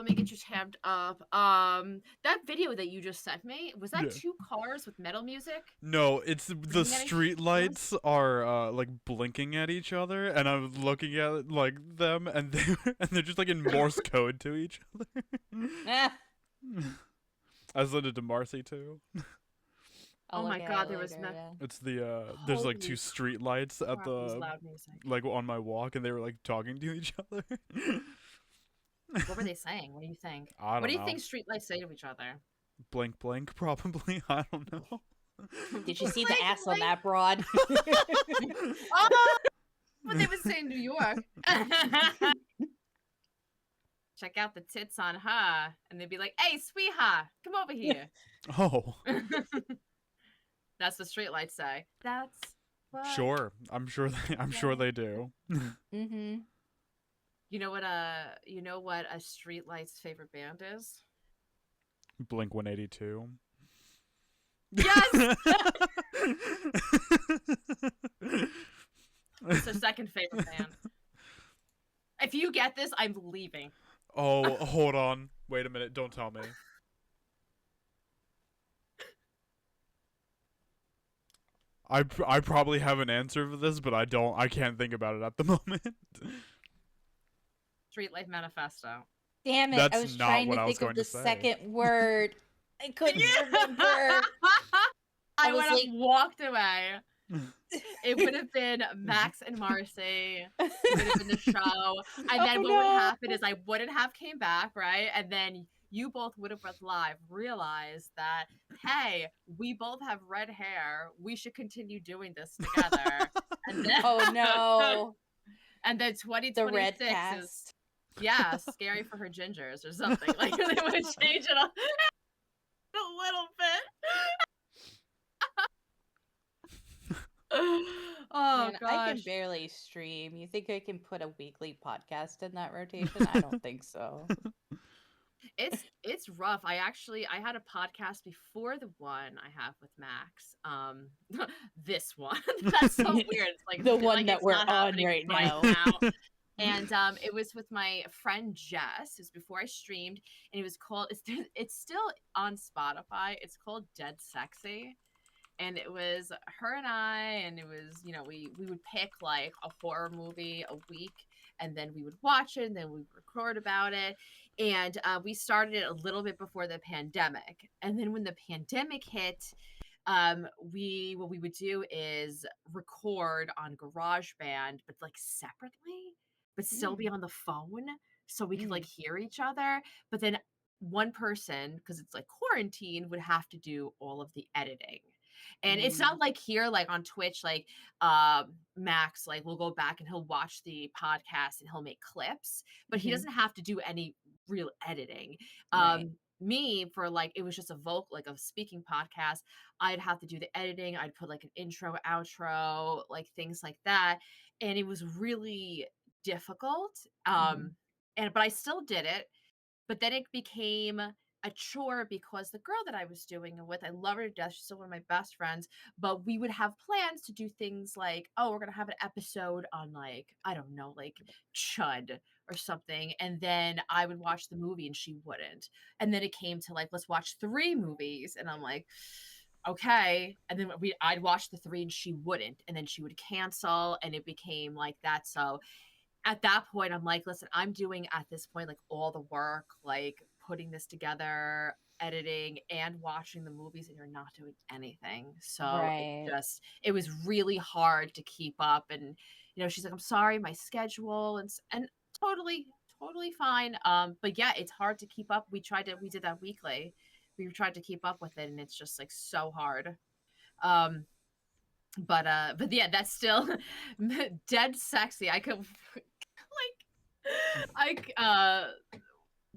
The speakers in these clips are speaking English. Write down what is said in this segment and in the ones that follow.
me get you tabbed up. That video that you just sent me, was that Yeah. 2 cars with metal music? No, it's the Blinking at each street lights are like blinking at each other, and I'm looking at like them, and they're just like in Morse code to each other. Ah, I sent it to Marcy too. I'll Oh look my at god, it there was later, yeah. It's the there's like 2 Holy street lights at crap, it was the loud music. like on my walk, and they were like talking to each other. What were they saying? What do you think? I What don't do you know. think streetlights say to each other? Blink, blink, probably. I don't know. Did you see the Blink, ass on blink. that broad? Oh, what they would say in New York. Check out the tits on her, and they'd be like, "Hey, sweetheart, come over here." Oh, That's what streetlights say. That's what. sure. I'm sure they do. Mm-hmm. You know what a streetlight's favorite band is? Blink 182. Yes. It's their second favorite band. If you get this, I'm leaving. Oh, hold on. Wait a minute. Don't tell me. I probably have an answer for this, but I can't think about it at the moment. Streetlight Manifesto. Damn it! That's I was not trying what to I was think of going the to say. second word. I couldn't remember. I was would have like- walked away. It would have been Max and Marcy. It would have been the show. And then what would happen is I wouldn't have came back, right? And then you both would have went live, realized that, hey, we both have red hair. We should continue doing this together. And then, Oh no! and then The red 2026 is, cast. yeah, scary for her gingers or something. Like they would change it a little bit. Oh Man, gosh. I can barely stream. You think I can put a weekly podcast in that rotation? I don't think so. It's rough. I had a podcast before the one I have with Max. This one. That's so weird. It's like The I feel one like that it's we're not on happening right now. And it was with my friend Jess. It was before I streamed, and it was called. It's still on Spotify. It's called Dead Sexy. And it was her and I, and it was, we would pick like a horror movie a week, and then we would watch it, and then we would record about it. And we started it a little bit before the pandemic. And then when the pandemic hit, what we would do is record on GarageBand, but like separately, but still be on the phone so we could like hear each other. But then one person, because it's like quarantine, would have to do all of the editing. And it's not like here, like on Twitch, like Max, like will go back and he'll watch the podcast and he'll make clips, but he doesn't have to do any real editing. Right. Me, for like, it was just a like a speaking podcast, I'd have to do the editing. I'd put like an intro, outro, like things like that. And it was really difficult. But I still did it. But then it became a chore because the girl that I was doing it with, I love her to death. She's still one of my best friends. But we would have plans to do things like, oh, we're going to have an episode on like, I don't know, like Chud or something. And then I would watch the movie and she wouldn't. And then it came to like, let's watch 3 movies. And I'm like, okay. And then I'd watch the 3 and she wouldn't. And then she would cancel. And it became like that. So at that point, I'm like, listen, I'm doing at this point, like all the work, like putting this together, editing and watching the movies, and you're not doing anything. So it was really hard to keep up. And, she's like, I'm sorry, my schedule and totally fine. But yeah, it's hard to keep up. We did that weekly. We tried to keep up with it, and it's just like so hard. But yeah, that's still Dead Sexy. I could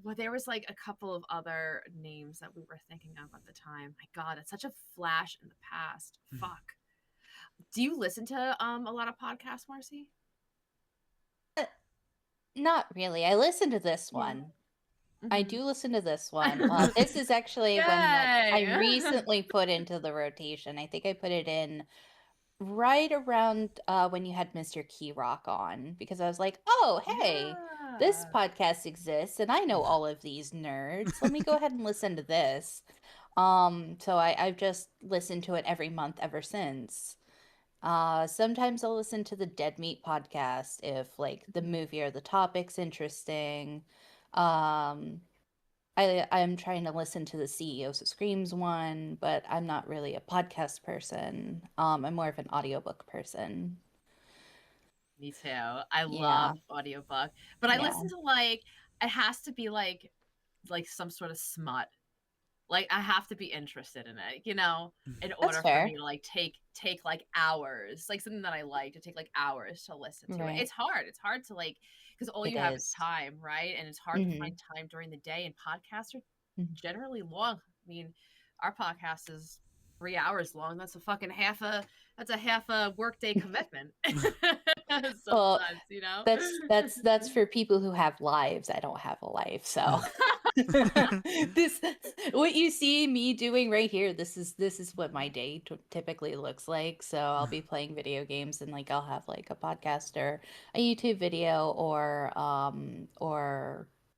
well, there was like a couple of other names that we were thinking of at the time. My God, it's such a flash in the past. Fuck. Do you listen to a lot of podcasts, Marcy? Not really. I listened to this one. I do listen to this one. This is actually one that I recently put into the rotation. I think I put it in right around when you had Mr. Key Rock on, because I was like, oh, hey, this Yeah. podcast exists and I know all of these nerds. Let me go ahead and listen to this. So I've just listened to it every month ever since. Sometimes I'll listen to the Dead Meat podcast if like the movie or the topic's interesting. Um, I'm trying to listen to the CEOs of Screams one, but I'm not really a podcast person. I'm more of an audiobook person. Me too. I Yeah, love audiobook, but I yeah, listen to like it has to be like some sort of smut. Like I have to be interested in it, in that's order for me fair. to like take like hours, like something that I like to take like hours to listen to it. Right. It's hard. It's hard to like because all It you have is is. time, right? And it's hard to Mm-hmm. find time during the day. And podcasts are Mm-hmm. generally long. I mean, our podcast is 3 hours long. That's a half a workday commitment. Well, Sometimes, you know. that's for people who have lives. I don't have a life, so this what you see me doing right here. This is what my day typically looks like. So I'll be playing video games and like I'll have like a podcast or a YouTube video or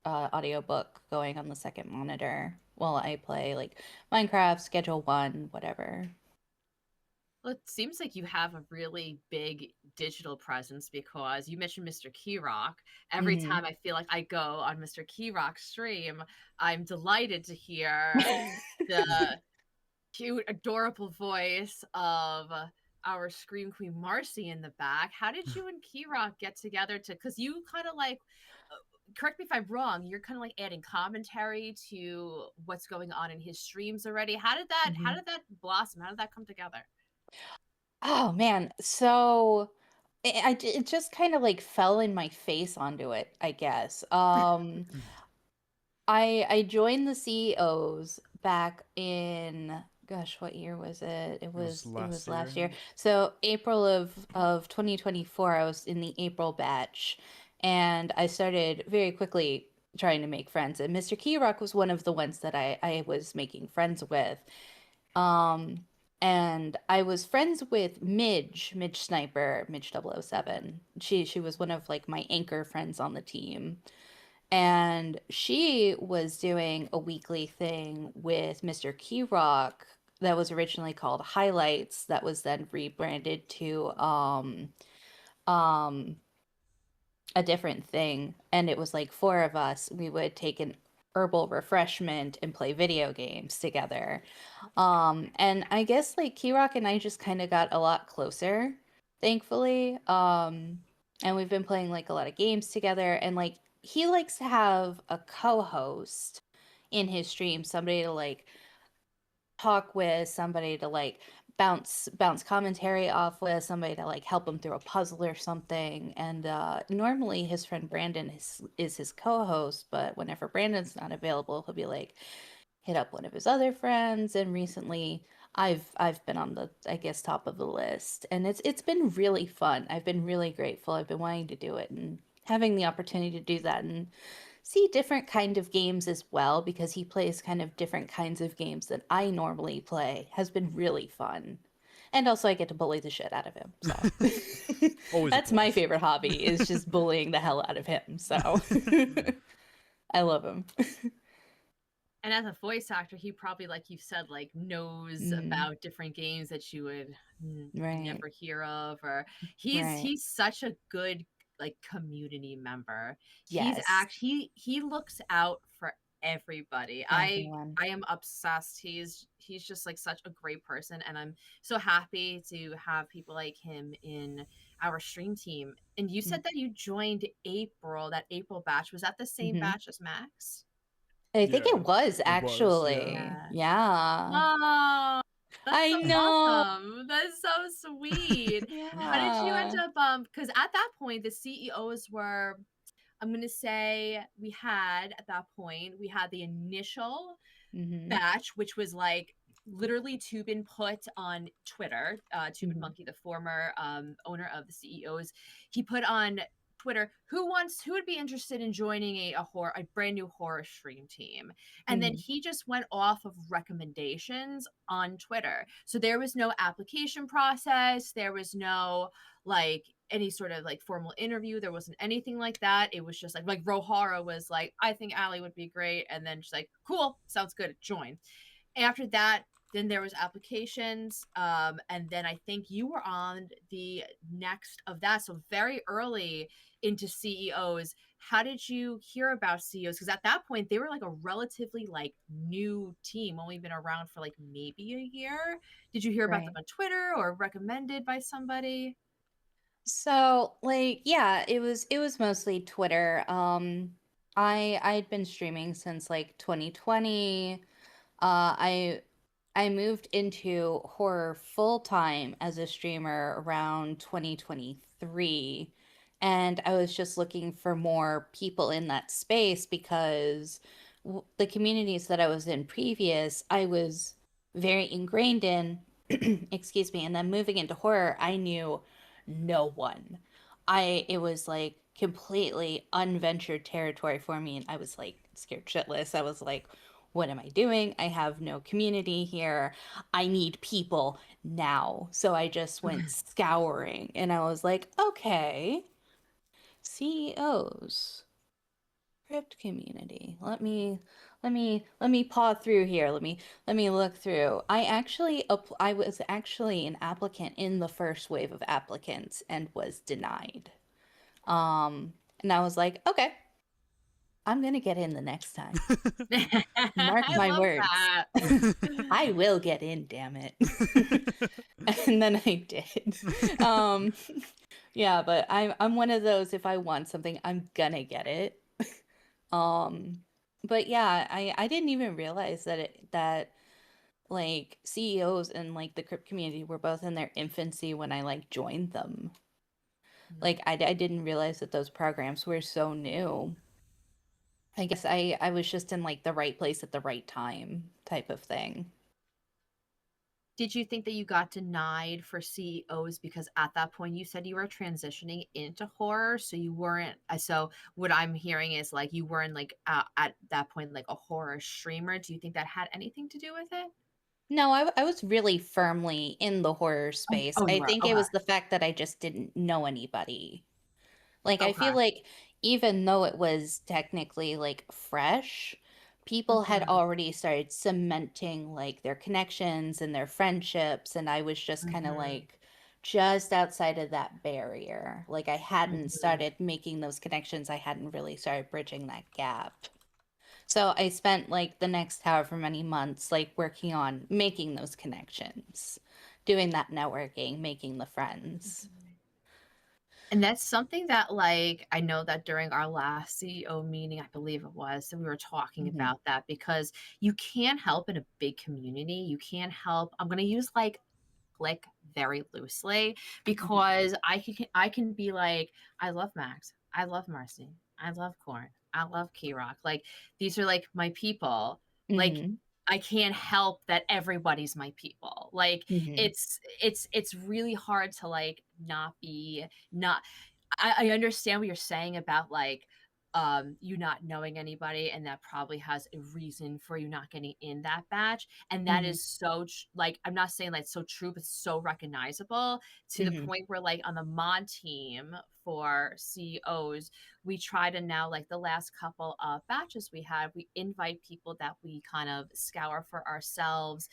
audiobook going on the second monitor while I play like Minecraft, Schedule One, whatever. Well, it seems like you have a really big digital presence because you mentioned Mr. Keyrock. Every Mm-hmm. time I feel like I go on Mr. Keyrock's stream, I'm delighted to hear the cute, adorable voice of our Scream Queen Marcy in the back. How did you and Keyrock get together because you kind of like, correct me if I'm wrong, you're kind of like adding commentary to what's going on in his streams already. How did that blossom? How did that come together? Oh man, so it just kind of like fell in my face onto it, I guess. I joined the CEOs back in gosh, what year was it? It It was was last last year. year. So April of 2024, I was in the April batch, and I started very quickly trying to make friends. And Mr. Keyrock was one of the ones that I was making friends with. Um, and I was friends with Midge Sniper, Midge 007. She was one of like my anchor friends on the team. And she was doing a weekly thing with Mr. Keyrock that was originally called Highlights, that was then rebranded to um a different thing. And it was like four of us. We would take an herbal refreshment and play video games together. And I guess like Keyrock and I just kind of got a lot closer, thankfully. And we've been playing like a lot of games together, and like he likes to have a co-host in his stream, somebody to like talk with, somebody to like bounce commentary off with, somebody to like help him through a puzzle or something. And normally his friend Brandon is his co-host, but whenever Brandon's not available, he'll be like hit up one of his other friends. And recently I've been on the, I guess, top of the list, and it's been really fun. I've been really grateful. I've been wanting to do it and having the opportunity to do that and see different kind of games as well, because he plays kind of different kinds of games that I normally play, has been really fun. And also I get to bully the shit out of him. So Always a that's my plus. favorite hobby, is just bullying the hell out of him. So I love him. And as a voice actor, he probably, like you said, like knows Mm, about different games that you would right, never hear of, or right. he's such a good like community member. Yes. He looks out for everybody. Everyone. I am obsessed. He's just like such a great person, and I'm so happy to have people like him in our stream team. And you said that you joined that April batch. Was that the same Mm-hmm. batch as Max? I think Yeah, it was it was. Yeah. actually. Yeah. Yeah. Oh, that's I so know. awesome. That's so sweet. How did you end Yeah. up because at that point the CEOs were, I'm gonna say, we had the initial Mm-hmm. batch, which was like literally Tubin put on Twitter, Tubin Mm-hmm. Monkey, the former owner of the CEOs, he put on Twitter, who would be interested in joining a brand new horror stream team. And then Mm-hmm. he just went off of recommendations on Twitter. So there was no application process, there was no like any sort of like formal interview. There wasn't anything like that. It was just like Rohara was like, I think Allie would be great. And then she's like, cool, sounds good, join. After that, then there was applications, and then I think you were on the next of that, so very early into CEOs. How did you hear about CEOs? Because at that point they were like a relatively like new team, only been around for like maybe a year. Did you hear about them Right. on Twitter or recommended by somebody? So, like, yeah, it was mostly Twitter. I'd been streaming since like 2020. I moved into horror full time as a streamer around 2023, and I was just looking for more people in that space because the communities that I was in previous, I was very ingrained in, excuse me, and then moving into horror, I knew no one. It was like completely unventured territory for me, and I was like scared shitless. I was like, what am I doing? I have no community here. I need people now. So I just went scouring and I was like, okay, CEOs, crypt community. Let me paw through here. Let me look through. I was actually an applicant in the first wave of applicants and was denied. And I was like, okay, I'm gonna get in the next time. Mark I my love words. that. I will get in, damn it. And then I did. Um, yeah, but I'm one of those, if I want something, I'm gonna get it. Um, but yeah, I didn't even realize that like CEOs and like the crypt community were both in their infancy when I like joined them. Like I didn't realize that those programs were so new. I guess I was just in like the right place at the right time type of thing. Did you think that you got denied for CEOs because at that point you said you were transitioning into horror, so you weren't so what I'm hearing is like you weren't like at that point like a horror streamer. Do you think that had anything to do with it? No, I was really firmly in the horror space. Oh, you I were. think it Okay. was the fact that I just didn't know anybody. Like, I feel Okay. like even though it was technically like fresh, people had Mhm. already started cementing like their connections and their friendships, and I was just kind of Mhm. like just outside of that barrier. Like, I hadn't Mhm. started making those connections, I hadn't really started bridging that gap. So I spent like the next however many months like working on making those connections, doing that networking, making the friends. And that's something that, like, I know that during our last CEO meeting, I believe it was, so we were talking Hmm. about that because you can't help in a big community. You can't help. I'm gonna use like Click very loosely Hmm. because I can be like, I love Max, I love Marcy, I love Corn, I love Key Rock. Like these are like my people. Like Hmm. I can't help that everybody's my people. Like Hmm. it's really hard to like not be not I understand what you're saying about like you not knowing anybody and that probably has a reason for you not getting in that batch, and that Hmm. is so like I'm not saying that's so true but so recognizable to the Hmm. point where like on the mod team for CEOs we try to now like the last couple of batches we had we invite people that we kind of scour for ourselves.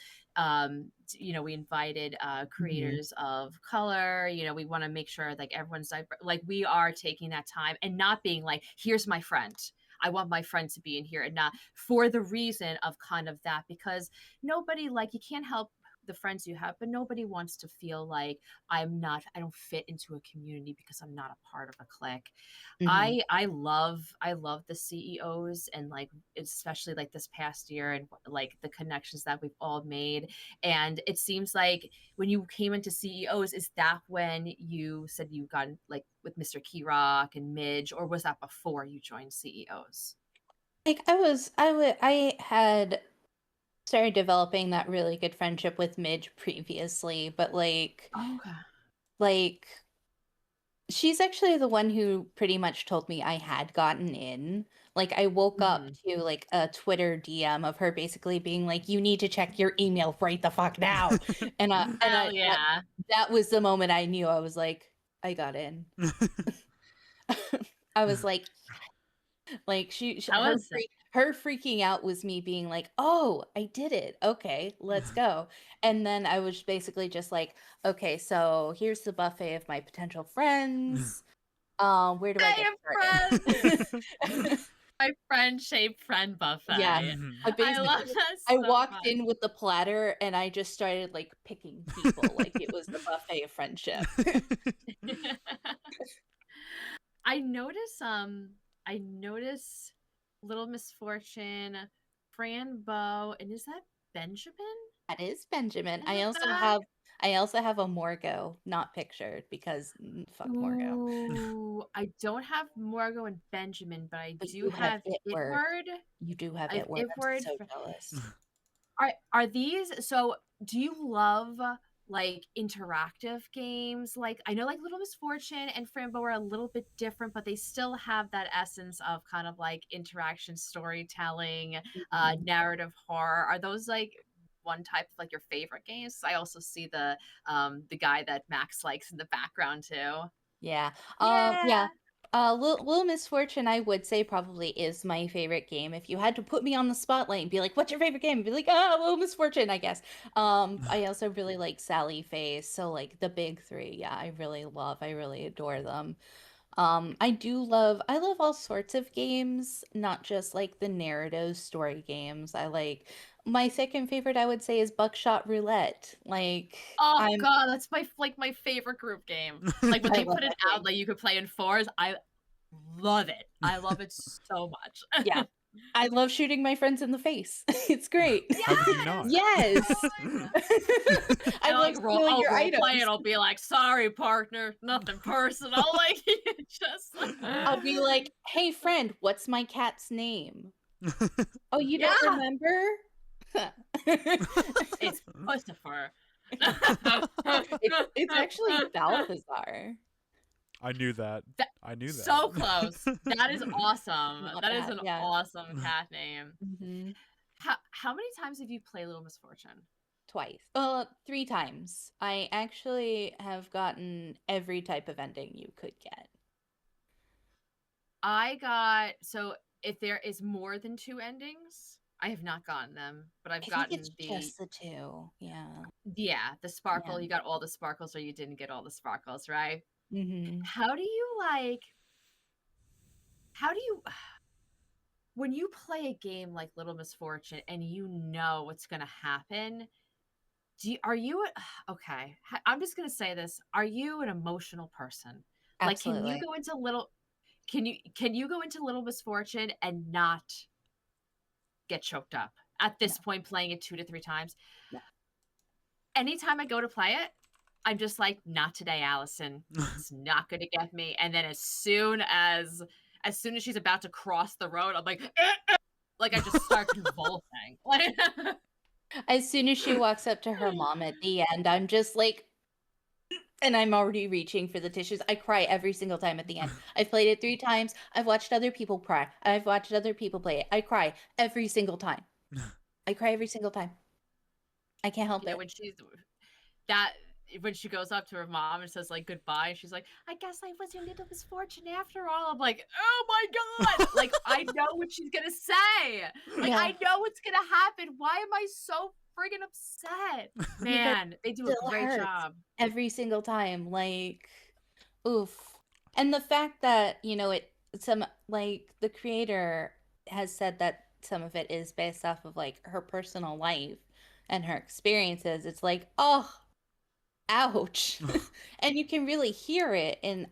We invited Hmm. creators of color. We want to make sure like everyone's like we are taking that time and not being like, here's my friend. I want my friend to be in here and not for the reason of kind of that because nobody like you can't help the friends you have, but nobody wants to feel like I don't fit into a community because I'm not a part of a clique. Hmm. I love the CEOs and like especially like this past year and like the connections that we've all made. And it seems like when you came into CEOs, is that when you said you got like with Mr. Keyrock and Midge, or was that before you joined CEOs? Like I had started developing that really good friendship with Midge previously, but Oh, okay. like she's actually the one who pretty much told me I had gotten in. Like I woke up Mhm. to like a Twitter DM of her basically being like, "You need to check your email right the fuck now." And Hell that yeah. that was the moment I knew I was like, I got in. I was like How was it? her freaking out was me being like, "Oh, I did it. Okay, let's go." And then I was basically just like, "Okay, so here's the buffet of my potential friends. Where do I I get have started?" friends. My friend-shaped friend Yeah, buffet. Mhm. I I love basically that I so walked much. in with the platter and I just started like picking people like it was the buffet of friendship. I notice Little Misfortune, Fran Bow, and is that Benjamin? That is Benjamin. Is it that? I also have a Morgo, not pictured because fuck Morgo. Ooh, I don't have Morgo and Benjamin, but I But do you have have Itward. Itward. You do have I have Itward. I'm Itward. so jealous. Are these so do you love like interactive games? Like I know like Little Misfortune and Frambo are a little bit different, but they still have that essence of kind of like interaction storytelling, Mhm. narrative horror. Are those like one type of like your favorite games? I also see the guy that Max likes in the background too. Yeah. Yeah. Yeah. Little Misfortune, I would say probably is my favorite game. If you had to put me on the spotlight and be like, "What's your favorite game?" I'd be like, "Ah, Little Misfortune," I guess. I also really like Sally Faye, so like the big three. Yeah, I really adore them. I love all sorts of games, not just like the narrative story games. My second favorite, I would say, is Buckshot Roulette. Oh god, that's my favorite group game. Like when I they love put it that out, game. like you could play in fours, I love it. I love it so much. Yeah. I love shooting my friends in the face. It's great. How could you Yes! not? Yes. Oh my god. I And love stealing I'll your role play items. and I'll be like, "Sorry, partner, nothing personal." Like just I'll be like, "Hey friend, what's my cat's name?" "Oh, you don't yeah, remember?" it's Pussifer. It's actually Balthazar. I knew that. That I knew so close. That is that. awesome. Not That is bad. an Yeah. awesome cat name. Mhm. How many times have you played Little Misfortune? Twice. 3 times. I actually have gotten every type of ending you could get. I got so if there is more than 2 endings, I have not gotten them, but I've I think it's gotten the just the 2. Yeah. yeah, the Yeah. sparkle. You got all the sparkles or you didn't get all the sparkles, right? Mhm. How do you like how do you when you play a game like Little Misfortune and you know what's going to happen, are you okay, I'm just going to say this. Are you an emotional person? Like Absolutely. can you go into Little Misfortune and not get choked up at No. this point playing it 2 to 3 times? No. Anytime I go to play it, I'm just like, "Not today, Allison. It's not gonna get me." And then as soon as she's about to cross the road, I'm like, like I just start convulsing. Like As soon as she walks up to her mom at the end, I'm just like and I'm already reaching for the tissues. I cry every single time at the end. I've played it 3 times. I've watched other people cry. I've watched other people play it. I cry every single time. I cry every single time. I can't help yeah, it. that when she goes up to her mom and says like goodbye, and she's like, "I guess I was your little misfortune after all." I'm like, "Oh my god!" Like I know what she's gonna say. Like Yeah, I know what's gonna happen. Why am I so friggin' upset? because Man, they do it a still great hurts job. every single time. Oof. And the fact that, the creator has said that some of it is based off of like her personal life and her experiences, it's like, oh, ouch. And you can really hear it in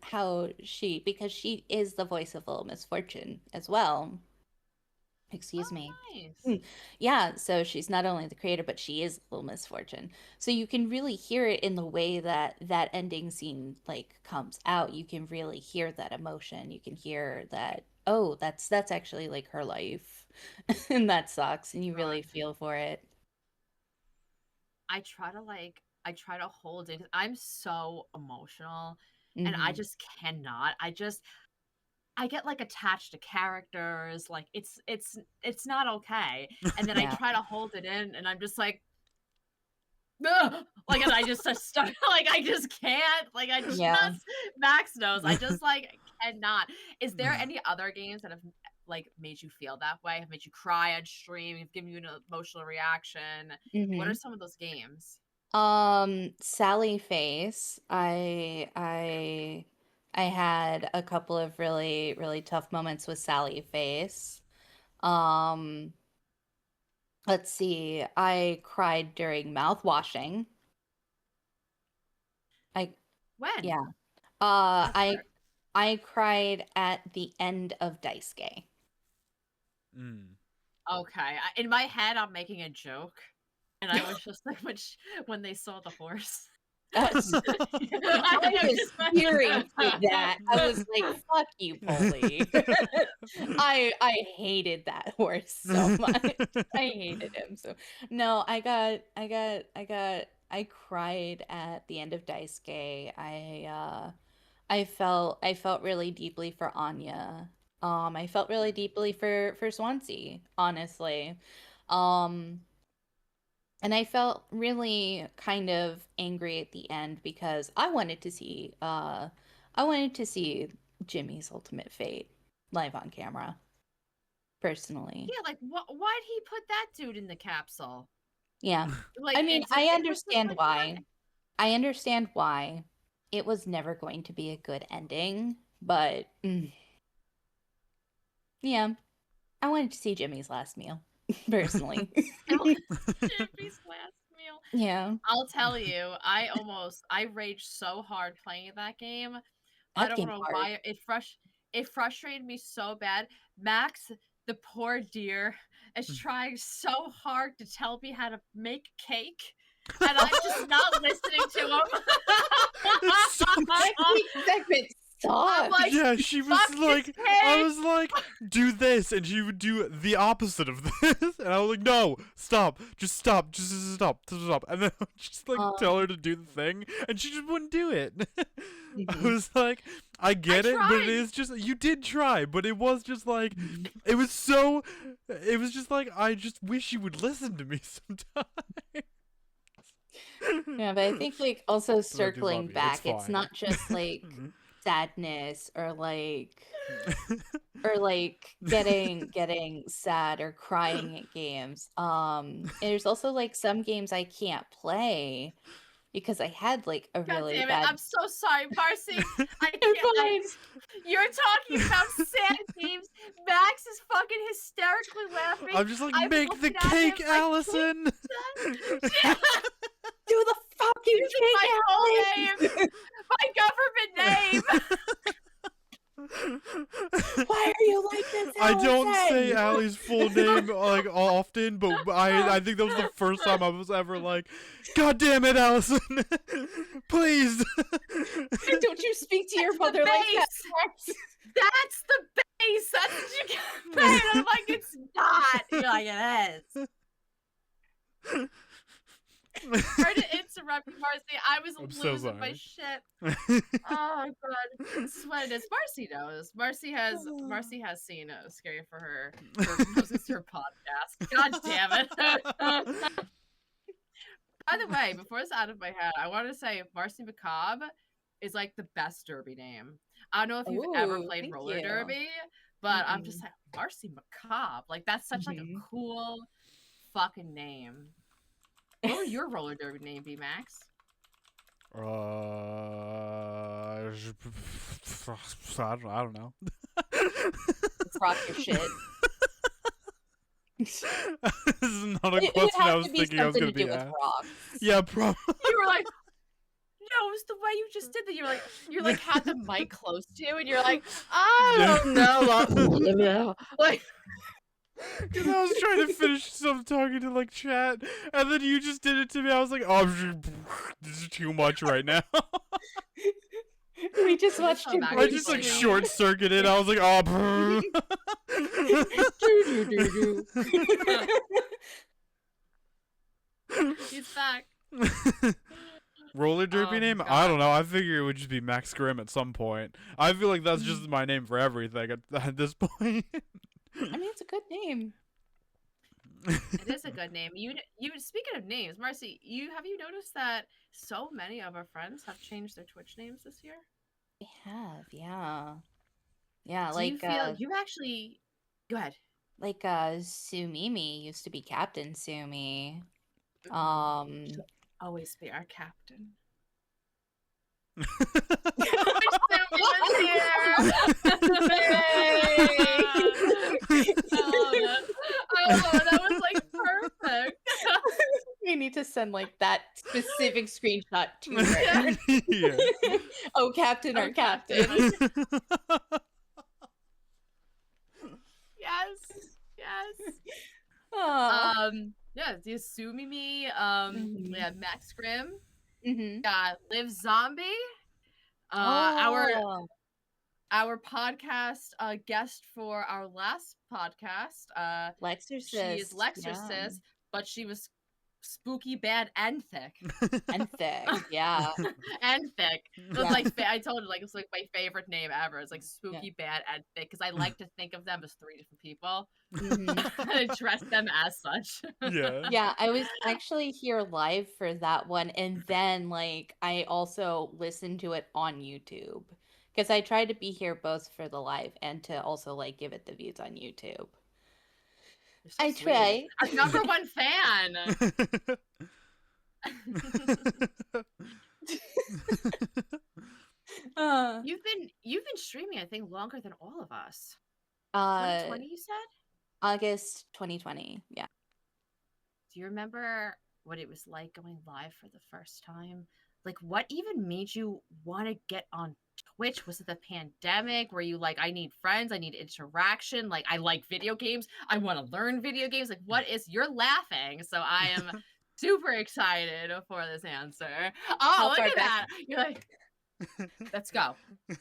because she is the voice of Little Misfortune as well. Excuse Oh, me. nice. Mm. Yeah, so she's not only the creator, but she is Little Misfortune. So you can really hear it in the way that that ending scene like comes out. You can really hear that emotion. You can hear that, oh, that's actually like her life. And that sucks, and you really God. feel for it. I try to hold it. I'm so emotional and I Hmm. just cannot. I get like attached to characters. Like it's not okay. And then I Yeah. try to hold it in and I'm just like, "Ugh!" Like, and I just start like I just can't. Like I just Yeah. Max knows. I just like cannot. Is there any other games that have like made you feel that way? Have made you cry on stream? Have given you an emotional reaction? What are hmm some of those games? Sally Face. I had a couple of really, really tough moments with Sally Face. Um, let's see. I cried during mouth washing. I When? yeah. I've heard. I cried at the end of Dice Gay. Mm. Okay, in my head, I'm making a joke, and I was just like, when they saw the horse. That's I I think I'm was just. hearing for that. I was like, "Fuck you, Polly." I hated that horse so much. I hated him so. No, I cried at the end of Daisuke. I felt really deeply for Anya. I felt really deeply for Swansea, honestly. Um, and I felt really kind of angry at the end because I wanted to see Jimmy's ultimate fate live on camera, personally. Yeah, like why'd he put that dude in the capsule? Yeah. Like I mean, it was just like what? I understand why it was never going to be a good ending, but yeah, I wanted to see Jimmy's last meal, personally. Jimmy's last meal. Yeah. I'll tell you, I raged so hard playing that game. I That don't game's know hard. why it frustrated me so bad. Max, the poor dear, is trying so hard to tell me how to make cake, and I'm just not listening to him. It's so That cake segment I'm sucks. like, Yeah, she was fuck this like, I cake. was like, do this, and she would do the opposite of this, and I was like, no, stop, just stop, just stop, and then I would just like tell her to do the thing, and she just wouldn't do it. I Mhm. was like, I get it, but it tried. is just you did try, but it was just like, it was just like I just wish you would listen to me sometimes. Yeah, but I think like also But I do circling love you. back, it's fine. not just like sadness or like getting sad or crying at games. There's also like some games I can't play because I had like a God really damn it! bad. I'm so sorry, Marcy. I You're can't. fine. You're talking about sad games. Max is fucking hysterically laughing. I'm just like, I'm make the looking at him cake, like, Allison. Do the fucking using my cake, whole Alex! name, my government name. Why are you like this, I don't say Allison? Allie's full name like often, but I think that was the first time I was ever like, God damn it, Allison, please. Don't you speak to your mother like that, Max? That's the base. That's what you get paid. I'm like, it's not. You're like, it is. Sorry to interrupt you, Marcy. I was I'm so losing my sorry. shit. Oh god, it's what it is. Marcy knows. Marcy has seen Scary for her. Knows her podcast. God damn it. By the way, before it's out of my head, I want to say Marcy Macabre is like the best derby name. I don't know if you've ever Ooh, played thank roller you. derby, but I'm just like Marcy Macabre. Like that's such like a Mhm. cool fucking name. What would your roller derby name be, Max? I don't know. Let's rock your shit. This is not a It would question I have was to be thinking I was something gonna to do be with asked. rocks. Yeah, probably. You were like, no, it was the way you just did that. You like had the mic close to you, and you're like, I don't know, like. Because I was trying to finish some talking to like chat, and then you just did it to me. I was like, "Oh, this is too much right now." We just watched Come him back. I break just like Actually, short circuited. I was like, "Oh." He's back. Roller derby Oh, name? God. I don't know. I figure it would just be Max Grimm at some point. I feel like that's just my name for everything at this point. I mean, it's a good name. It is a good name. You speaking of names, Marcy, have you noticed that so many of our friends have changed their Twitch names this year? I have, yeah. Yeah, Do you feel you actually go ahead? Sumimi used to be Captain Sumi. She'll always be our captain. That was like perfect. We need to send like that specific screenshot to her. Yeah. Oh, Captain or Captain. Yes. Aw. Yeah, the Sumimi, Mhm. yeah, Max Grimm, Mhm. Liv Zombie, Oh. our podcast guest for our last podcast. She is Lexorcist. Yeah. Lexorcist, but she was spooky, bad, and thick. And thick. Yeah. And thick. It was Yeah. like I told her like it's like my favorite name ever. It's like Yeah. spooky, bad, and thick because I like to think of them as three different people. Mhm. and dress them as such. Yeah. Yeah, I was actually here live for that one, and then like I also listened to it on YouTube because I tried to be here both for the live and to also like give it the views on YouTube. You're so I sweet. try. Our number one fan. You've been streaming, I think, longer than all of us. 2020, you said? August 2020. Yeah. Do you remember what it was like going live for the first time? Like, what even made you want to get on Twitch? Was it the pandemic? Were you like, I need friends, I need interaction, like I like video games, I want to learn video games? Like, you're laughing, so I am super excited for this answer. Oh, look at that. You're like, let's go.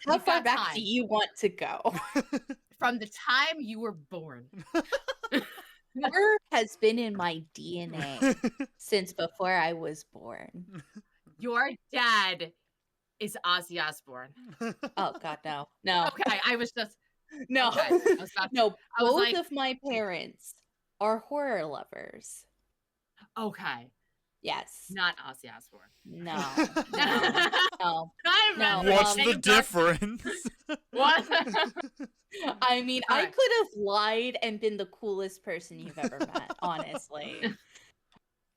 How far back do you want to go? From the time you were born. Horror has been in my DNA since before I was born. Your dad is Ozzy Osbourne. Oh God, no. Okay, I was just no. Okay, no, both of my parents are horror lovers. Okay. Yes. Not Ozzy Osbourne. No. No. What's the difference? What? I mean, I could have lied and been the coolest person you've ever met, honestly.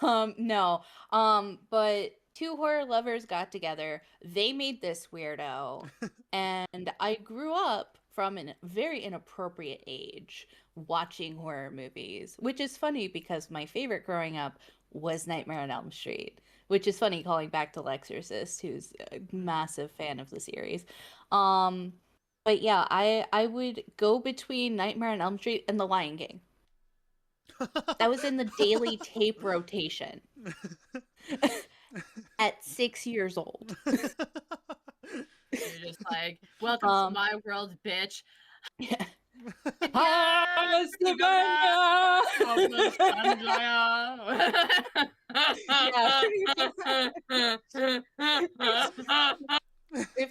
No. But two horror lovers got together. They made this weirdo. And I grew up from a very inappropriate age watching horror movies, which is funny because my favorite growing up was Nightmare on Elm Street, which is funny calling back to Lexorcist, who's a massive fan of the series. But yeah, I would go between Nightmare on Elm Street and The Lion King. That was in the daily tape rotation at 6 years old. You're just like, welcome to my world, bitch. Yeah. If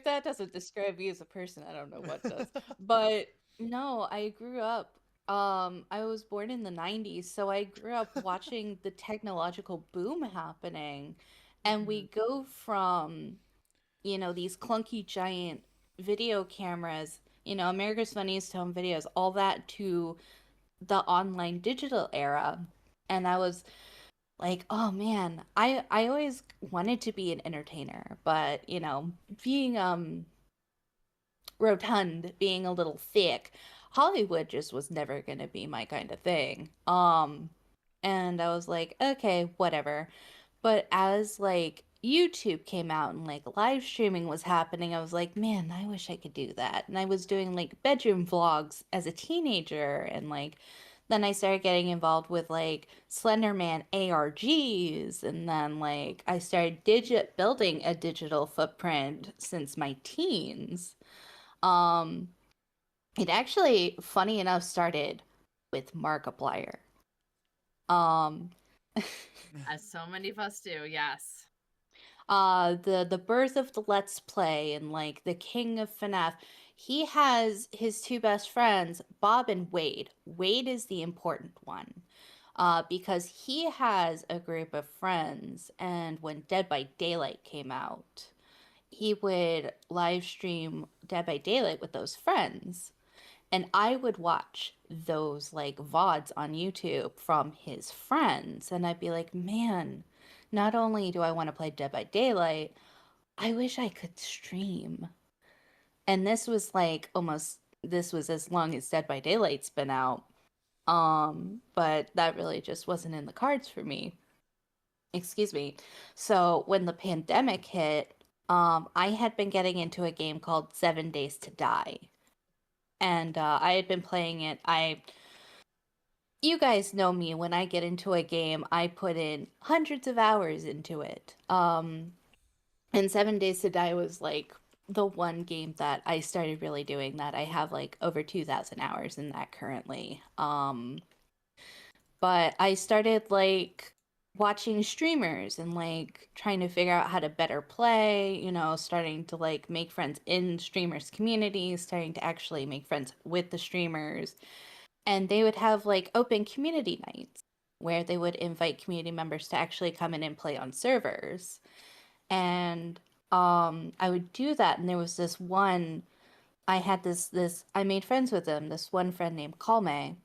that doesn't describe me as a person, I don't know what does. But no, I grew up. I was born in the 90s, so I grew up watching the technological boom happening. And we go from, these clunky giant video cameras, America's Funniest Home Videos, all that to the online digital era. And I was like, oh man, I always wanted to be an entertainer, but being rotund, being a little thick, Hollywood just was never gonna be my kind of thing. And I was like, okay, whatever. But as like YouTube came out and like live streaming was happening, I was like, man, I wish I could do that. And I was doing like bedroom vlogs as a teenager, and like then I started getting involved with like Slenderman ARGs, and then like I started building a digital footprint since my teens. It actually, funny enough, started with Markiplier. As so many of us do, yes. The birth of the Let's Play and like the king of FNAF. He has his two best friends, Bob and Wade. Wade is the important one. because he has a group of friends, and when Dead by Daylight came out, he would live stream Dead by Daylight with those friends. And I would watch those like VODs on YouTube from his friends, and I'd be like, man, not only do I want to play Dead by Daylight, I wish I could stream. And this was like this was as long as Dead by Daylight's been out. But that really just wasn't in the cards for me. Excuse me. So when the pandemic hit, I had been getting into a game called 7 Days to Die. And I had been playing it. You guys know me. When I get into a game, I put in hundreds of hours into it. And 7 Days to Die was like the one game that I started really doing that. I have like over 2,000 hours in that currently. But I started like watching streamers and like trying to figure out how to better play, starting to like make friends in streamers communities, starting to actually make friends with the streamers. And they would have like open community nights where they would invite community members to actually come in and play on servers. And I would do that, and there was this one, I had this I made friends with him, this one friend named Kalme,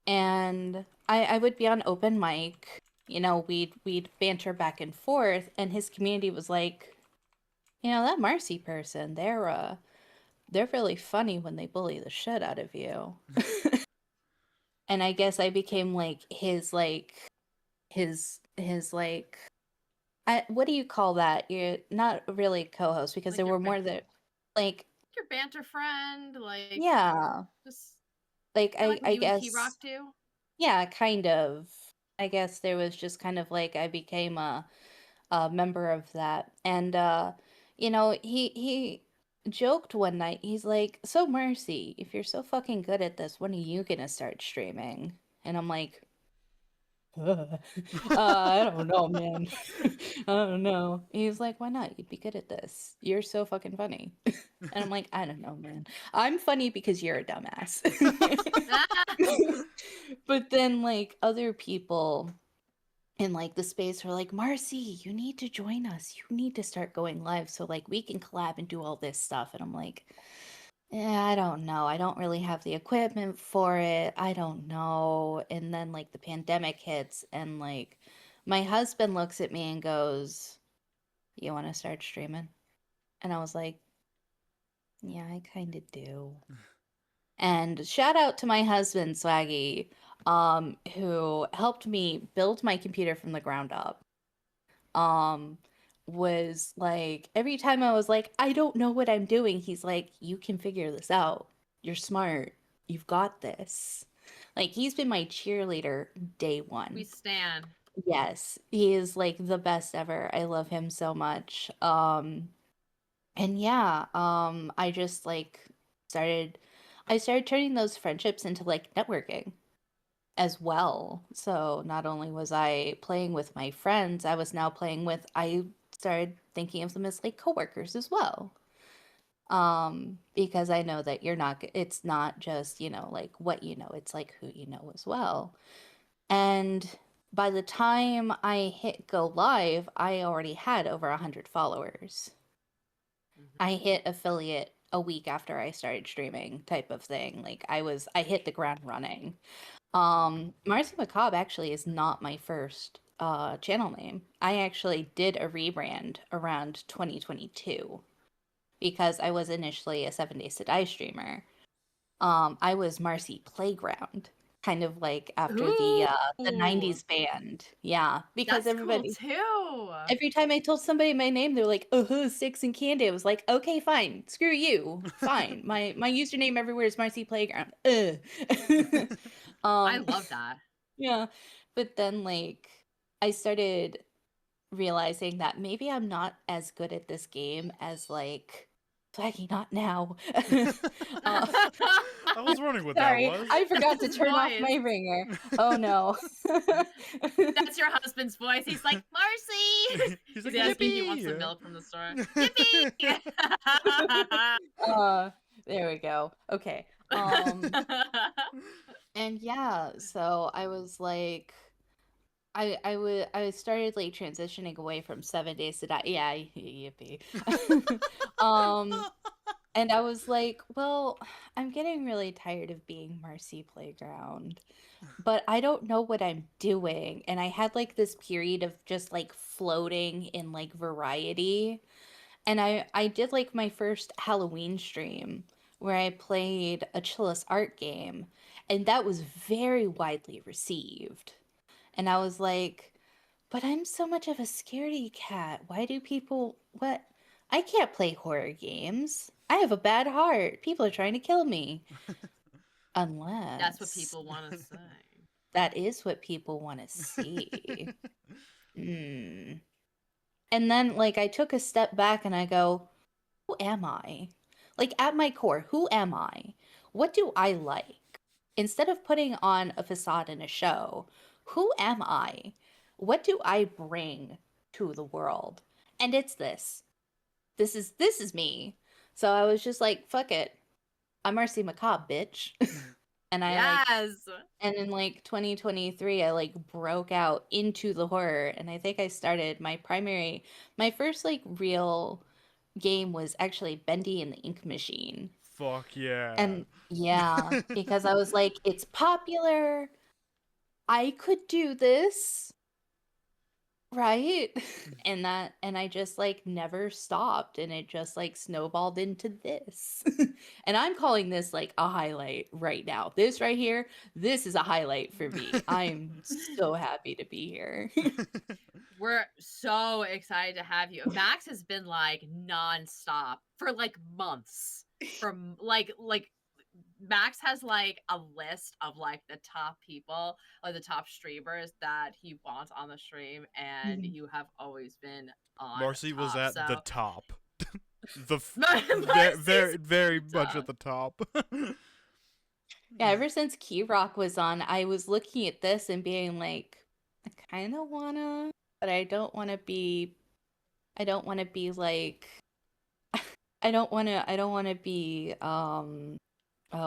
and I would be on open mic, we'd banter back and forth, and his community was like, that Marcy person, they're really funny when they bully the shit out of you. And I guess I became like his what do you call that? You're not really co-host, because Like there your were more that like your banter friend, like yeah, just like kinda like what I you and Key guess Rock do. yeah, kind of. I guess there was just kind of like I became a member of that. And he joked one night. He's like, "So Mercy, if you're so fucking good at this, when are you gonna start streaming?" And I'm like, I don't know, man. I don't know. He's like, "Why not? You'd be good at this. You're so fucking funny." And I'm like, "I don't know, man. I'm funny because you're a dumbass." But then like other people in like the space were like, "Marcy, you need to join us. You need to start going live so like we can collab and do all this stuff." And I'm like, "Yeah, I don't know. I don't really have the equipment for it. I don't know." And then like the pandemic hits, and like my husband looks at me and goes, "You want to start streaming?" And I was like, "Yeah, I kind of do." And shout out to my husband, Swaggy, who helped me build my computer from the ground up. Was like, every time I was like, "I don't know what I'm doing," he's like, "You can figure this out. You're smart. You've got this." Like, he's been my cheerleader day We one. stand. Yes, he is like the best ever. I love him so much. And yeah, I just like I started turning those friendships into like networking as well. So not only was I playing with my friends, I started thinking of them as like coworkers as well. Because I know that it's not just, like what you know, it's like who you know as well. And by the time I hit go live, I already had over 100 followers. I hit affiliate a week after I started streaming type of thing. Like I hit the ground running. Marcy Macabre actually is not my first channel name. I actually did a rebrand around 2022 because I was initially a 7 Days to Die streamer. I was Marcy Playground, kind of like after the 90s band. Yeah, because That's cool too. every time I told somebody my name, they're like, "Oh, Six and Candy." I was like, "Okay, fine. Screw you. Fine. My username everywhere is Marcy Playground." I love that. Yeah. But then like I started realizing that maybe I'm not as good at this game as like Flaggy Not Now. I was wondering what Sorry, that was. I forgot to His turn off my voice. ringer. Oh no. That's your husband's voice. He's like, "Marcy." He's He's like, asking if he wants some "Yippee!" milk from the store. Yippee! There we go. Okay. And yeah, so I was like, I started like transitioning away from 7 Days to Die. Yeah, yippee. um, and I was like, well, I'm getting really tired of being Marcy Playground, but I don't know what I'm doing. And I had like this period of just like floating in like variety. And I did like my first Halloween stream where I played a Chillus art game, and that was very widely received. And I was like, but I'm so much of a scaredy cat. Why do people what? I can't play horror games. I have a bad heart. People are trying to kill me. That's what Unless people want to say. that is what people want to see. Hmm. And then like I took a step back and I go, who am I? Like at my core, who am I? What do I like? Instead of putting on a facade in a show, who am I? What do I bring to the world? And it's this. This is me. So I was just like, fuck it. I'm Marcy Macabre, bitch. And I like Yes. and in like 2023 I like broke out into the horror, and I think I started my first like real game was actually Bendy and the Ink Machine. Fuck yeah. And yeah, because I was like, it's popular. I could do this, right? And I just like never stopped, and it just like snowballed into this. And I'm calling this like a highlight right now. This right here, this is a highlight for me. I'm so happy to be here. We're so excited to have you. Max has been like nonstop for like months. From like Max has like a list of like the top people or the top streamers that he wants on the stream, and Mhm. you have always been on Marcy was top. at the So top. The Marcy's very very much top. at the top. Yeah, ever since Key Rock was on, I was looking at this and being like, I kind of wanna, but I don't want to be like I don't want to be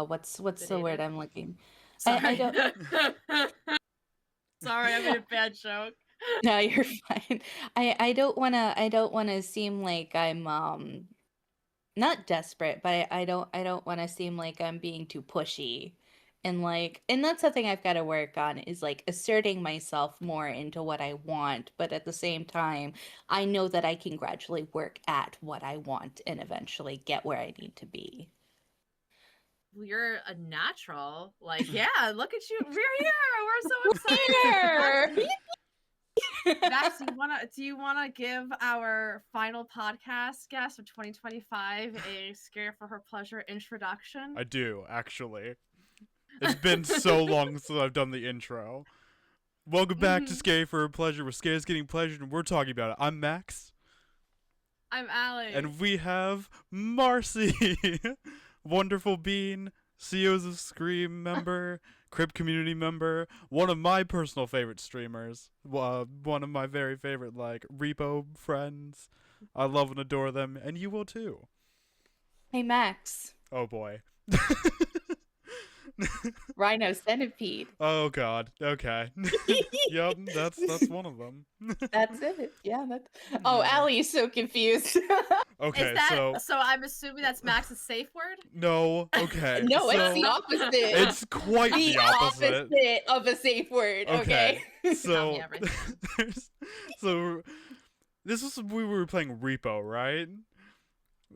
what's the word Sedated. I'm looking. I Sorry. don't Sorry, I made a bad joke. No, you're fine. I don't want to seem like I'm not desperate, but I don't want to seem like I'm being too pushy. And that's something I've got to work on, is like asserting myself more into what I want, but at the same time, I know that I can gradually work at what I want and eventually get where I need to be. You're a natural. Like, yeah, look at you. We're here. We're so excited. Later! Max, do you wanna give our final podcast guest of 2025 a Scare for Her Pleasure introduction? I do, actually. It's been so long since I've done the intro. Welcome back to Scary for a Pleasure, where Scare's getting pleasure and we're talking about it. I'm Max. I'm Allie. And we have Marcy. Wonderful Bean, CEOs of Scream member, Crib community member, one of my personal favorite streamers, one of my very favorite, like, repo friends. I love and adore them, and you will too. Hey, Max. Oh boy. Rhino Centipede. Oh god. Okay. Yep, that's one of them. That's it. Yeah, that's. Oh, Allie is so confused. Okay, Is that so I'm assuming that's Max's safe word? no, okay. No, so it's the opposite. it's quite the opposite. of a safe word. Okay. So me everything. so this was we were playing Repo, right?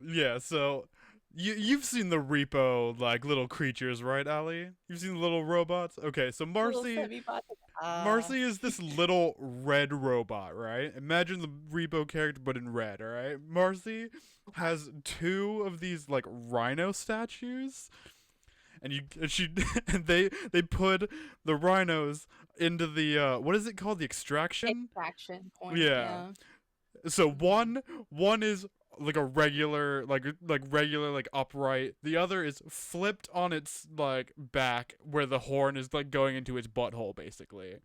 Yeah, so you've seen the Repo like little creatures, right, Allie? You've seen the little robots? Okay, so Marcy is this little red robot, right? Imagine the Repo character but in red, alright? Marcy has two of these like rhino statues. And they put the rhinos into the what is it called? The extraction? Extraction point. Yeah. So one is like a regular like regular like upright. The other is flipped on its like back where the horn is like going into its butthole basically.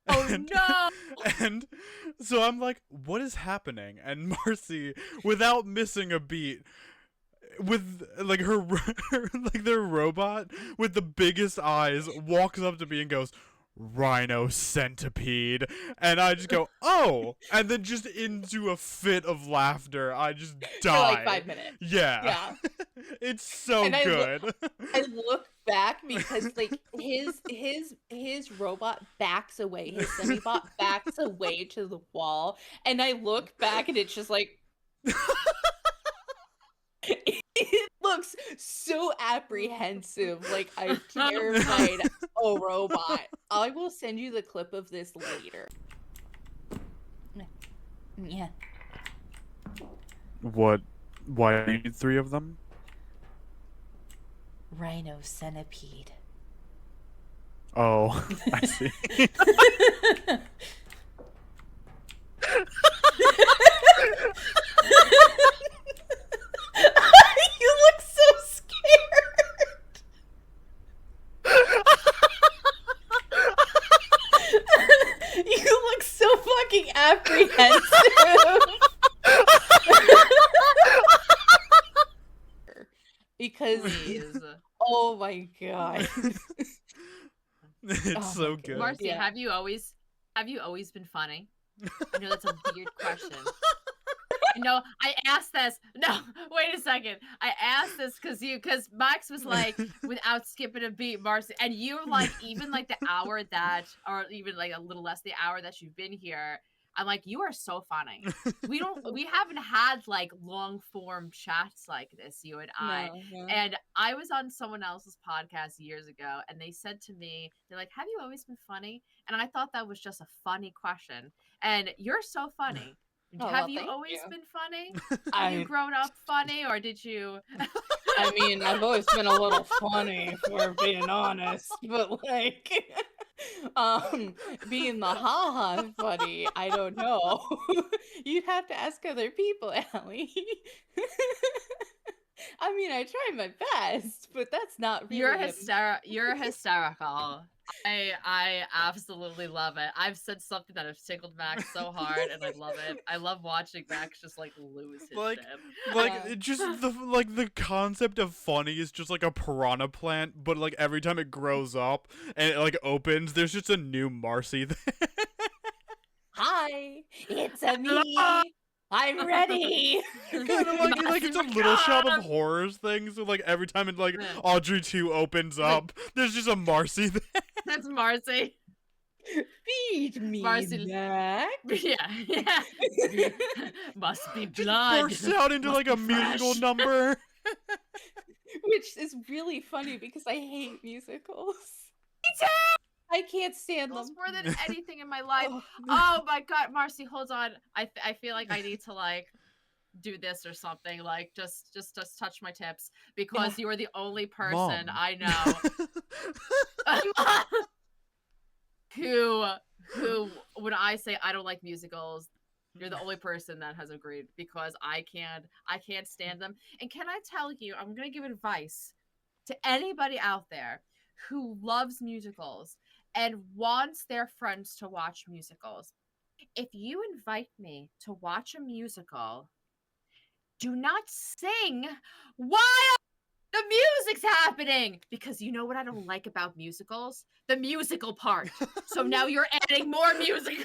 Oh no! And so I'm like, what is happening? And Marcy, without missing a beat, with like her like their robot with the biggest eyes, walks up to me and goes, Rhino Centipede, and I just go, oh, and then just into a fit of laughter. I just For like die. 5 minutes. Yeah. Yeah. It's so And good. I look back because like his robot backs away, his semibot backs away to the wall, and I look back and it's just like it looks so apprehensive, like I'm terrified a robot. I will send you the clip of this later. Yeah. What? Why do you need 3 of them? Rhino Centipede. Oh, I see. You look so scared. You look so fucking apprehensive. Because Please. oh my god. It's Oh so my good. Marcy, Yeah. have you always been funny? I know that's a weird question. No, I asked this. No, wait a second. I asked this because Max was like, without skipping a beat, Marcy, and you were like, even like the hour that, or even like a little less the hour that you've been here, I'm like, you are so funny. We haven't had like long form chats like this, you and I. No. And I was on someone else's podcast years ago, and they said to me, they're like, have you always been funny? And I thought that was just a funny question. And you're so funny. Oh, Have well, you thank always you. been funny? Have you grown up funny, or did you? I mean, I've always been a little funny, if we're being honest, but like, being the haha funny, I don't know. You'd have to ask other people, Allie. I mean, I try my best, but that's not really. You're hysterical. I absolutely love it. I've said something that has tickled Max so hard, and I love it. I love watching Max just like lose his Like- shit. Like Yeah. it just the concept of funny is just like a piranha plant, but like every time it grows up and it like opens, there's just a new Marcy there. Hi, it's a me. I'm ready. Kind of like it's a Marcy little shop of McCann! horrors thing. So like every time it like Yeah. Audrey 2 opens up, there's just a Marcy there. That's Marcy. Feed me, Marcy- Mac. Yeah. Must be Just blood. bursts out into Must like a be musical fresh. number. Which is really funny because I hate musicals. Me too. I can't stand Almost them. more than anything in my life. Oh. Oh my god, Marcy, hold on. I feel like I need to like do this or something. Like just touch my tips because you are the only person Mom. I know who when I say I don't like musicals, you're the only person that has agreed because I can't stand them. And can I tell you, I'm gonna give advice to anybody out there who loves musicals and wants their friends to watch musicals. If you invite me to watch a musical, do not sing while the music's happening because you know what I don't like about musicals? The musical part. So now you're adding more music.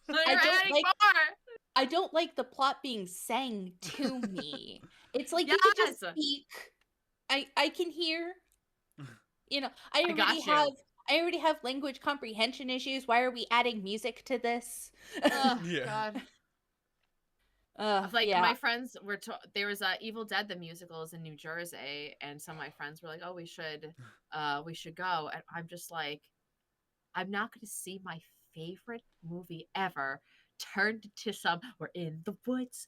You're don't adding like- more. I don't like the plot being sang to me. It's like you could just Yes. speak. I can hear. You know, I got already you. already have language comprehension issues. Why are we adding music to this? Oh, Yeah. God. Like yeah. My friends were there was Evil Dead the musicals in New Jersey, and some of my friends were like, "Oh, we should go," and I'm just like, I'm not going to see my favorite movie ever turned into some we're in the woods,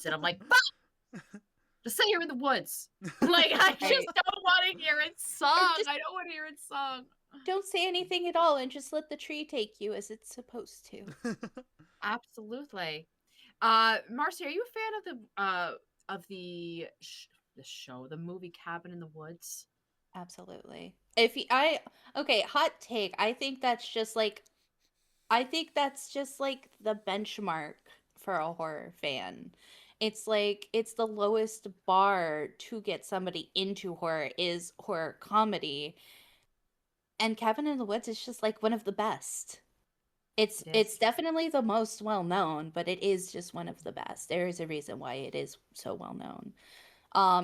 and I'm like, just say you're in the woods. Like I just Right. don't want to hear it sung. I don't want to hear it sung. Don't say anything at all and just let the tree take you as it's supposed to. Absolutely. Marcy, are you a fan of the show, the movie Cabin in the Woods? Absolutely. Okay, hot take. I think that's just like the benchmark for a horror fan. It's like it's the lowest bar to get somebody into horror is horror comedy. And Cabin in the Woods is just like one of the best. It's It it's is. definitely the most well known, but it is just one of the best. There is a reason why it is so well known.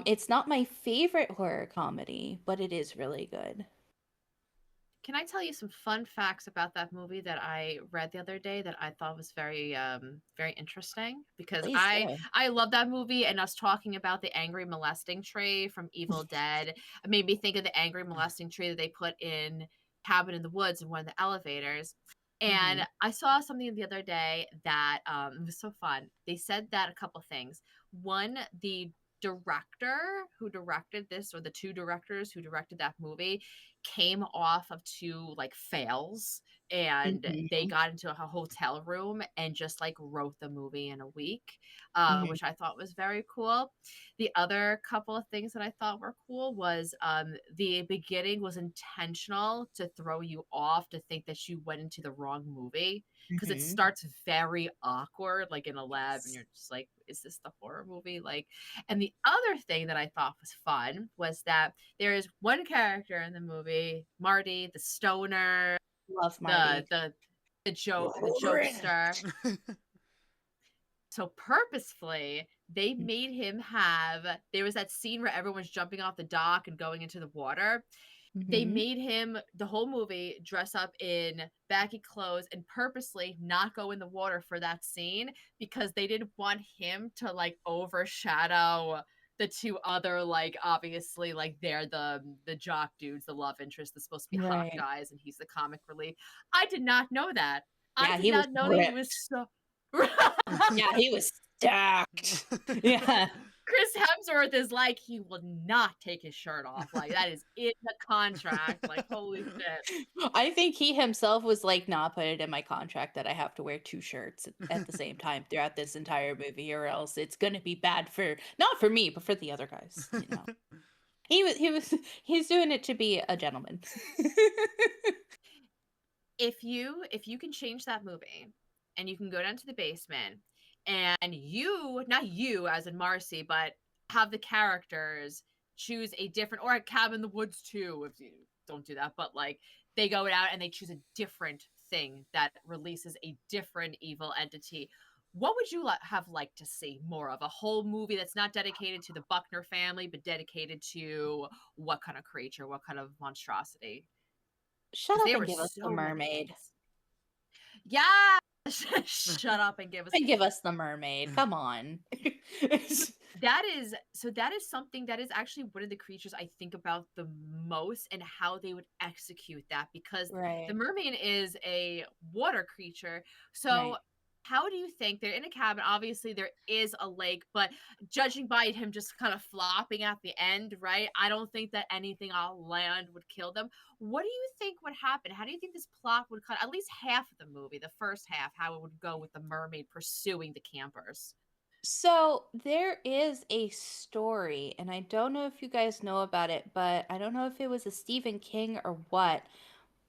It's not my favorite horror comedy, but it is really good. Can I tell you some fun facts about that movie that I read the other day that I thought was very interesting? Because Please I do. I love that movie, and us talking about the angry molesting tree from Evil Dead, it made me think of the angry molesting tree that they put in Cabin in the Woods in one of the elevators. Hmm. And I saw something the other day that it was so fun. They said that a couple things. One, the director who directed this, or the two directors who directed that movie, came off of two like fails, and they Hmm. got into a hotel room and just like wrote the movie in a week, Hmm. which I thought was very cool. The other couple of things that I thought were cool was the beginning was intentional to throw you off to think that you went into the wrong movie, because it Hmm. starts very awkward, like in a lab, and Yes. you're just like, is this the horror movie? Like, and the other thing that I thought was fun was that there is one character in the movie, Marty, the stoner, Love the Marty. the the jokester. So purposefully, they made him have, there was that scene where everyone's jumping off the dock and going into the water. They Hmm. made him the whole movie dress up in baggy clothes and purposely not go in the water for that scene, because they didn't want him to like overshadow the two other, like, obviously, like, they're the jock dudes, the love interest, the supposed to be hot Right. guys, and he's the comic relief. I did not know that. I Yeah, did he was not know that he was ripped. so Yeah, he was stacked. Yeah. Chris Hemsworth is like, he will not take his shirt off. Like, that is in the contract. Like, holy shit. I think he himself was like, "Nah, put it in my contract that I have to wear two shirts at the same time throughout this entire movie, or else it's gonna be bad for not for me, but for the other guys." You know, he was he's doing it to be a gentleman. If you can change that movie and you can go down to the basement and you, not you as in Marcy, but have the characters choose a different, or a Cabin in the Woods too, if you don't do that, but like they go out and they choose a different thing that releases a different evil entity. What would you have liked to see more of? A whole movie that's not dedicated to the Buckner family, but dedicated to what kind of creature, what kind of monstrosity? Shut Because up there and were give us the so many mermaid. things. Yeah. Shut up and give us. And give us the mermaid. Come on. That is something that is actually one of the creatures I think about the most, and how they would execute that, because the Right. mermaid is a water creature. So Right. how do you think they're in a cabin? Obviously there is a lake, but judging by him just kind of flopping at the end, right? I don't think that anything on land would kill them. What do you think would happen? How do you think this plot would cut, at least half of the movie, the first half, how it would go with the mermaid pursuing the campers? So there is a story, and I don't know if you guys know about it, but I don't know if it was a Stephen King or what,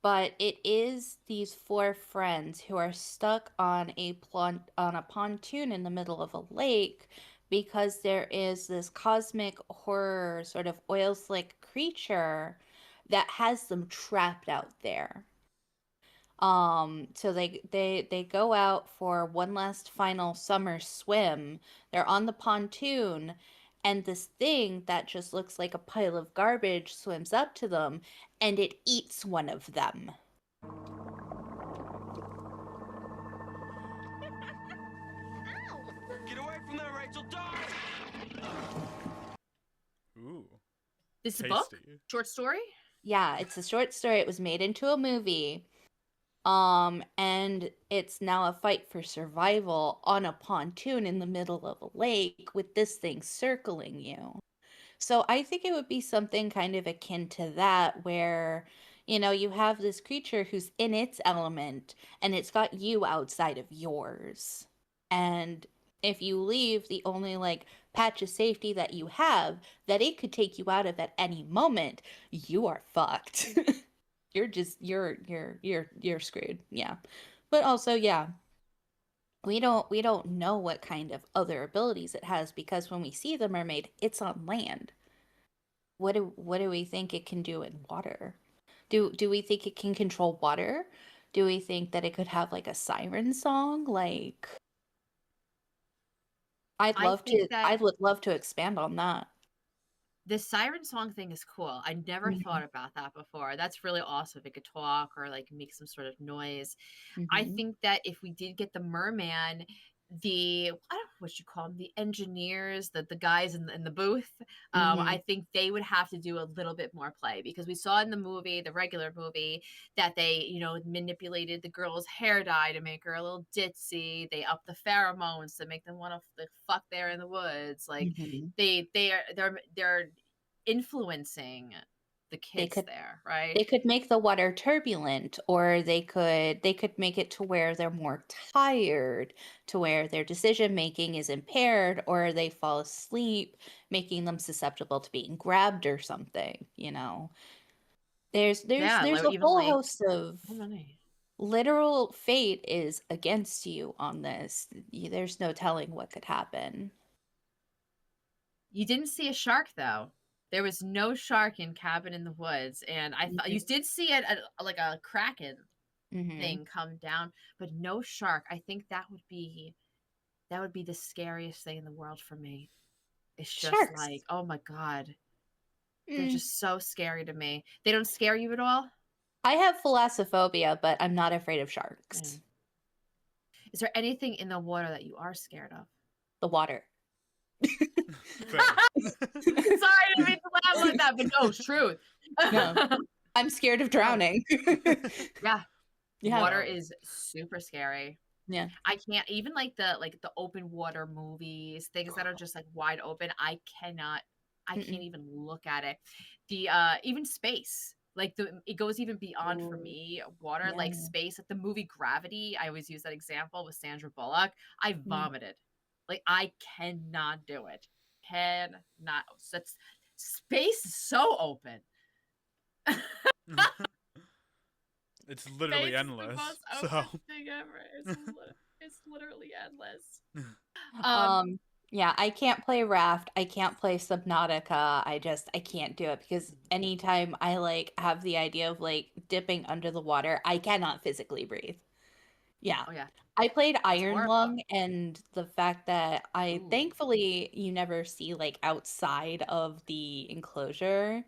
but it is these four friends who are stuck on on a pontoon in the middle of a lake because there is this cosmic horror sort of oil slick creature that has them trapped out there. So they go out for one last final summer swim. They're on the pontoon, and this thing that just looks like a pile of garbage swims up to them, and it eats one of them. Get away from there, Rachel! Die! Ooh, This is a book? tasty. Short story? Yeah, it's a short story. It was made into a movie. And it's now a fight for survival on a pontoon in the middle of a lake with this thing circling you. So I think it would be something kind of akin to that, where, you have this creature who's in its element and it's got you outside of yours. And if you leave the only like patch of safety that you have that it could take you out of at any moment, you are fucked. You're just you're screwed. Yeah. But also, yeah, we don't know what kind of other abilities it has, because when we see the mermaid, it's on land. What do we think it can do in water? Do we think it can control water? Do we think that it could have like a siren song? Like I think that I would love to expand on that. the siren song thing is cool. I never Mhm. thought about that before. That's really awesome. It could talk or like make some sort of noise. I Mhm. think that if we did get the merman, the I don't know what you call them, the engineers, the guys in the booth, Mhm. I think they would have to do a little bit more play because we saw in the movie, the regular movie, that they, manipulated the girl's hair dye to make her a little ditzy. They upped the pheromones to make them want to fuck there in the woods. Like Mhm. they're influencing the They kids could there, right? they could make the water turbulent, or they could make it to where they're more tired, to where their decision making is impaired, or they fall asleep, making them susceptible to being grabbed or something, you know. Yeah, There's like, a even whole like host of how many? literal fate is against you on this. There's no telling what could happen. You didn't see a shark though. There was no shark in Cabin in the Woods, and I thought you Mhm. did see like a kraken Mhm. thing come down, but no shark. I think that would be the scariest thing in the world for me. It's just like, Sharks. oh my god, they're Mm. just so scary to me. They don't scare you at all? I have thalassophobia, but I'm not afraid of Yeah. sharks. Is there anything in the water that you are scared of? The water. Fair. Sorry, I didn't mean to laugh like that, but no, it's truth. No, I'm scared of No. drowning. Yeah, Yeah, water Valid. is super scary. yeah. I can't even like the open water movies, things that are just like wide open. I can't Mm-mm. even look at it. The even space. Like it goes even beyond for Ooh, me. Water, yeah. like space, like the movie Gravity. I always use that example with Sandra Bullock. I Mm. vomited. Like I cannot do it. Cannot. That's space is so open. It's literally Space is the endless. most So open thing ever. It's literally endless. Um, Um, yeah, I can't play Raft. I can't play Subnautica. I can't do it because anytime I like have the idea of like dipping under the water, I cannot physically breathe. Yeah. oh yeah, I played it's Iron horrible. Lung, and the fact that I Ooh. thankfully you never see like outside of the enclosure,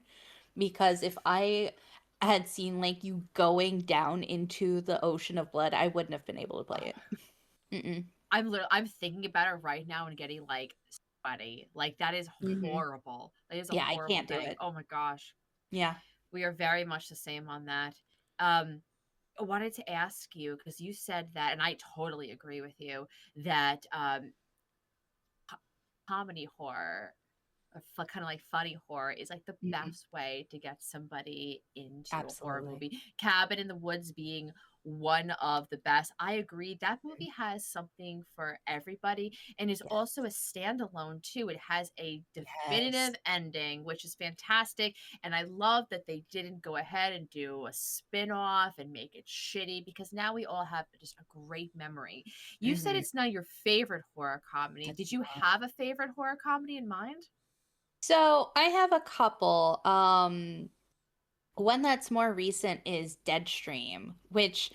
because if I had seen like you going down into the ocean of blood, I wouldn't have been able to play it. Mm-mm. I'm thinking about it right now and getting like sweaty. Like that is Hmm. horrible. That is a Yeah, I horrible can't do thing. it. Oh my gosh. Yeah. We are very much the same on that. Um, I wanted to ask you because you said that, and I totally agree with you that comedy horror or kind of like funny horror is like the Mm-mm. best way to get somebody into a horror Absolutely. movie. Cabin in the Woods being one of the best. I agree. That movie has something for everybody and is also a Yes. standalone too. It has a Yes. definitive ending, which is fantastic. And I love that they didn't go ahead and do a spin-off and make it shitty because now we all have just a great memory. You said Hmm. it's not your favorite horror comedy. Did It's you not. have a favorite horror comedy in mind? So I have a couple. One that's more recent is Deadstream, which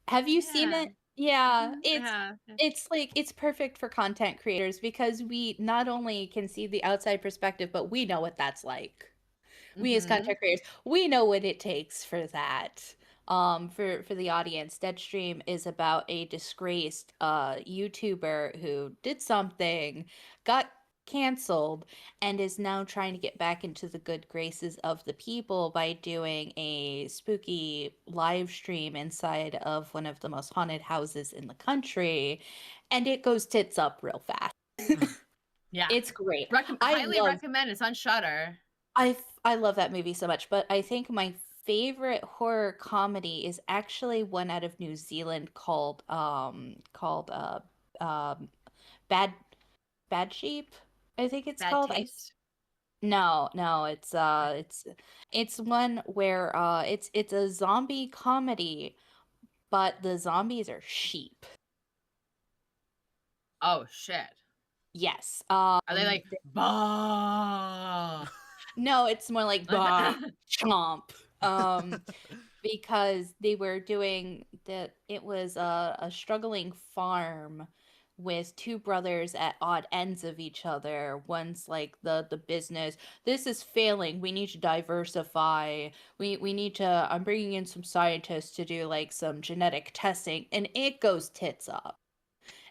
have you seen Yeah. it? Yeah, Mhm. Yeah. it's like it's perfect for content creators because we not only can see the outside perspective, but we know what that's like. We as Mhm. content creators, we know what it takes for that. For the audience, Deadstream is about a disgraced YouTuber who did something, got canceled, and is now trying to get back into the good graces of the people by doing a spooky live stream inside of one of the most haunted houses in the country, and it goes tits up real fast. Yeah. It's great. I Highly love recommend. It's on Shutter. I love that movie so much, but I think my favorite horror comedy is actually one out of New Zealand called um Bad Bad Sheep, I think it's Bad called. Taste. No, it's one where it's a zombie comedy, but the zombies are sheep. Oh shit. Yes. Are they like bah? No, it's more like bah chomp. Um, because they were doing that. It was a struggling farm with two brothers at odd ends of each other. One's like the business, this is failing, we need to diversify, we need to, I'm bringing in some scientists to do like some genetic testing, and it goes tits up.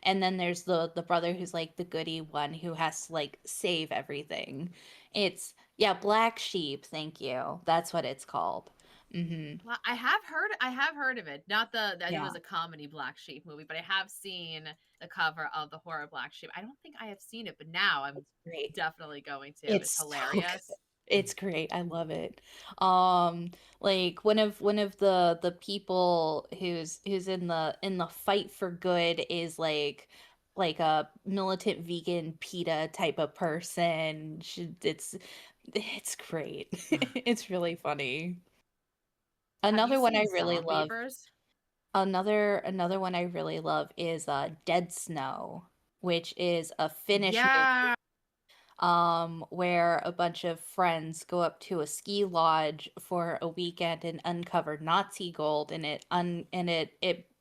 And then there's the brother who's like the goody one who has to like save everything. It's, yeah, Black Sheep, thank you, that's what it's called. Well, I have heard of it. Not that it Yeah, was a comedy Black Sheep movie, but I have seen the cover of the horror Black Sheep. I don't think I have seen it, but now I'm it's great. definitely going to. It's It's so good. hilarious. It's great. I love it. Like one of the people who's in the fight for good is like a militant vegan PETA type of person. It's great. It's really funny. Have you Another one I seen really love. Zombievers? Another one I really love is Dead Snow, which is a Finnish movie Yeah. where a bunch of friends go up to a ski lodge for a weekend and uncover Nazi gold, and it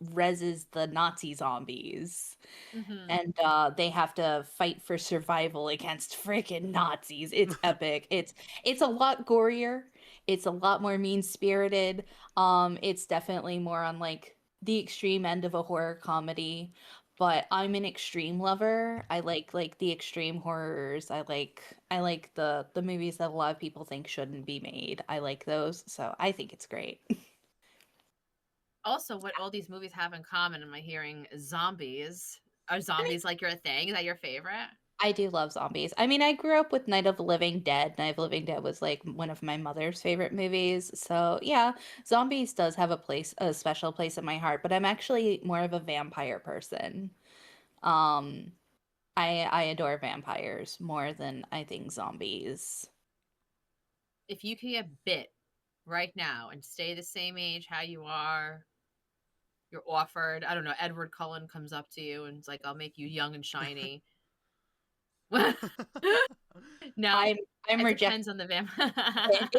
reses the Nazi zombies, Hmm. and they have to fight for survival against freaking Nazis. It's epic. It's a lot gorier. It's a lot more mean-spirited. It's definitely more on like the extreme end of a horror comedy, but I'm an extreme lover. I like the extreme horrors. I like the movies that a lot of people think shouldn't be made. I like those, so I think it's great. Also, what all these movies have in common, am I hearing zombies? Are zombies like your thing? Is that your favorite? I do love zombies. I mean, I grew up with Night of the Living Dead. Night of the Living Dead was like one of my mother's favorite movies. So, yeah, zombies does have a special place in my heart, but I'm actually more of a vampire person. Um, I adore vampires more than I think zombies. If you could get bit right now and stay the same age how you are, you're offered, I don't know, Edward Cullen comes up to you and it's like, I'll make you young and shiny. No, I'm I'm it rejecting depends on the vamp. it.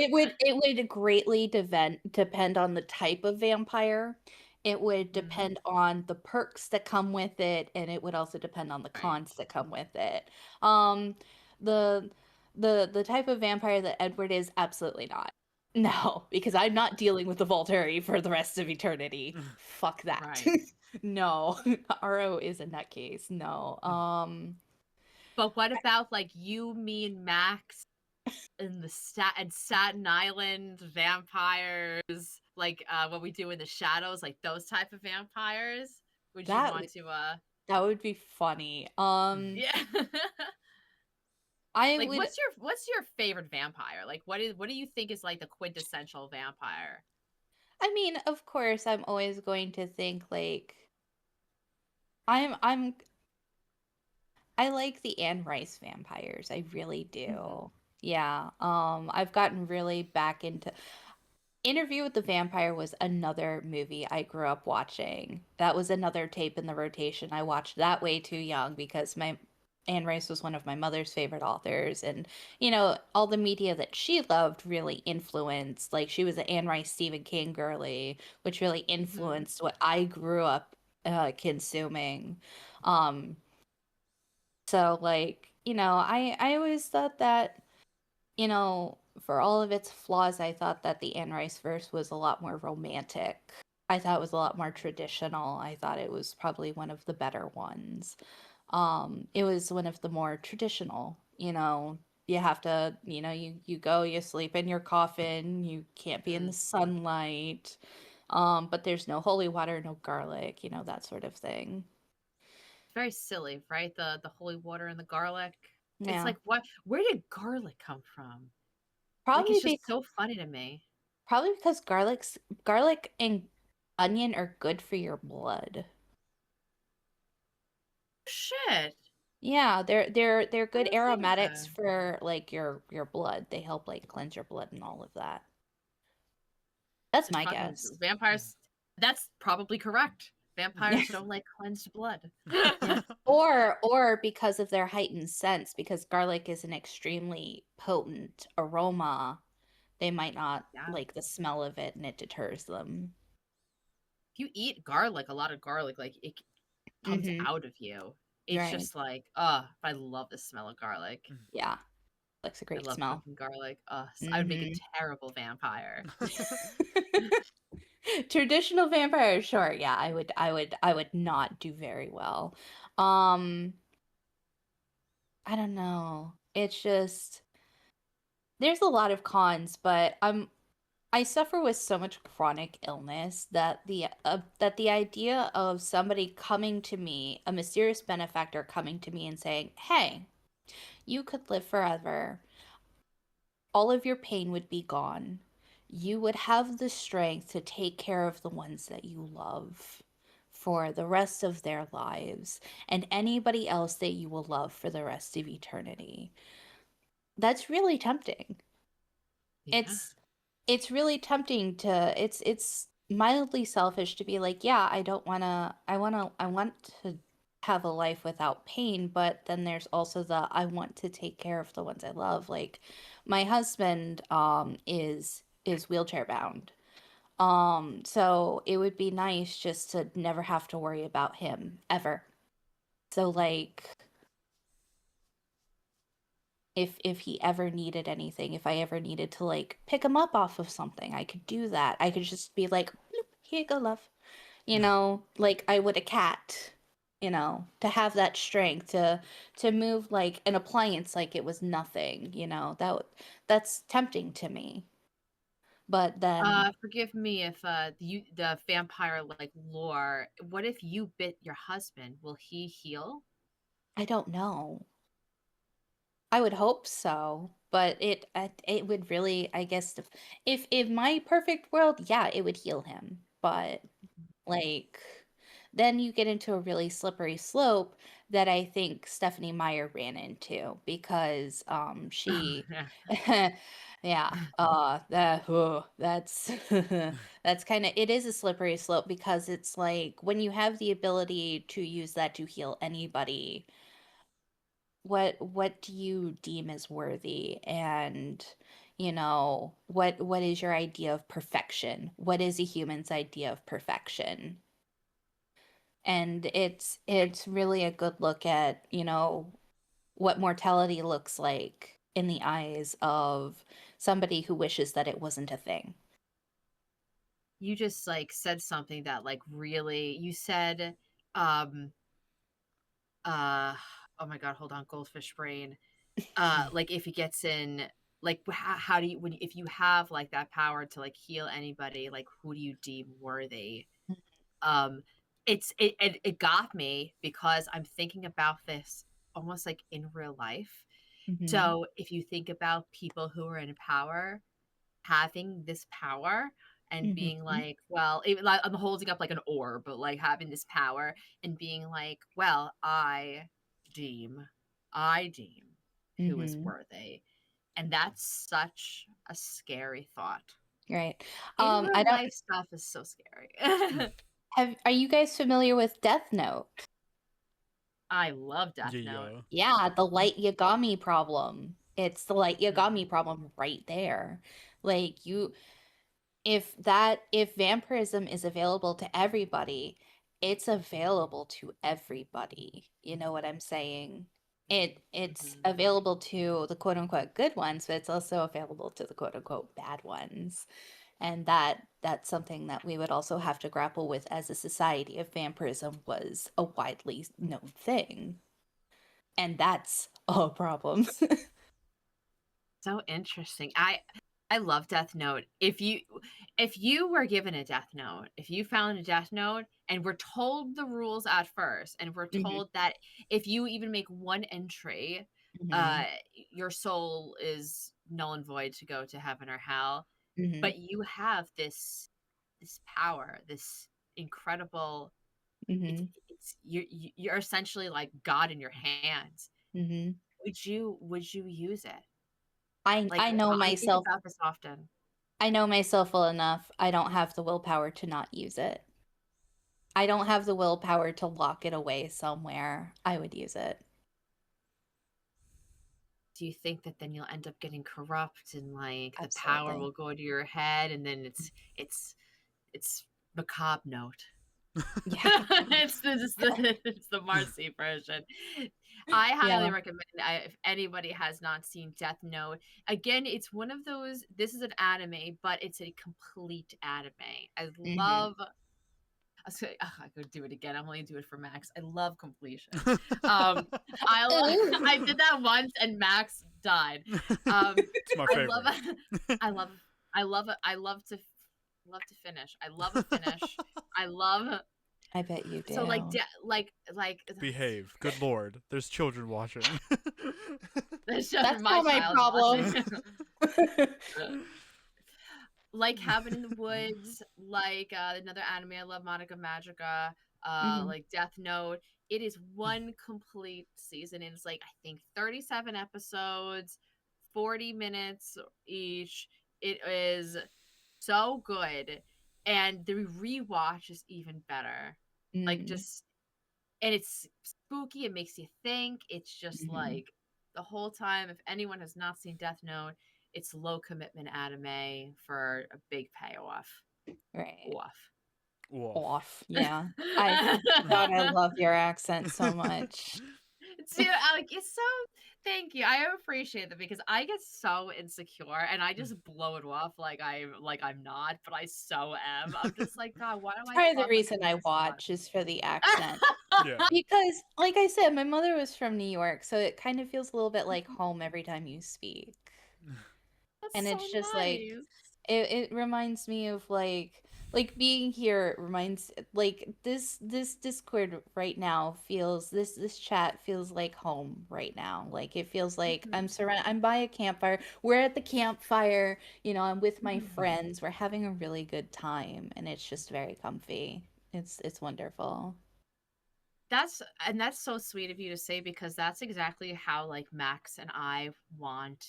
It would greatly depend on the type of vampire. It would Mhm. depend on the perks that come with it, and it would also depend on the Right. cons that come with it. Um, the the type of vampire that Edward is, absolutely not. No, because I'm not dealing with the Volturi for the rest of eternity. Fuck that. Right. No, Aro is a nutcase. No. But what about like you, me, and Max in the and Staten Island vampires, like what we do in the shadows, like those type of vampires? Would you That want to that would be funny. yeah. I Like would what's your favorite vampire? Like what do you think is like the quintessential vampire? I mean, of course, I'm always going to think like I'm I like the Anne Rice vampires. I really Mhm. do. Yeah. I've gotten really back into Interview with the Vampire was another movie I grew up watching. That was another tape in the rotation. I watched that way too young because my Anne Rice was one of my mother's favorite authors, and all the media that she loved really influenced. Like she was an Anne Rice Stephen King girly, which really Mhm. influenced what I grew up consuming. Um, so like, I always thought that for all of its flaws, I thought that the Anne Rice verse was a lot more romantic. I thought it was a lot more traditional. I thought it was probably one of the better ones. It was one of the more traditional, you have to, you go, you sleep in your coffin, you can't be in the Mm. sunlight. But there's no holy water, no garlic, that sort of thing. It's very silly, right? The holy water and the garlic. It's Yeah. like what where did garlic come from? Like Probably it's be just so funny to me. Probably because garlic and onion are good for your blood. Shit. Yeah, they're I good didn't think aromatics that. for like your blood. They help like cleanse your blood and all of that. That's Just my fucking guess. vampires. That's probably correct. Yeah. Vampires don't like cleansed blood. Yeah. Or because of their heightened sense, because garlic is an extremely potent aroma They might not Yeah. like the smell of it and it deters them. If you eat garlic, a lot of garlic, like it comes Mm-hmm. out of you. It's Right. just like, I love the smell of garlic. Yeah. Like's a I great love smell. cooking garlic. I would make a Mm-hmm. terrible vampire. Traditional vampire, sure. Yeah, I would not do very well. Um, I don't know. It's just there's a lot of cons, but I suffer with so much chronic illness that the idea of somebody coming to me, a mysterious benefactor coming to me and saying, "Hey, you could live forever. All of your pain would be gone. You would have the strength to take care of the ones that you love for the rest of their lives and anybody else that you will love for the rest of eternity." That's really tempting. Yeah. It's really tempting to it's mildly selfish to be like, yeah, I want to have a life without pain, but then there's also the I want to take care of the ones I love. Like my husband is wheelchair bound. So it would be nice just to never have to worry about him ever. So like if he ever needed anything, if I ever needed to like pick him up off of something, I could do that. I could just be like, "Bloop, here you go, love." Like I would a cat, to have that strength to move like an appliance like it was nothing, that's tempting to me. But then Forgive me if the vampire like lore. What if you bit your husband? Will he heal? I don't know. I would hope so, but it would really, I guess, if my perfect world, yeah, it would heal him. But like then you get into a really slippery slope that I think Stephanie Meyer ran into because she yeah, that's that's kind of it is a slippery slope because it's like when you have the ability to use that to heal anybody, what do you deem as worthy? And what is your idea of perfection? What is a human's idea of perfection? And it's really a good look at what mortality looks like in the eyes of somebody who wishes that it wasn't a thing. You just like said something that like really you said um uh oh my god, hold on, goldfish brain. Like if he gets in like how do you when if you have like that power to like heal anybody, like who do you deem worthy? Um it got me because I'm thinking about this almost like in real life. Mm-hmm. So if you think about people who are in power having this power and being Mm-hmm. like, well, even like I'm holding up like an orb, but like having this power and being like, well, deem, I deem who is Mm-hmm. worthy. And that's such a scary thought. Right. In I real don't life stuff is so scary. have are you guys familiar with Death Note? I love Death Yeah, Note. yeah. Yeah, the light Yagami problem. It's the light Mhm. Yagami problem right there. Like if vampirism is available to everybody, it's available to everybody. You know what I'm saying? It's Mhm. available to the quote unquote good ones, but it's also available to the quote unquote bad ones. And that's something that we would also have to grapple with as a society if vampirism was a widely known thing. And that's a problem. So interesting. I love Death Note. If you were given a Death Note, if you found a Death Note and we're told the rules at first, and we're Mhm, told that if you even make one entry, uh mhm, your soul is null and void to go to heaven or hell, mhm, but you have this power, this incredible mhm, it's you're essentially like God in your hands. mhm. Would you use it? Like I know I think myself. about this often. I know myself well enough. I don't have the willpower to not use it. I don't have the willpower to lock it away somewhere. I would use it. do you think that then you'll end up getting corrupt and like the power Absolutely. will go to your head and then it's macabre note. Yeah. It's the Marcy version. I highly Yeah. recommend if anybody has not seen Death Note. Again, it's one of those. This is an anime, but it's a complete anime. I Mhm. love. I could do it again. I'm only do it for Max. I love completion. Um, I did that once and Max died. It's my I love favorite. I love I love to finish. I love a finish. I love I bet you so do. like Behave. Good lord. There's children watching. that's just That's my not my child problem. watching. Like Cabin in the Woods, like another anime I love, Monica Magica, Mhm. like Death Note. It is one complete season. It's like I think 37 episodes, 40 minutes each. It is so good. And the rewatch is even better. Like Mm. just and it's spooky, it makes you think. It's just Mhm. like the whole time, if anyone has not seen Death Note, it's low commitment anime for a big payoff. Right. Off. Wolf. Off. Yeah. I God, I love your accent so much. Too, like it's so. Thank you. I appreciate that because I get so insecure and I just blow it off like I'm not, but I so am. I'm just like, God, why do It's I probably the love reason I this so much? watch is for the accent. Yeah. Because, like I said, my mother was from New York, so it kind of feels a little bit like home every time you speak. That's And so it's just like nice. it reminds me of like being here reminds like this Discord right now feels this chat feels like home right now. Like it feels like Mhm, I'm by a campfire. We're at the campfire, I'm with my mhm. friends. We're having a really good time and it's just very comfy. It's wonderful. That's so sweet of you to say because that's exactly how like Max and I want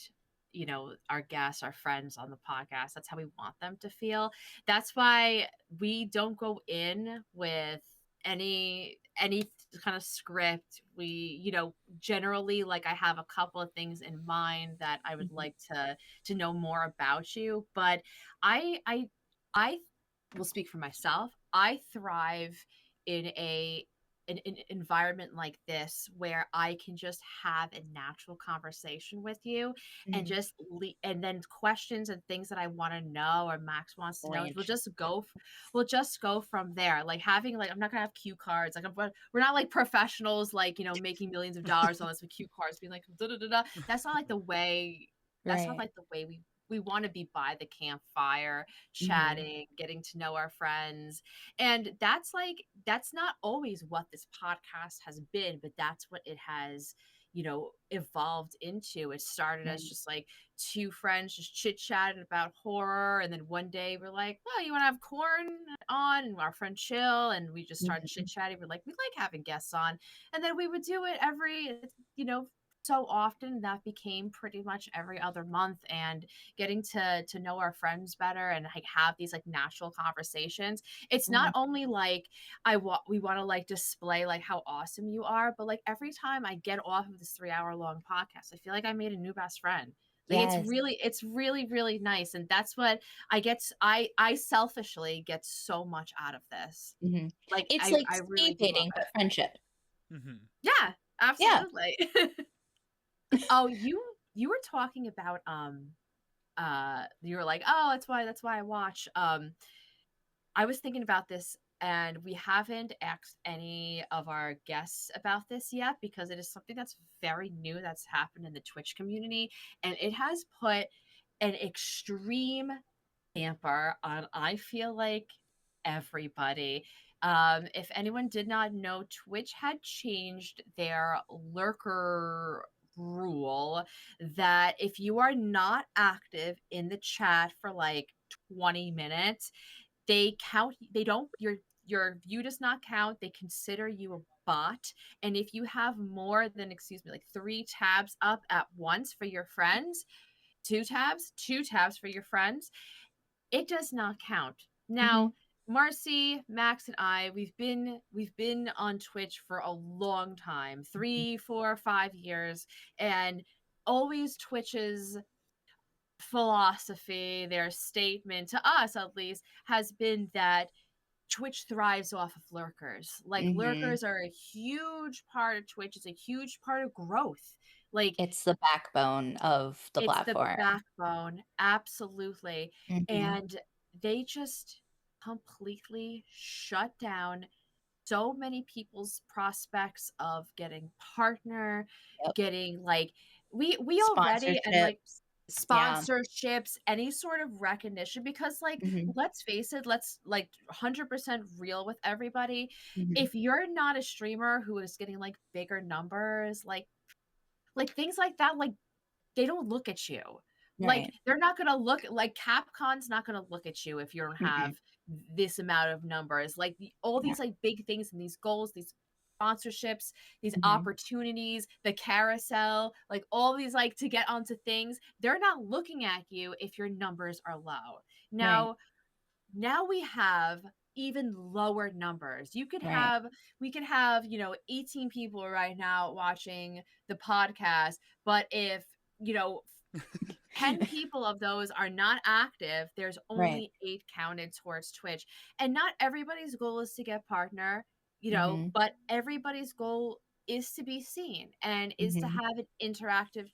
our guests, our friends on the podcast. That's how we want them to feel. That's why we don't go in with any kind of script. We generally like I have a couple of things in mind that I would Mhm. like to know more about you, but I will speak for myself. I thrive in an environment like this where I can just have a natural conversation with you and Mhm. and then questions and things that I want to know or Max wants to know, Branch. we'll just go from there. Like having like I'm not gonna have cue cards. Like we're not like professionals like making millions of dollars on this with cue cards being like da da da da. That's not like the way. That's not Right. like the way we want to be by the campfire, Mhm. chatting, getting to know our friends, and that's not always what this podcast has been, but that's what it has evolved into. It started as Right. just like two friends just chit-chatting about horror, and then one day we're like, oh, you want to have corn on, and our friend chill, and we just started Mhm. chit-chatting. We're like, we like having guests on, and then we would do it every so often that became pretty much every other month, and getting to know our friends better and like have these like natural conversations. It's not Mhm. only like we want to like display like how awesome you are, but like every time I get off of this 3 hour long podcast, I feel like I made a new best friend. Like Yes. it's really really nice, and that's what I selfishly get so much out of this. Mhm. Like It's I like I speed really do love dating, it. but friendship. Yeah, Yeah. absolutely. Oh, you were talking about you were like, oh, that's why I watch. I was thinking about this, and we haven't asked any of our guests about this yet because it is something that's very new that's happened in the Twitch community, and it has put an extreme damper on, I feel like, everybody. If anyone did not know, Twitch had changed their lurker rule that if you are not active in the chat for like 20 minutes, they don't your view does not count. They consider you a bot. And if you have more than, excuse me, like 3 tabs up at once for your friends, two tabs for your friends, it does not count. Mhm. Now, Marcy, Max, and I, we've been on Twitch for a long time, Mhm. 3, 4, 5 years, and always Twitch's philosophy, their statement to us at least, has been that Twitch thrives off of lurkers. Like Mm-hmm. lurkers are a huge part of Twitch. It's a huge part of growth. Like It's the backbone of the it's the platform. backbone, absolutely. Mm-hmm. And they just completely shut down so many people's prospects of getting partner, Yep. getting like we already and like Sponsorships. Yeah. sponsorships, any sort of recognition because like Mm-hmm. let's face it, let's like 100% real with everybody. Mm-hmm. If you're not a streamer who is getting like bigger numbers, like things like that, like they don't look at you. Like Right. they're not gonna look like Capcom's not gonna look at you if you don't Mm-hmm. have this amount of numbers. Like all Yeah. these like big things and these goals, these sponsorships, these Mm-hmm. opportunities, the carousel, like all these like to get onto things, they're not looking at you if your numbers are low. Right. Now we have even lower numbers. Right. We could have, 18 people right now watching the podcast, but if, you know, 10 people of those are not active, there's Right. only 8 counted towards Twitch. And not everybody's goal is to get partner, Mm-hmm. but everybody's goal is to be seen and is to Mm-hmm. have an interactive,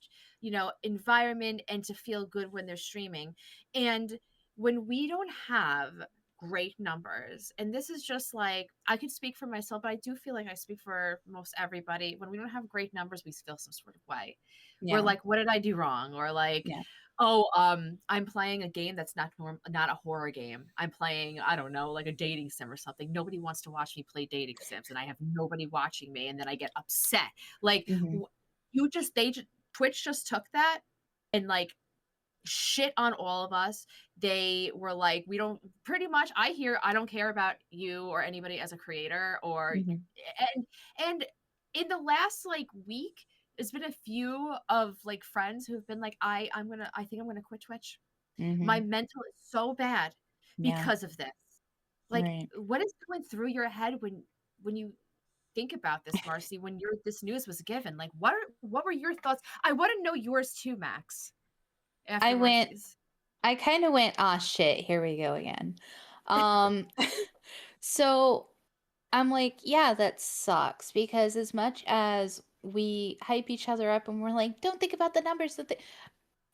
environment and to feel good when they're streaming. And when we don't have great numbers, and this is just like I could speak for myself, but I do feel like I speak for most everybody. When we don't have great numbers, we feel some sort of way. We're Yeah. like, what did I do wrong? Or like, Yeah. oh, I'm playing a game that's not a horror game. I'm playing, I don't know, like a dating sim or something. Nobody wants to watch me play dating sims, and I have nobody watching me, and then I get upset. Like, Mm-hmm. Twitch just took that and like shit on all of us. They were like, we don't pretty much I don't care about you or anybody as a creator or Mm-hmm. and in the last like week, there's been a few of like friends who've been like, I think I'm gonna quit Twitch. Mm-hmm. My mental is so bad Yeah. because of this. Like, Right. what is going through your head when you think about this, Marcy, when this news was given? Like what were your thoughts? I want to know yours too, Max, I after went Marcy's. I kind of went, ah, shit, here we go again. Um, so I'm like, yeah, that sucks because as much as we hype each other up and we're like, don't think about the numbers,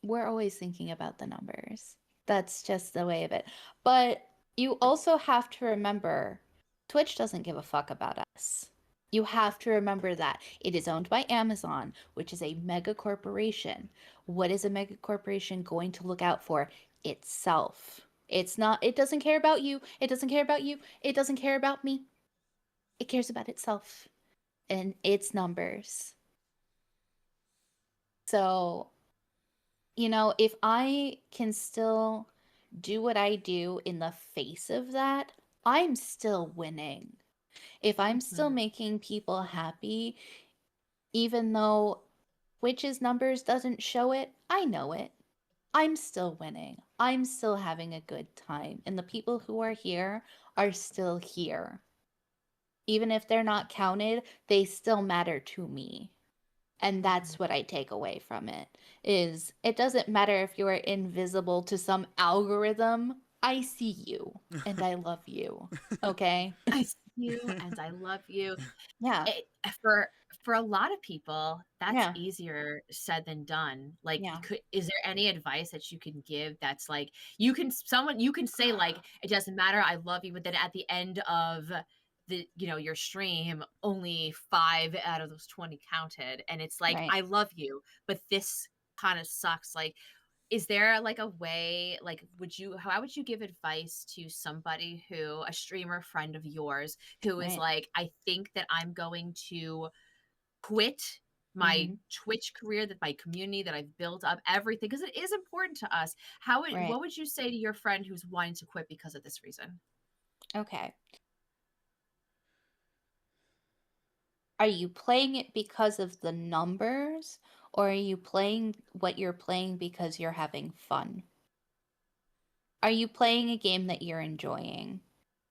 we're always thinking about the numbers. That's just the way of it. But you also have to remember, Twitch doesn't give a fuck about us. You have to remember that it is owned by Amazon, which is a mega corporation. What is a mega corporation going to look out for? Itself. It doesn't care about you. It doesn't care about you. It doesn't care about me. It cares about itself and its numbers. So, if I can still do what I do in the face of that, I'm still winning. If I'm still Mhm. making people happy, even though Twitch's numbers doesn't show it, I know it. I'm still winning. I'm still having a good time. And the people who are here are still here. Even if they're not counted, they still matter to me. And that's what I take away from it. Is it doesn't matter if you're invisible to some algorithm. I see you and I love you. Okay? I see you and I love you. Yeah. For a lot of people, that's Yeah. easier said than done. Like, Yeah. is there any advice that you can give that's like you can say like it doesn't matter, I love you, but then at the end of your stream, only 5 out of those 20 counted, and it's like Right. I love you, but this kind of sucks. Like, is there like a way, like how would you give advice to somebody a streamer friend of yours who is Right. like, I think that I'm going to quit my Mm-hmm. Twitch career, that my community that I've built up, everything, because it is important to us. Right. What would you say to your friend who's wanting to quit because of this reason? Okay. Are you playing it because of the numbers, or are you playing what you're playing because you're having fun? Are you playing a game that you're enjoying?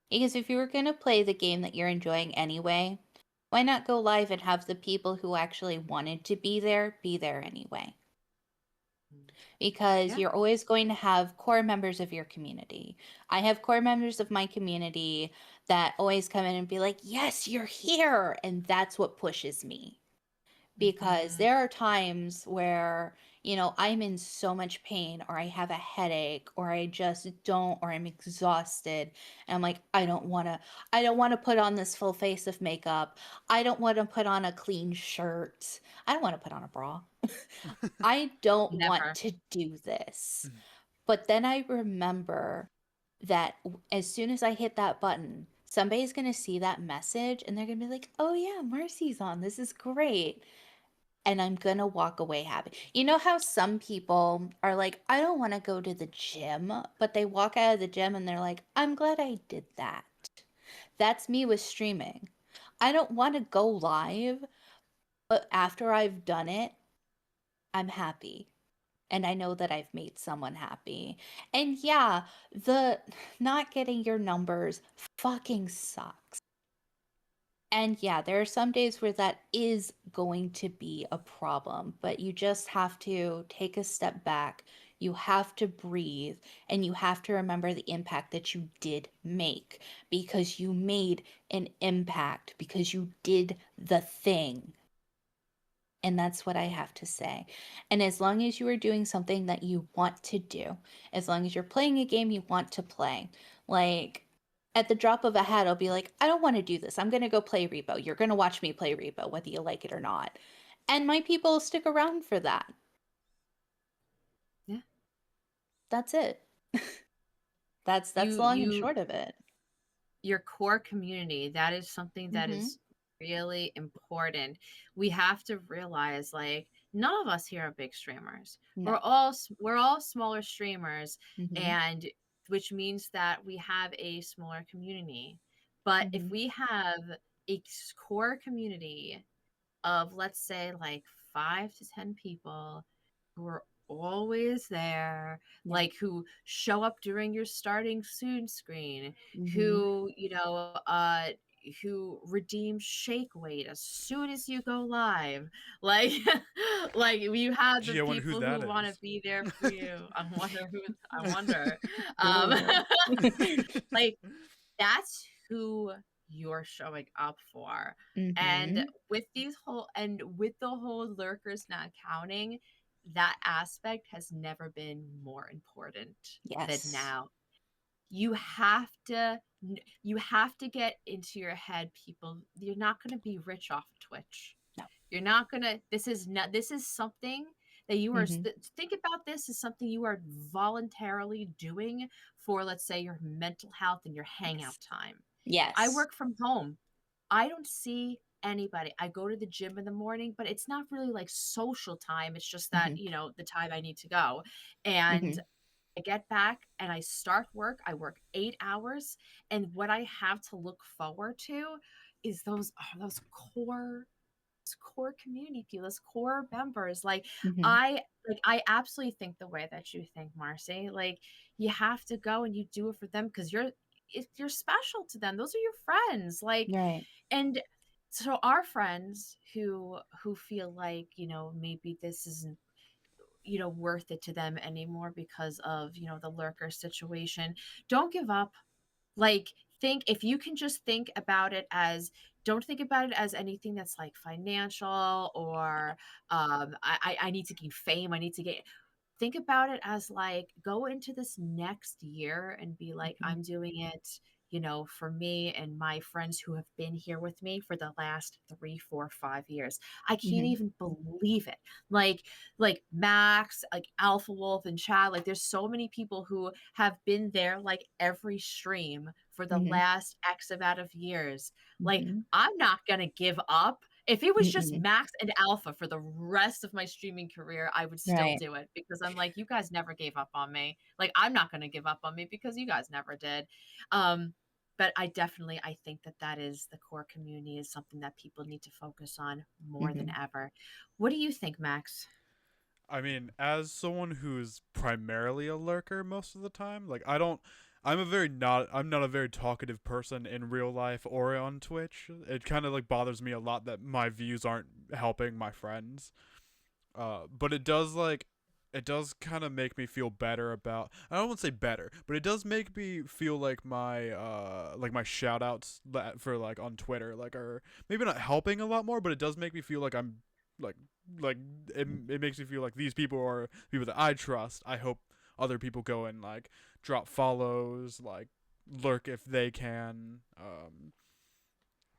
Because if you were going to play the game that you're enjoying anyway, why not go live and have the people who actually wanted to be there anyway? because Yeah. you're always going to have core members of your community. I have core members of my community that always come in and be like, "Yes, you're here." And that's what pushes me, because Mhm. there are times where, I'm in so much pain, or I have a headache, or I just don't, or I'm exhausted. And I'm like, I don't want to put on this full face of makeup. I don't want to put on a clean shirt. I don't want to put on a bra. I don't want Never. to do this. But then I remember that as soon as I hit that button, somebody's going to see that message and they're going to be like, "Oh yeah, Marcy's on. This is great." And I'm going to walk away happy. You know how some people are like, "I don't want to go to the gym," but they walk out of the gym and they're like, "I'm glad I did that." That's me with streaming. I don't want to go live, but after I've done it, I'm happy. And I know that I've made someone happy. And yeah, the not getting your numbers fucking sucks. And yeah, there are some days where that is going to be a problem, but you just have to take a step back. You have to breathe, and you have to remember the impact that you did make, because you made an impact, because you did the thing. And that's what I have to say. And as long as you are doing something that you want to do, as long as you're playing a game you want to play, like at the drop of a hat, I'll be like, "I don't want to do this. I'm going to go play Repo. You're going to watch me play Repo, whether you like it or not." And my people stick around for that. Yeah. That's it. That's You long and you short of it. your core community, that is something that Mm-hmm. is really important. We have to realize, like, none of us here are big streamers. No. We're all smaller streamers, Mm-hmm. and which means that we have a smaller community. But if Mm-hmm. we have a core community of, let's say, like 5 to 10 people who are always there, Yeah. like who show up during your starting soon screen, Mm-hmm. who redeem shake weight as soon as you go live, like like you have the Gee, I wonder who people that who want to is. be there for you. I wonder um Ooh. like that's who you're showing up for. And Mm-hmm. with the whole lurkers not counting, that aspect has never been more important than Yes. now. You have to you have to get into your head, people. You're not going to be rich off of Twitch. No. You're not going to this is something that you are Mm-hmm. think about this as something you are voluntarily doing for, let's say, your mental health and your hangout Yes. time. I Yes. work from home. I don't see anybody. I go to the gym in the morning, but it's not really like social time. It's just that, Mm-hmm. the time I need to go. And Mm-hmm. I get back and I start work. I work 8 hours. And what I have to look forward to is those core community people, those core members. Mm-hmm. I absolutely think the way that you think, Marcy. Like, you have to go and you do it for them because you're special to them. Those are your friends. Like, Right. and so our friends who feel like, maybe this isn't, worth it to them anymore because of, the lurker situation, don't give up. Like, think, if you can just think about it as, don't think about it as anything that's like financial or I need to gain fame, I need to get, think about it as like, go into this next year and be like, Mhm. I'm doing it, for me and my friends who have been here with me for the last 3, 4, 5 years. I can't Mhm. even believe it. Like Max, like Alpha Wolf and Chad, like there's so many people who have been there like every stream for the Mhm. last X amount of years. Like, Mhm. I'm not gonna give up. If it was just Mm-mm. Max and Alpha for the rest of my streaming career, I would still Right. do it because I'm like, you guys never gave up on me. Like, I'm not going to give up on me because you guys never did. Um, but I think that is the core community is something that people need to focus on more than Mhm. ever. What do you think, Max? I mean, as someone who's primarily a lurker most of the time, like I'm not a very talkative person in real life or on Twitch. It kind of like bothers me a lot that my views aren't helping my friends. But it does like it does kind of make me feel better about, I don't want to say better, but it does make me feel like my shout outs for like on Twitter like are maybe not helping a lot more, but it does make me feel like I'm like like it makes me feel like these people are people that I trust. I hope other people go and like drop follows, like lurk if they can,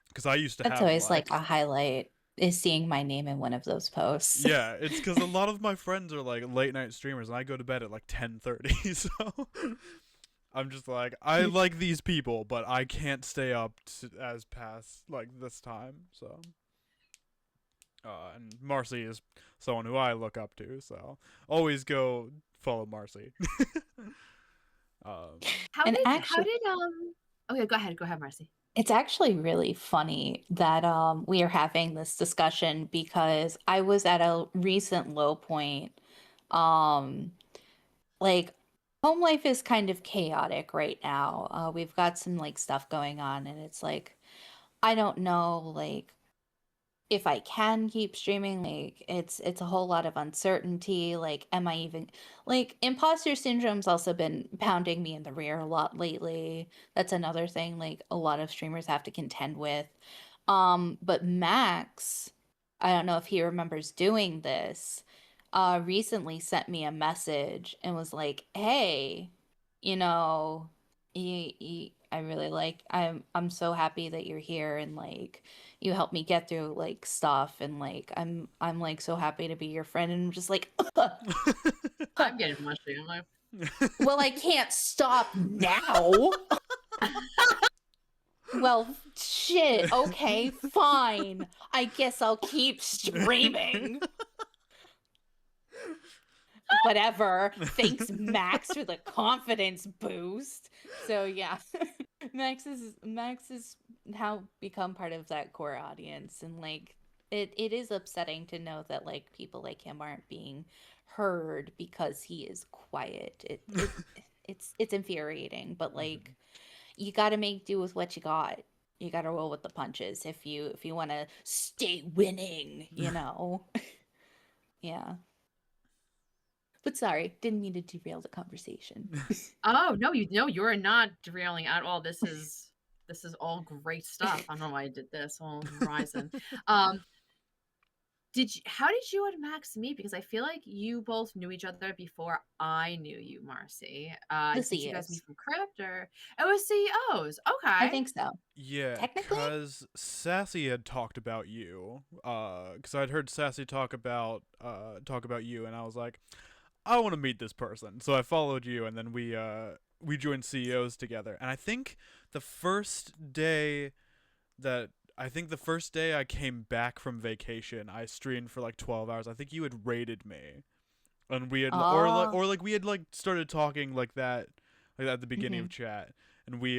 because I used to That's have always like like a highlight is seeing my name in one of those posts. yeah, it's because a lot of my friends are like late night streamers, and I go to bed at like 10:30. So I'm just like, I like these people, but I can't stay up as past like this time. So, and Marcy is someone who I look up to, so always go follow Marcy. How And did actually, okay, go ahead, Marcy. it's actually really funny that we are having this discussion because I was at a recent low point. Um, like home life is kind of chaotic right now. We've got some like stuff going on, and it's like I don't know like if I can keep streaming. Like it's a whole lot of uncertainty. Like, am I even like imposter syndrome's also been pounding me in the rear a lot lately. That's another thing like a lot of streamers have to contend with. But Max, I don't know if he remembers doing this, recently sent me a message and was like, "Hey, you know, I really like I'm so happy that you're here and like you helped me get through like stuff and like I'm like so happy to be your friend." And I'm just like, I'm getting mushy. I'm like, well, I can't stop now. Well, shit. Okay, fine. I guess I'll keep streaming. Whatever. Thanks, Max, for the confidence boost. So yeah, Max is now become part of that core audience, and like it is upsetting to know that like people like him aren't being heard because he is quiet. It's infuriating, but like you got to make do with what you got. You got to roll with the punches if you want to stay winning, you know. Yeah. But sorry, didn't mean to derail the conversation. oh no, you're not derailing at all. This is all great stuff. I don't know why I did this on Horizon. Um, how did you and Max meet? Because I feel like you both knew each other before I knew you, Marcy. The Did you guys meet CEOs. from Crypt or it was CEOs? I Okay. think so. Yeah, Technically? cause Sassy had talked about you. Cause I'd heard Sassy talk about you, and I was like, I want to meet this person. So I followed you, and then we joined CEOs together. And I think the first day I came back from vacation, I streamed for like 12 hours. I think you had raided me, and we had Oh. or like we had like started talking like that at the beginning Mhm. of chat, and we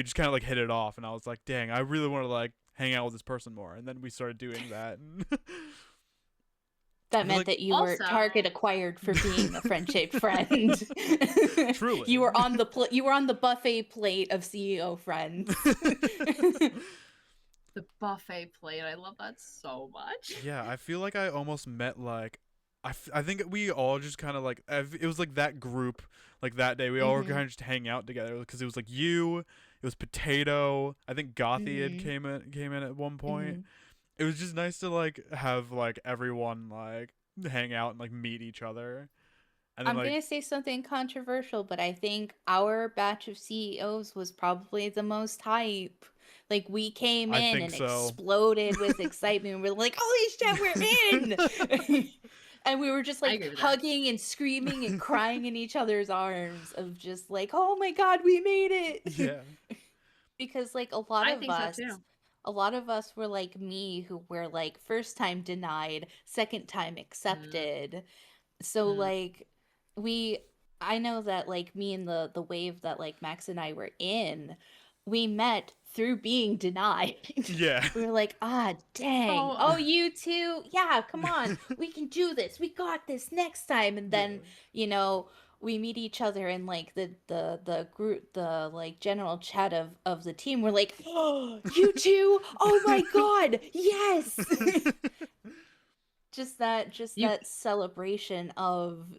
just kind of like hit it off, and I was like, dang, I really want to like hang out with this person more, and then we started doing that. And I That feel meant like that you were Also, target acquired for being a friend-shaped friend. Truly. You were on the buffet plate of CEO friends. the buffet plate. I love that so much. Yeah, I feel like I almost met like I think we all just kind of like it was like that group like that day we all were Mhm. kind of just hang out together because it was like you, it was Potato, I think Gothy had Mhm. came in at one point. Mhm. It was just nice to like have like everyone like hang out and like meet each other, and then I'm like gonna say something controversial, but I think our batch of CEOs was probably the most hype. Like we came I in think and so. exploded with excitement. We're like, "Holy shit, we're in!" And we were just I like agree with that. hugging and screaming and crying in each other's arms of just like, "Oh my God, we made it!" Yeah. Because like I think so too. a lot of us were like me who were like first time denied, second time Mm, accepted. So mm, like we I know that like me and the wave that like Max and I were in, we met through being denied. Yeah. We were like, ah, dang. Oh, Oh, you too? Yeah, come on. We can do this. We got this next time. And then, Yeah. you know, we meet each other in like the group, the like general chat of the team. We're like, oh, you too? Oh my God, yes. just You that celebration of,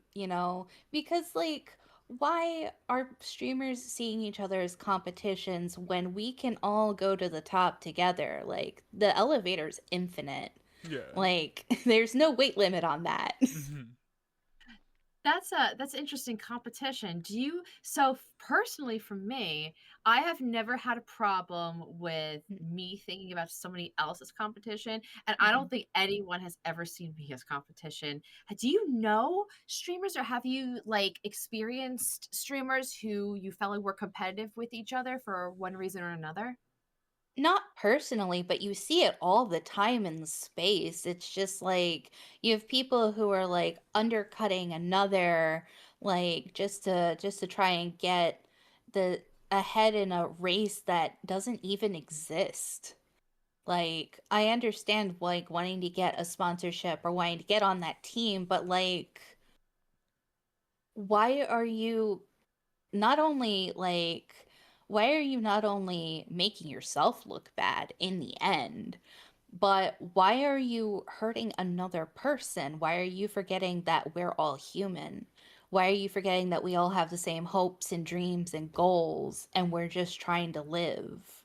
because like why are streamers seeing each other as competitions when we can all go to the top together? Like the elevator's infinite. Yeah. Like there's no weight limit on that. Mhm. That's interesting competition. Personally for me, I have never had a problem with me thinking about somebody else's competition, and I Mhm. don't think anyone has ever seen me as competition. Do you know streamers, or have you like experienced streamers who you felt like were competitive with each other for one reason or another? Not personally, but you see it all the time in the space. It's just like you have people who are like undercutting another, like just to try and get the ahead in a race that doesn't even exist. Like I understand like wanting to get a sponsorship or wanting to get on that team, but like why are you not only like why are you not only making yourself look bad in the end, but why are you hurting another person? Why are you forgetting that we're all human? Why are you forgetting that we all have the same hopes and dreams and goals and we're just trying to live?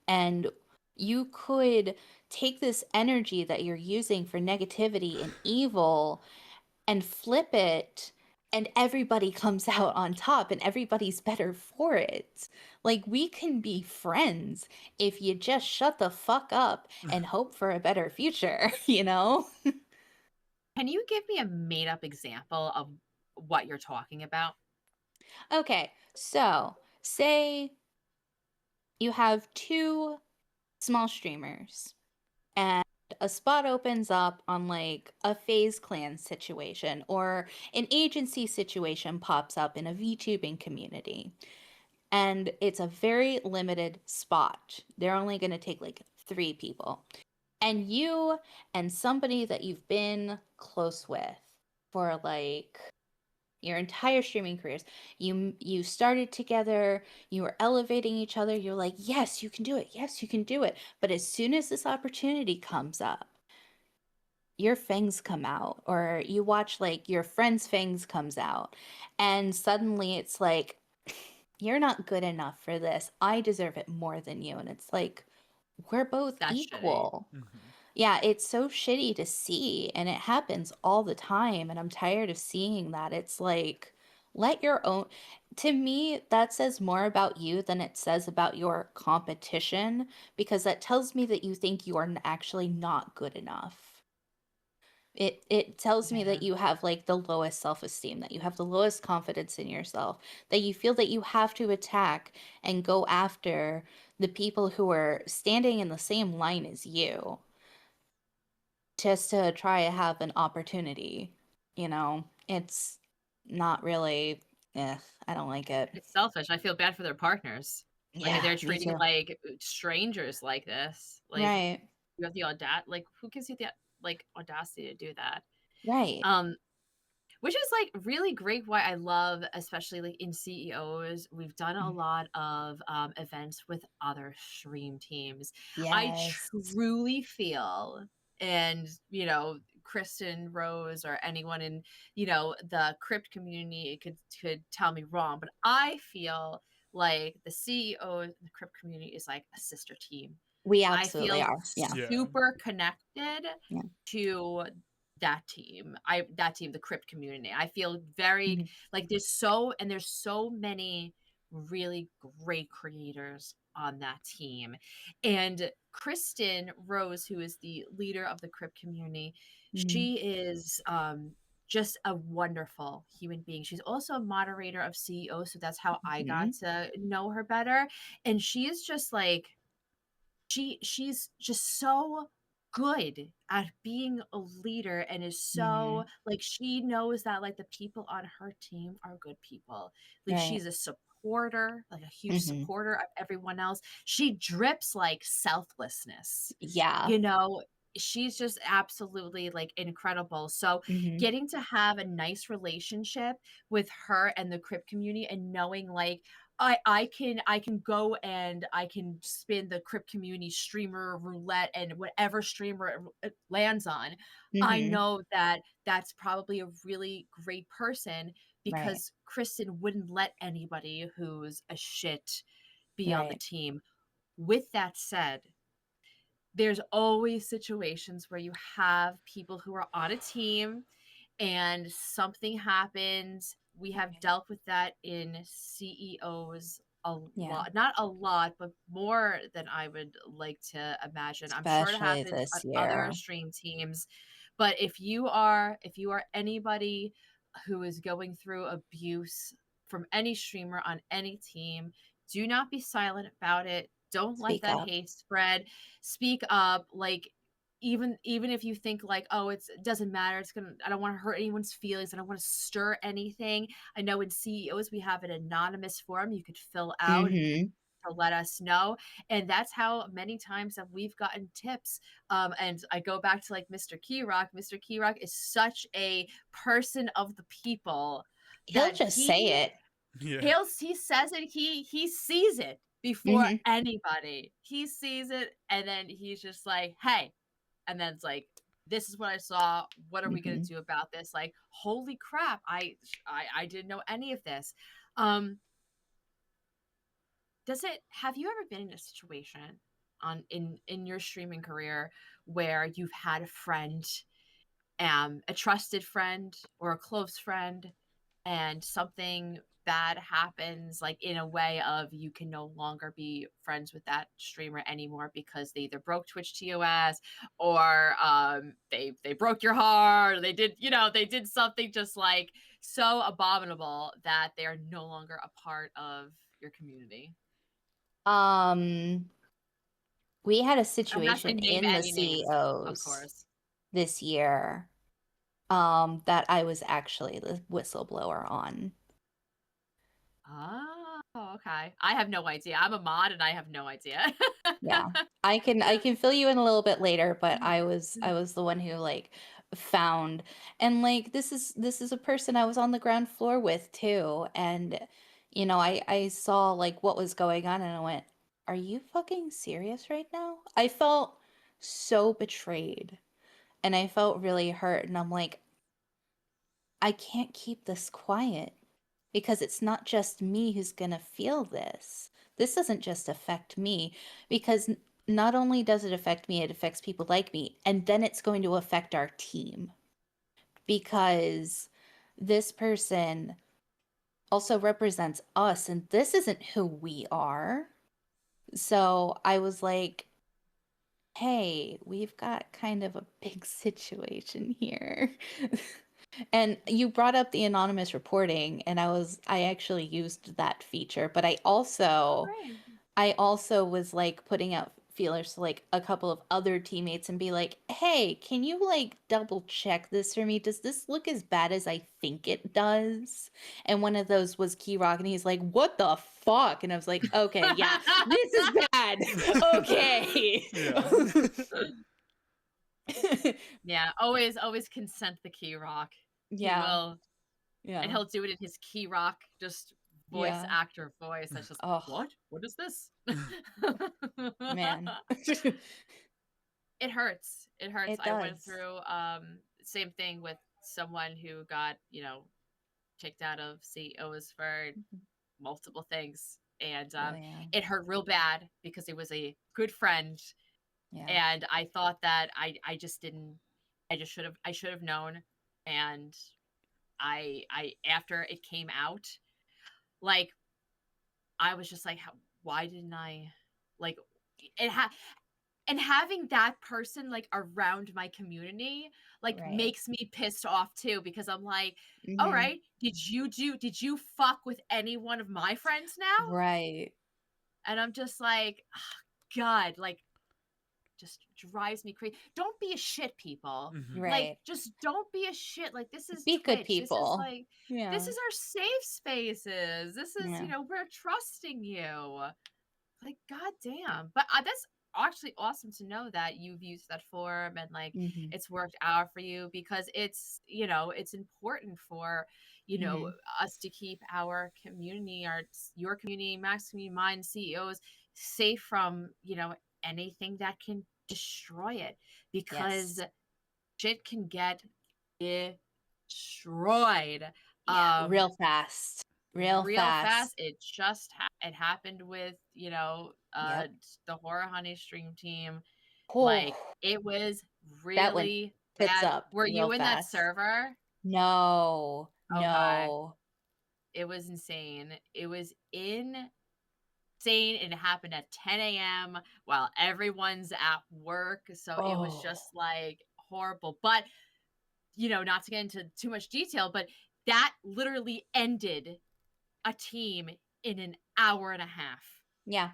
And you could take this energy that you're using for negativity and evil and flip it, and everybody comes out on top and everybody's better for it. Like we can be friends if you just shut the fuck up and hope for a better future, you know? Can you give me a made up example of what you're talking about? Okay, so say you have two small streamers and a spot opens up on like a phase clan situation or an agency situation pops up in a VTubing community. And it's a very limited spot. They're only going to take like 3 people. And you and somebody that you've been close with for like your entire streaming careers. You started together, you were elevating each other. You're like, "Yes, you can do it. Yes, you can do it." But as soon as this opportunity comes up, your fangs come out or you watch like your friend's fangs comes out and suddenly it's like you're not good enough for this. I deserve it more than you. And it's like, we're both That's shitty. equal. Mhm. Yeah, it's so shitty to see. And it happens all the time. And I'm tired of seeing that. It's like, let your own. To me, that says more about you than it says about your competition because that tells me that you think you are actually not good enough. It tells me Yeah. that you have like the lowest self-esteem, that you have the lowest confidence in yourself, that you feel that you have to attack and go after the people who are standing in the same line as you just to try to have an opportunity. It's not really, I don't like it. It's selfish. I feel bad for their partners. Like, Yeah, they're me treating, too. like, strangers like this. Like, Right, you have the who gives you the, like, audacity to do that? right. Um, which is, like, really great why I love, especially, like, in CEOs, we've done a Mhm. lot of, events with other stream teams. I Yes. truly feel, and, Kristen Rose or anyone in, the crypt community could tell me wrong, but I feel like the CEO of the crypt community is like a sister team. We I absolutely feel are. Yeah. Yeah. super connected Yeah. to that team, the crypt community. I feel Mhm. very like there's so many really great creators on that team. And Kristen Rose, who is the leader of the crypt community, Mhm. she is just a wonderful human being. She's also a moderator of CEO, so that's how I got Mhm. to know her better. And she is just like she's just so good at being a leader and is so Mhm. like she knows that like the people on her team are good people. Like Right. she's a supporter, like a huge Mhm. supporter of everyone else. She drips like selflessness. Yeah. You know, she's just absolutely like incredible. So Mhm. getting to have a nice relationship with her and the crypt community and knowing like I can go and I can spin the Crypt community streamer roulette, and whatever streamer it lands on, I Mm-hmm. know that that's probably a really great person, Right. because Kristen wouldn't let anybody who's a shit be on the Right. team. With that said, there's always situations where you have people who are on a team and something happens. We have Right. dealt with that in CEOs a Yeah. lot, not a lot, but more than I would like to imagine. I'm sure it Especially happens on this other year. stream teams. But if you are anybody who is going through abuse from any streamer on any team, do not be silent about it. Don't let Speak that up. hate spread. Speak up. Like, even if you think like, oh, it doesn't matter, I don't want to hurt anyone's feelings, I don't want to stir anything. I know in CEOs we have an anonymous form you could fill out Mm-hmm. to let us know, and that's how many times that we've gotten tips. And I go back to like Mr. Keyrock. Mr. Keyrock is such a person of the people He'll that just say it. Yeah. he says it, he sees it before Mm-hmm. anybody. He sees it, and then he's just like, hey, and then it's like, this is what I saw, what are we going Mm-hmm. to do about this? Like, holy crap, I didn't know any of this. um have you ever been in a situation in your streaming career where you've had a friend, a trusted friend or a close friend, and something bad happens, like in a way of you can no longer be friends with that streamer anymore because they either broke Twitch TOS, or they broke your heart, or they did something just like so abominable that they are no longer a part of your community? We had a I'm not situation saying name in the any names, of CEOs course. this year, that I was actually the whistleblower on. Oh, okay. I have no idea. I'm a mod and I have no idea. Yeah. I can fill you in a little bit later, but I was the one who like found, and like this is a person I was on the ground floor with too, and I saw like what was going on, and I went, "Are you fucking serious right now?" I felt so betrayed, and I felt really hurt, and I'm like, I can't keep this quiet, because it's not just me who's going to feel this. This doesn't just affect me, because not only does it affect me, it affects people like me. And then it's going to affect our team, because this person also represents us, and this isn't who we are. So I was like, hey, we've got kind of a big situation here. And you brought up the anonymous reporting, and I actually used that feature, but Great. I also was like putting out feelers to like a couple of other teammates and be like, "Hey, can you like double check this for me? Does this look as bad as I think it does?" And one of those was Keyrock, and he's like, "What the fuck?" And I was like, "Okay, yeah, this is bad." Okay. Yeah. Yeah, always consent the key rock. He Yeah. will, and Yeah. he'll do it in his key rock, just voice Yeah. actor voice. That's just, Oh, what is this? man. It hurts. It hurts. It I went does. through same thing with someone who got, kicked out of CEOs for Mhm. multiple things. And Oh, yeah. it hurt real bad because it was a good friend, Yeah. and I thought that I just didn't, I should have known. And I after it came out, like, I was just like, why didn't I, like, it and having that person like around my community like Right. makes me pissed off too, because I'm like, all Mm-hmm. right, did you fuck with any one of my friends now? Right. And I'm just like, God, like, just drives me crazy. Don't be a shit, people. Mhm. Like, Right. just don't be a shit. Like, this is Be good Twitch. This is people. like, this Yeah. is our safe spaces. This is, Yeah. we're trusting you. Like, goddamn. But that's actually awesome to know that you've used that form and like Hmm. it's worked out for you because it's, you know, it's important for, you know, Hmm. us to keep our community, your community, Max community, mine, CEOs safe from, you know, anything that can destroy it because Yes. shit can get destroyed. Yeah. Um, Real fast. Real real fast. fast. It just it happened with, you know, Yep. the Horror Honey stream team. Oh, Like it was that went really tits bad. up Were real you in that fast. server? No. Okay. No. It was insane. It was insane, and it happened at 10 a.m. while everyone's at work. So it was Oh. just like horrible. But, you know, not to get into too much detail, but that literally ended a team in an hour and a half. Yeah.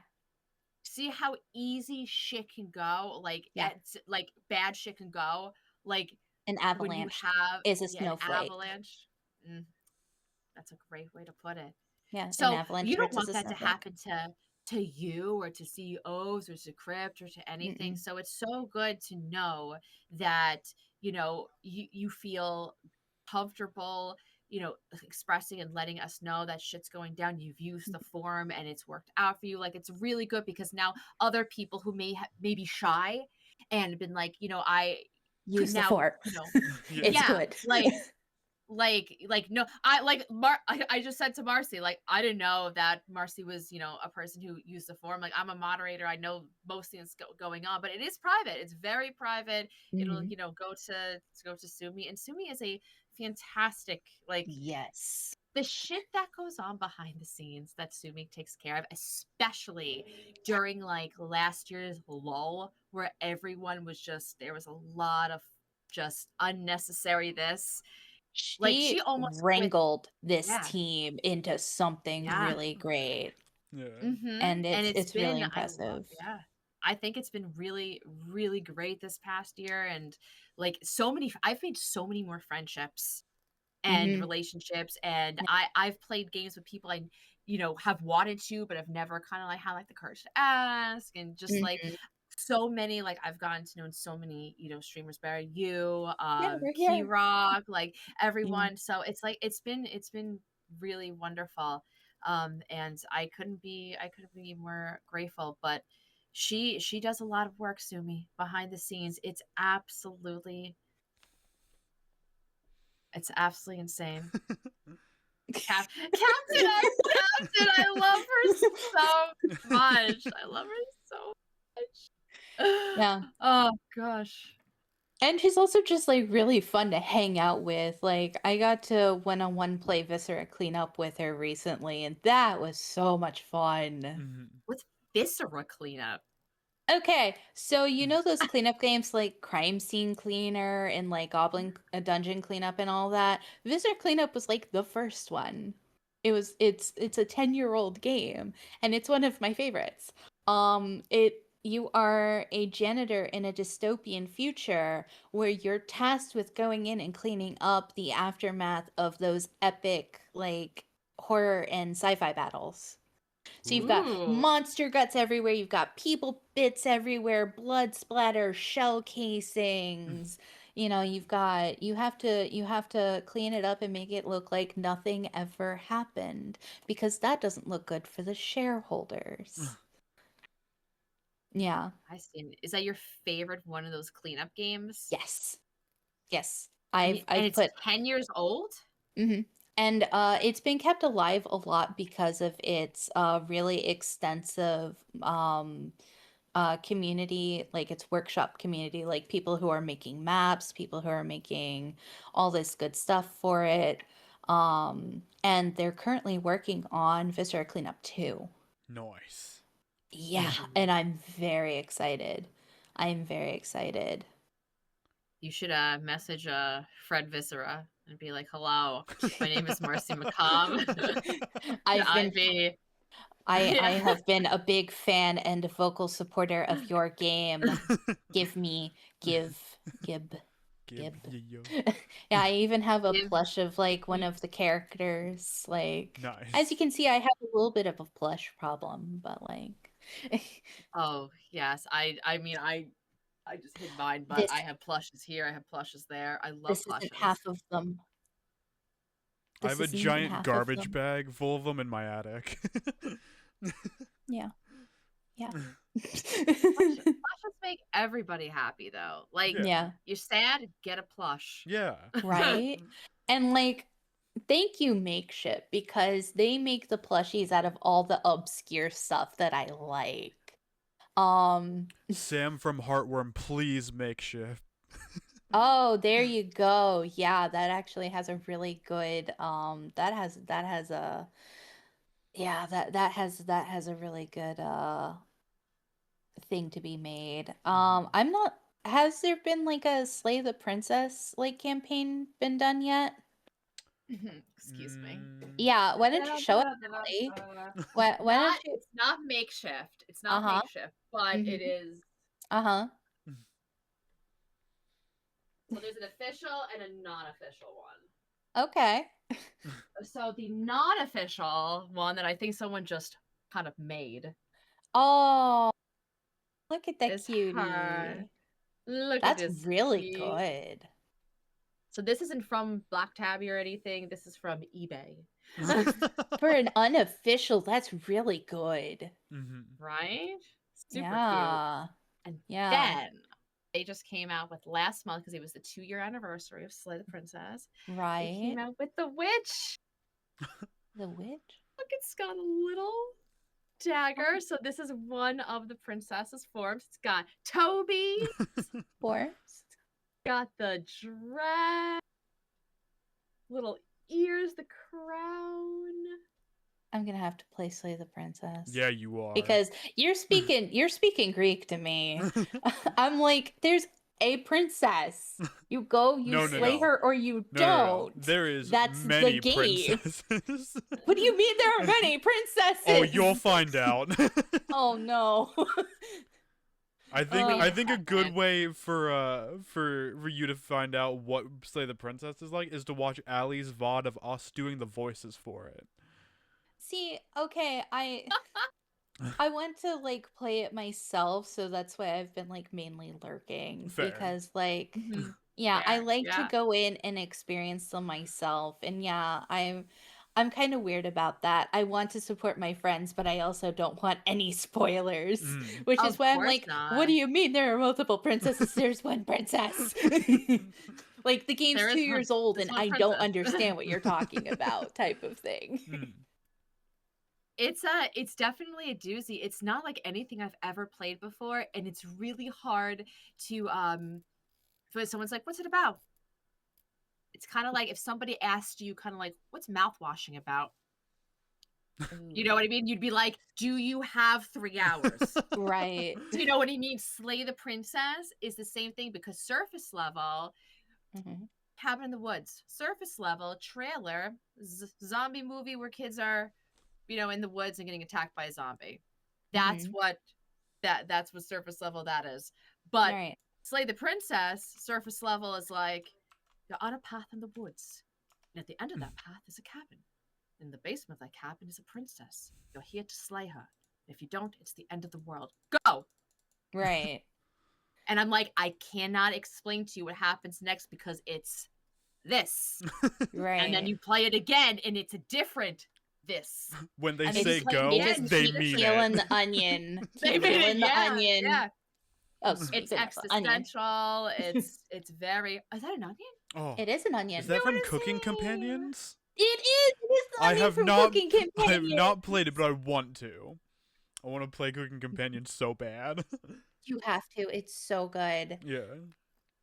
See how easy shit can go? Like, Yeah. like bad shit can go. Like An when you avalanche have is a an snowflake. avalanche. Mm, that's a great way to put it. Yeah, an So avalanche you don't versus want a that to snowflake. happen to you or to CEOs or to Crypt or to anything. Mm-mm. So it's so good to know that, you know, you feel comfortable, you know, expressing and letting us know that shit's going down. You've used the forum and it's worked out for you. Like it's really good because now other people who may be shy and been like, you know, I could Use the now, fort. you know, Yeah. It's yeah, good. like no, I just said to Marcy, like I didn't know that Marcy was, you know, a person who used the forum. Like I'm a moderator, I know most things going on, but it is private, it's very private. It'll, Mhm. you know, go to Sumi, and Sumi is a fantastic, like Yes. the shit that goes on behind the scenes that Sumi takes care of, especially during like last year's lull where everyone was just, there was a lot of just unnecessary this, like she She almost quit. wrangled this Yeah. team into something Yeah. really great, Yeah. Mhm. and And it's it's it's really been, I love, impressive. yeah. I think it's been really, really great this past year. And like so many, I've made so many more friendships and Mhm. relationships. And Yeah. I've played games with people I, you know, have wanted to, but have never kind of like had like the courage to ask. And just like Mhm. so many, like I've gotten to know so many, you know, streamers better. You, Yeah, we're Key here. Rock, like Yeah. everyone. So it's like it's been really wonderful. And I couldn't be more grateful. But she does a lot of work, Sumi, behind the scenes. It's absolutely insane. Captain, I love her so much. I love her so much. Yeah. Oh gosh. And she's also just like really fun to hang out with. Like I got to one-on-one play Viscera cleanup with her recently, and that was so much fun. Mhm. What's Viscera cleanup? Okay, so you know those cleanup games like Crime Scene Cleaner and like Goblin Dungeon Cleanup and all that? Visitor Cleanup was like the first one. It's a 10-year-old game and it's one of my favorites. It you are a janitor in a dystopian future where you're tasked with going in and cleaning up the aftermath of those epic like horror and sci-fi battles. So you've got Ooh. monster guts everywhere, you've got people bits everywhere, blood splatter, shell casings. You know, you have to clean it up and make it look like nothing ever happened because that doesn't look good for the shareholders. Yeah. I see. Is that your favorite one of those cleanup games? Yes. Yes. And I've it's put 10 years old? hmm And it's been kept alive a lot because of its really extensive community, like its workshop community, like people who are making maps, people who are making all this good stuff for it. And they're currently working on Viscera Cleanup 2. Nice. Yeah, Ooh. and I'm very excited. I'm very excited. You should message Fred Viscera and be like, "Hello, my name is Marcy McCobb. Could I've I been be?" I Yeah. have been a big fan and a vocal supporter of your game. Give me give gib Gib, gib. yo. Yeah, I even have a Give plush of like one me. of the characters. Like as you Nice. can see, I have a little bit of a plush problem, but like Oh, yes. I just hid mine, but This I have plushes here, I have plushes there. I love this isn't half plushes. of them. I This have a isn't even giant half of garbage them. bag full of them in my attic. Yeah. Yeah. Plushes make everybody happy though. Like, Yeah. Yeah. you're sad, get a plush. Yeah. Right? And like, thank you, Makeshift, because they make the plushies out of all the obscure stuff that I like. Sam from Heartworm, please makeshift. Oh, there you go. Yeah, that actually has a really good that has a yeah, that has a really good thing to be made. I'm not has there been like a Slay the Princess like campaign been done yet? Excuse me. Yeah, why don't you show us, Ellie? Why don't you It's not makeshift. It's not Uh-huh. makeshift, but it Mhm. is. Uh-huh. So there's an official and a non-official one. Okay. So the non-official one that I think someone just kind of made Oh, look at that is her. cutie. Look at That's this really cutie. good. So this isn't from Black Tabby or anything. This is from eBay. For an unofficial, that's really good. Mhm. Right? Super cute. Yeah. And Yeah. then they just came out with last month because it was the 2-year anniversary of Slay the Princess. They Right. came out with the witch. The witch? Look, it's got a little dagger. So this is one of the princess's forms. It's got Toby, Force? got the dress, little ears, the crown. I'm gonna have to play Slay the Princess. Yeah, you are. Because you're speaking Greek to me. I'm like, there's a princess. You go, you No, no, slay no. her, or you No, no, no. don't. There is That's the many game. princesses. What do you mean there are many princesses? Oh, you'll find out. Oh no. I Oh. think a good way for you to find out what Slay the Princess is like is to watch Allie's VOD of us doing the voices for it. See, okay, I want to like play it myself, so that's why I've been like mainly lurking Fair. because like Mhm. yeah, I Yeah, like to yeah. go in and experience them myself. And yeah, I'm kind of weird about that. I want to support my friends, but I also don't want any spoilers, Mm. which is Of why I'm course like, not. what do you mean there are multiple princesses? There's one princess. Like the game's There is 2 one- years old there's and one I don't princess. understand what you're talking about type of thing. Mm. It's definitely a doozy. It's not like anything I've ever played before, and it's really hard to for someone's like, "What's it about?" It's kind of like if somebody asked you, kind of like, "What's mouthwashing about?" You know what I mean? You'd be like, "Do you have 3 hours?" Right. Do you know what I mean? Slay the Princess is the same thing because surface level, Mhm. Cabin in the Woods, surface level trailer, zombie movie where kids are, in the woods and getting attacked by a zombie. That's Mhm. what that's what surface level that is. But Right. Slay the Princess, surface level is like you're on a path in the woods. And at the end of that path is a cabin. In the basement of that cabin is a princess. You're here to slay her. If you don't, it's the end of the world. Go! Right. And I'm like, I cannot explain to you what happens next because it's this. Right. And then you play it again and it's a different this. When they And then say you play go, again, just they keep mean peeling it. the onion. They Keep made it, peeling the yeah, onion. yeah. Oh, It's speaking of onion. existential. It's very. Is that an onion? Oh, It is an onion. is that from what I'm Cooking saying? Companions? It is. It is the I onion have from not. Cooking I have Companion. not played it, but I want to. I want to play Cooking Companions so bad. You have to. It's so good. Yeah.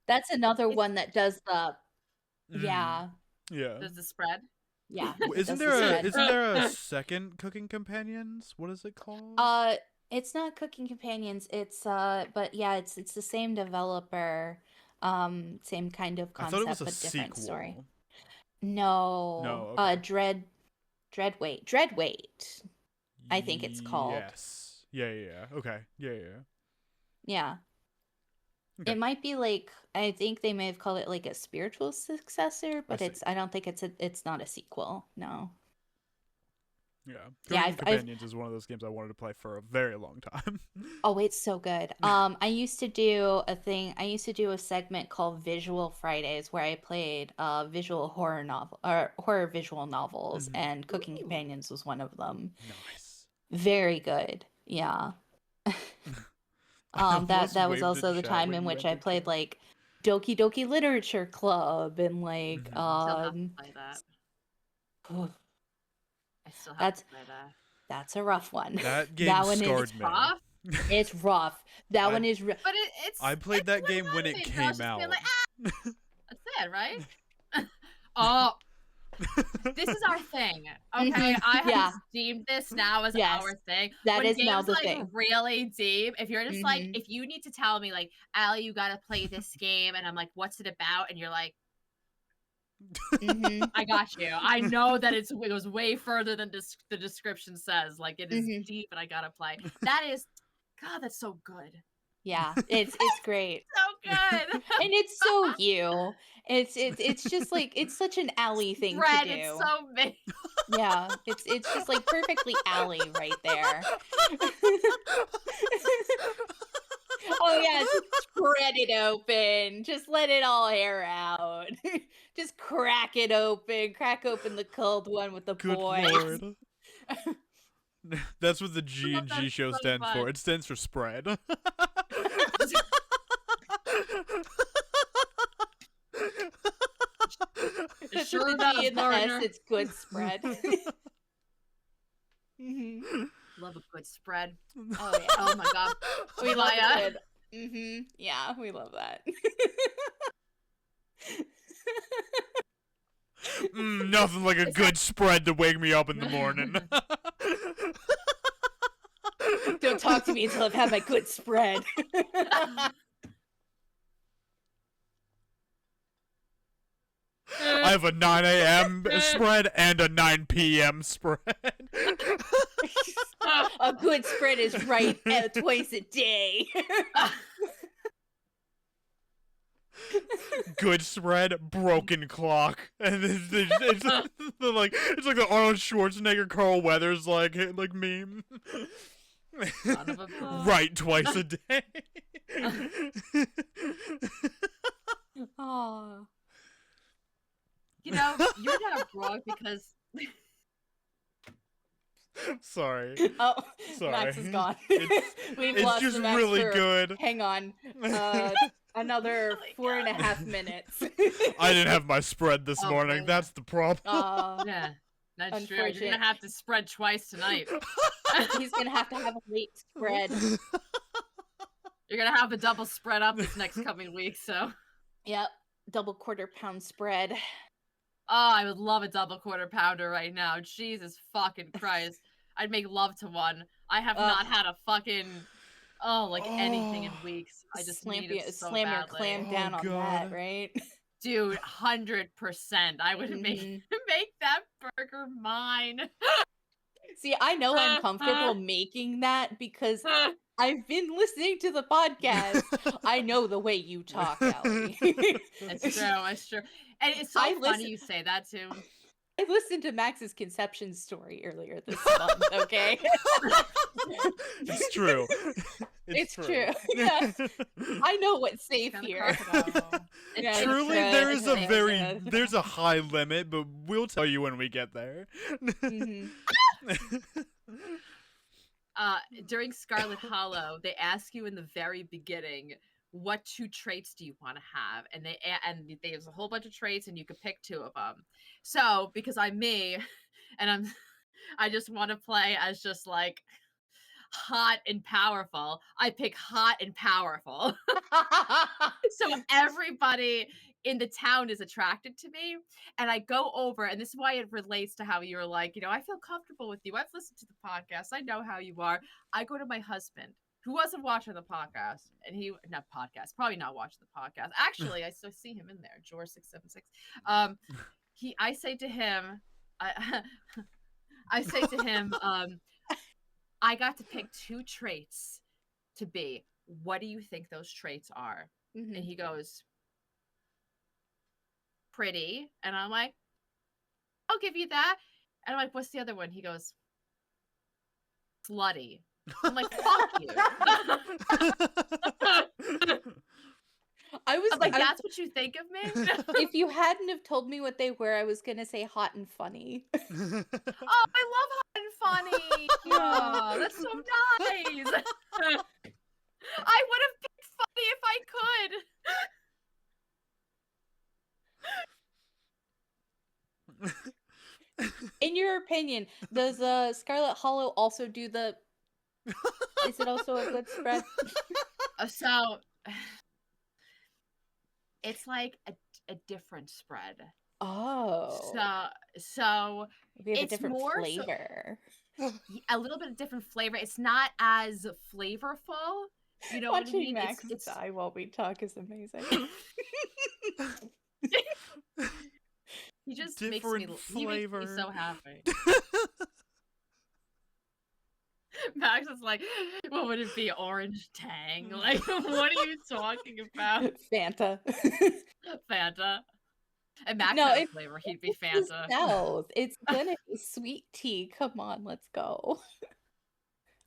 That's another It's- one that does the. Mm. Yeah. Yeah. There's the spread. Yeah. W- it Isn't does the there a spread. isn't there a second Cooking Companions? What is it called? It's not Cooking Companions. It's but yeah, it's the same developer, same kind of I thought it was concept, a but different story. sequel. No. No, okay. Dreadweight. I think it's called. Yes. Yeah, yeah, yeah. Okay. Yeah, yeah, yeah. Yeah. Okay. It might be like I think they may have called it like a spiritual successor, but see. I don't think it's not a sequel. No. Yeah. Yeah, Cooking I've Companions is one of those games I wanted to play for a very long time. Oh, it's so good. I used to do a thing. I used to do a segment called Visual Fridays where I played visual horror novel or horror visual novels, Mhm. and Cooking Ooh. Companions was one of them. Nice. Very good. Yeah. I That almost that was waved in also the chat time when in you which I entered played chat. like Doki Doki Literature Club and like Mhm. Still have to play that. I still have that's to play that. that's a rough one. That game That one is scarred me. Rough, it's rough. That I one is but I played that it's game when it anime girls came just being out. like, that's it, right? Oh, this is our thing, okay? Mhm. I have Yeah. deemed this now as Yes. our thing. That When is now games the like thing. really deep, if you're just like, Mhm. if you need to tell me like, Allie, you gotta play this game, and I'm like, what's it about? And you're like, Mhm. I got you. I know that it goes way further than the description says. Like it is Mhm. deep, and I gotta play. That is, God, that's so good. Yeah, it's great. So good. And it's so you. It's just like it's such an Ally thing to Spread. It's do. so me. Yeah, it's just like perfectly Ally right there. Oh yeah, just spread it open. Just let it all air out. Just crack it open. Crack open the cold one with the Good boys. lord. That's what the Oh, G and G that's show so stands for. fun. It stands for spread. It That's sure with the G does, and the S. partner. It's good spread. Mhm. Love a good spread. Oh yeah. Oh my god. We love Maya. it. Mhm. Yeah, we love that. Nothing like a It's good spread to wake me up in the morning. Don't talk to me until I've had my good spread. I have a 9 a.m. spread and a 9 p.m. spread. A good spread is right twice a day. Good spread, broken clock, and it's like the Arnold Schwarzenegger, Carl Weathers like meme. Son of a bitch. Right twice a day. Oh. You know, you're not wrong because Sorry. Oh, Sorry. Max is gone. It's- We've It's lost just Max really for, good. hang on, another Oh my 4.5 minutes. I didn't have my spread this Oh, morning. boy. That's the problem. yeah, that's true. You're Unfortunate. gonna have to spread twice tonight. He's gonna have to have a late spread. You're gonna have a double spread up this next coming week. So, Yep, double quarter pound spread. oh, I would love a double quarter pounder right now. Jesus fucking Christ, I'd make love to one. I have Ugh. not had a fucking anything in weeks. I just need it so slam your badly. clam Oh, down on that, God. right? Dude, 100%. I would make Mhm. make that burger mine. See, I know I'm comfortable making that because I've been listening to the podcast. I know the way you talk, Allie. It's true. It's true. And it's so I funny listen- you say that too. I listened to Max's conception story earlier this month, okay? It's true. It's true. Yeah. I know what's safe Kinda here. crocodile. It's Yeah, true. Truly, good, there is it's a good. there's a high limit, but we'll tell you when we get there. Mhm. During Scarlet Hollow, they ask you in the very beginning, what 2 traits do you want to have? And there's a whole bunch of traits, and you could pick 2 of them. So because I'm me, and I just want to play as just like hot and powerful, I pick hot and powerful. So everybody in the town is attracted to me, and I go over, and this is why it relates to how you're like, I feel comfortable with you. I've listened to the podcast. I know how you are. I go to my husband, who wasn't watching the podcast, and probably not watching the podcast. Actually, I still see him in there, Jor676. I say to him, I say to him, I got to pick 2 traits to be. What do you think those traits are? And Mhm. he goes, pretty. And I'm like, I'll give you that. And I'm like, what's the other one? He goes, slutty. I'm like, fuck you. I was I'm like, I- that's what you think of me? if you hadn't have told me what they were, I was gonna say hot and funny. Oh, I love hot and funny. Oh, that's so nice. I would have picked funny if I could. In your opinion, does Scarlet Hollow also do the? Is it also a good spread? So it's like a different spread. Oh, So we have a it's different more so- flavor. a little bit of different flavor. It's not as flavorful. You know what I Watching mean? Max It's die while we talk is amazing. he just Different makes me flavor. so happy. Max is like, what would it be? Orange Tang? Like, what are you talking about? Fanta. Fanta. And Max No, had a it- flavor. He'd be It's the Fanta. South. It's gonna be sweet tea. Come on, let's go.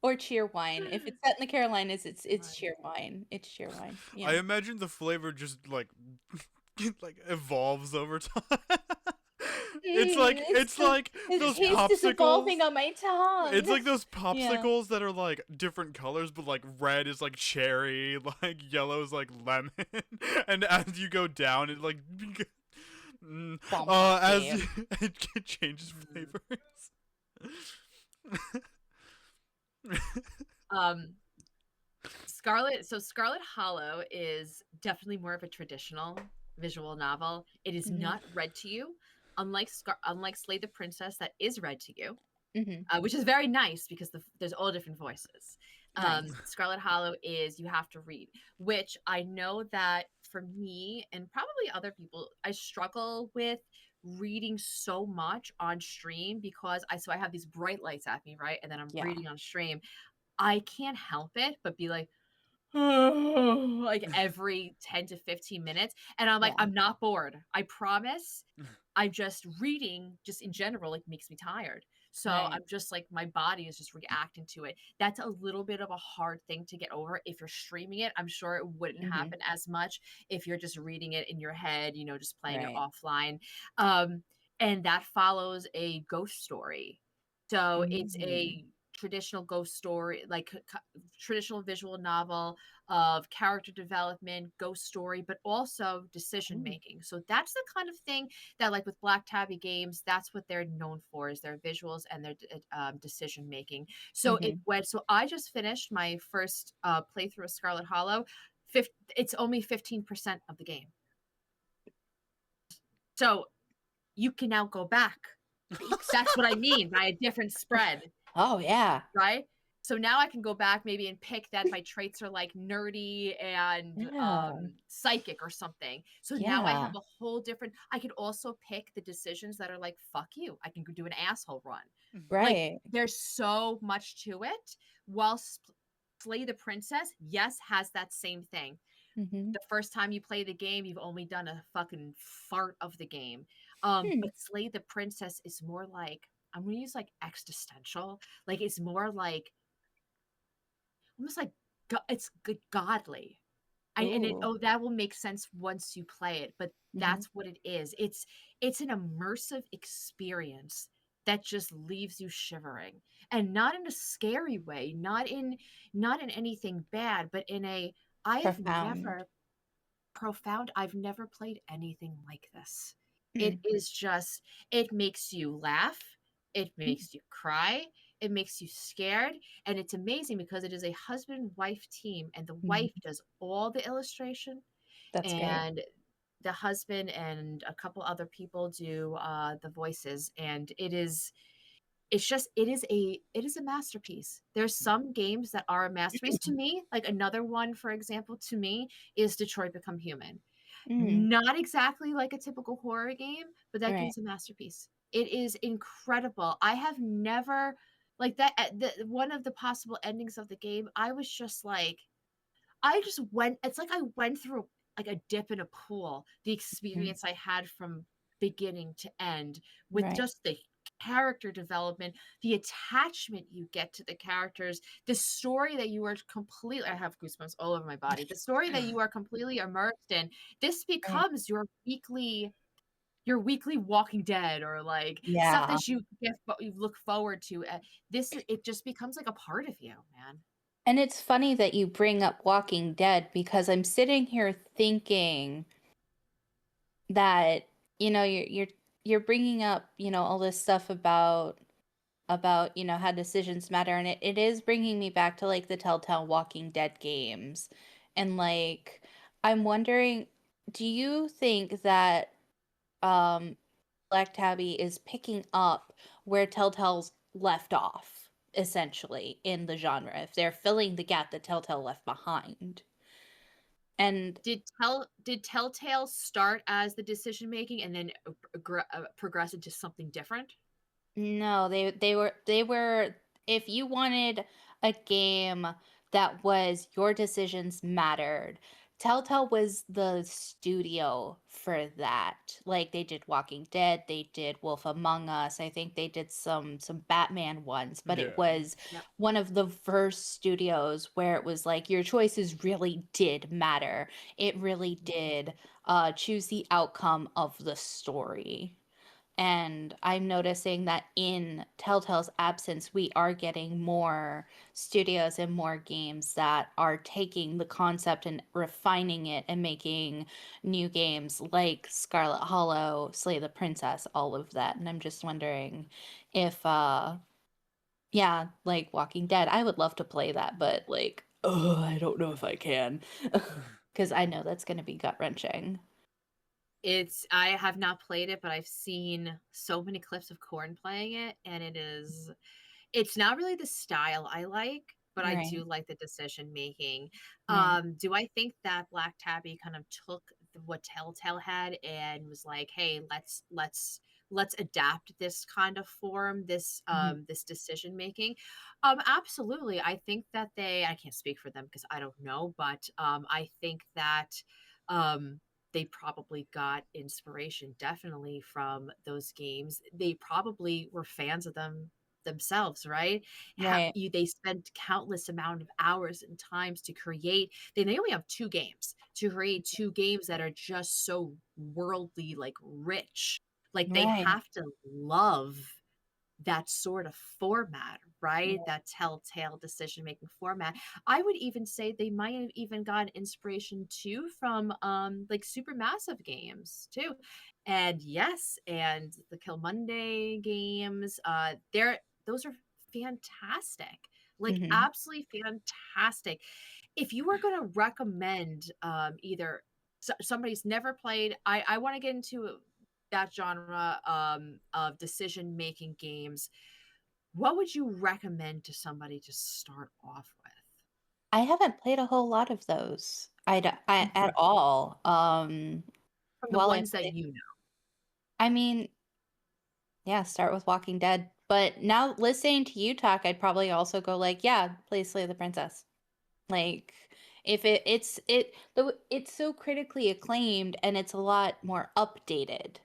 Or cheer wine. If it's set in the Carolinas, it's Right. cheer wine. It's cheer wine. I Yeah. imagine the flavor just like evolves over time. It's like His those taste is evolving popsicles. on my tongue. It's like those popsicles that are like different colors, but like red is like cherry, like yellow is like lemon, and as you go down, it like as it changes flavors. Scarlet Hollow is definitely more of a traditional visual novel. It is Mhm. not read to you, unlike Slay the Princess, that is read to you, Mhm. which is very nice because there's all different voices. Nice. Scarlet Hollow is you have to read, which I know that for me and probably other people, I struggle with reading so much on stream because I have these bright lights at me, right? And then I'm Yeah. reading on stream. I can't help it but be like, like every 10 to 15 minutes. And I'm like, Yeah. I'm not bored. I promise. I'm just reading, just in general, like makes me tired. So Right. I'm just like, my body is just reacting to it. That's a little bit of a hard thing to get over if you're streaming it. I'm sure it wouldn't Mhm. happen as much if you're just reading it in your head, just playing it Right. offline. And that follows a ghost story. So it's a traditional ghost story, like traditional visual novel of character development, ghost story, but also decision making. So that's the kind of thing that, like with Black Tabby Games, that's what they're known for, is their visuals and their decision making. So it went. So I just finished my first playthrough of Scarlet Hollow. It's only 15% of the game, so you can now go back. That's what I mean by a different spread. Oh yeah. Right? So now I can go back maybe and pick that my traits are like nerdy and Yeah. psychic or something. So now I have Yeah. a whole different. I could also pick the decisions that are like, fuck you. I can go do an asshole run. Like, Right. there's so much to it. While Slay the Princess, yes, has that same thing. Mhm. The first time you play the game, you've only done a fucking fart of the game. Hmm. But Slay the Princess is more like, I'm gonna use like existential. Like it's more like almost like it's godly. Ooh. That will make sense once you play it, but Mhm. that's what it is. It's an immersive experience that just leaves you shivering, and not in a scary way, not in anything bad, but in a I have Profound. never profound. I've never played anything like this. Hmm. It is just, it makes you laugh, it makes you cry, it makes you scared, and it's amazing because it is a husband wife team, and the wife does all the illustration, That's great. and the husband and a couple other people do the voices, and it is a masterpiece. There's some games that are a masterpiece to me. Like another one, for example, to me is Detroit Become Human. Not exactly like a typical horror game, but that Right. game's a masterpiece. It is incredible. I have never like that. One of the possible endings of the game, I was just like, I just went. It's like I went through like a dip in a pool. The experience I had from beginning to end with Right. just the character development, the attachment you get to the characters, the story that you are completely I have goosebumps all over my body. The story that you are completely immersed in, this Right. becomes your weekly Walking Dead or like stuff Yeah. that you look forward to. It just becomes like a part of you, man. And it's funny that you bring up Walking Dead because I'm sitting here thinking that, you're bringing up, all this stuff about, how decisions matter, and it is bringing me back to like the Telltale Walking Dead games. And like I'm wondering, do you think that um Black Tabby is picking up where Telltale's left off, essentially, in the genre, if they're filling the gap that Telltale left behind? And Did Telltale start as the decision making and then progress into something different? no, they were if you wanted a game that was your decisions mattered, Telltale was the studio for that. Like they did Walking Dead, they did Wolf Among Us. I think they did some Batman ones, but it Yeah. was Yep. one of the first studios where it was like your choices really did matter. It really did choose the outcome of the story. And I'm noticing that in Telltale's absence, we are getting more studios and more games that are taking the concept and refining it and making new games like Scarlet Hollow, Slay the Princess, all of that. And I'm just wondering if, yeah, like Walking Dead, I would love to play that, but like, oh, I don't know if I can. Because I know that's going to be gut wrenching. I have not played it, but I've seen so many clips of Corn playing it, and it's not really the style I like, but I Right. do like the decision making. Yeah. Do I think that Black Tabby kind of took what Telltale had and was like, "Hey, let's adapt this kind of form, Mhm. this decision making." Absolutely. I think that I can't speak for them because I don't know, but I think that um they probably got inspiration definitely from those games. They probably were fans of them themselves, right? Right. They spent countless amount of hours and times to create. They only have two games to create two games that are just so worldly, like rich. Like they Right. have to love that sort of format, right? That telltale decision making format. I would even say they might have even gotten inspiration too from like supermassive games too. And yes, and the Kill Monday games, those are fantastic. Like Mhm. absolutely fantastic. If you were going to recommend either somebody's never played, I want to get into that genre of decision making games, what would you recommend to somebody to start off I haven't played a whole lot of those. with? At all. From the While I ones that play, you know. I mean, yeah, start with Walking Dead. But now listening to you talk, I'd probably also go like, yeah, play Slay the Princess. Like, if it's so critically acclaimed and it's a lot more updated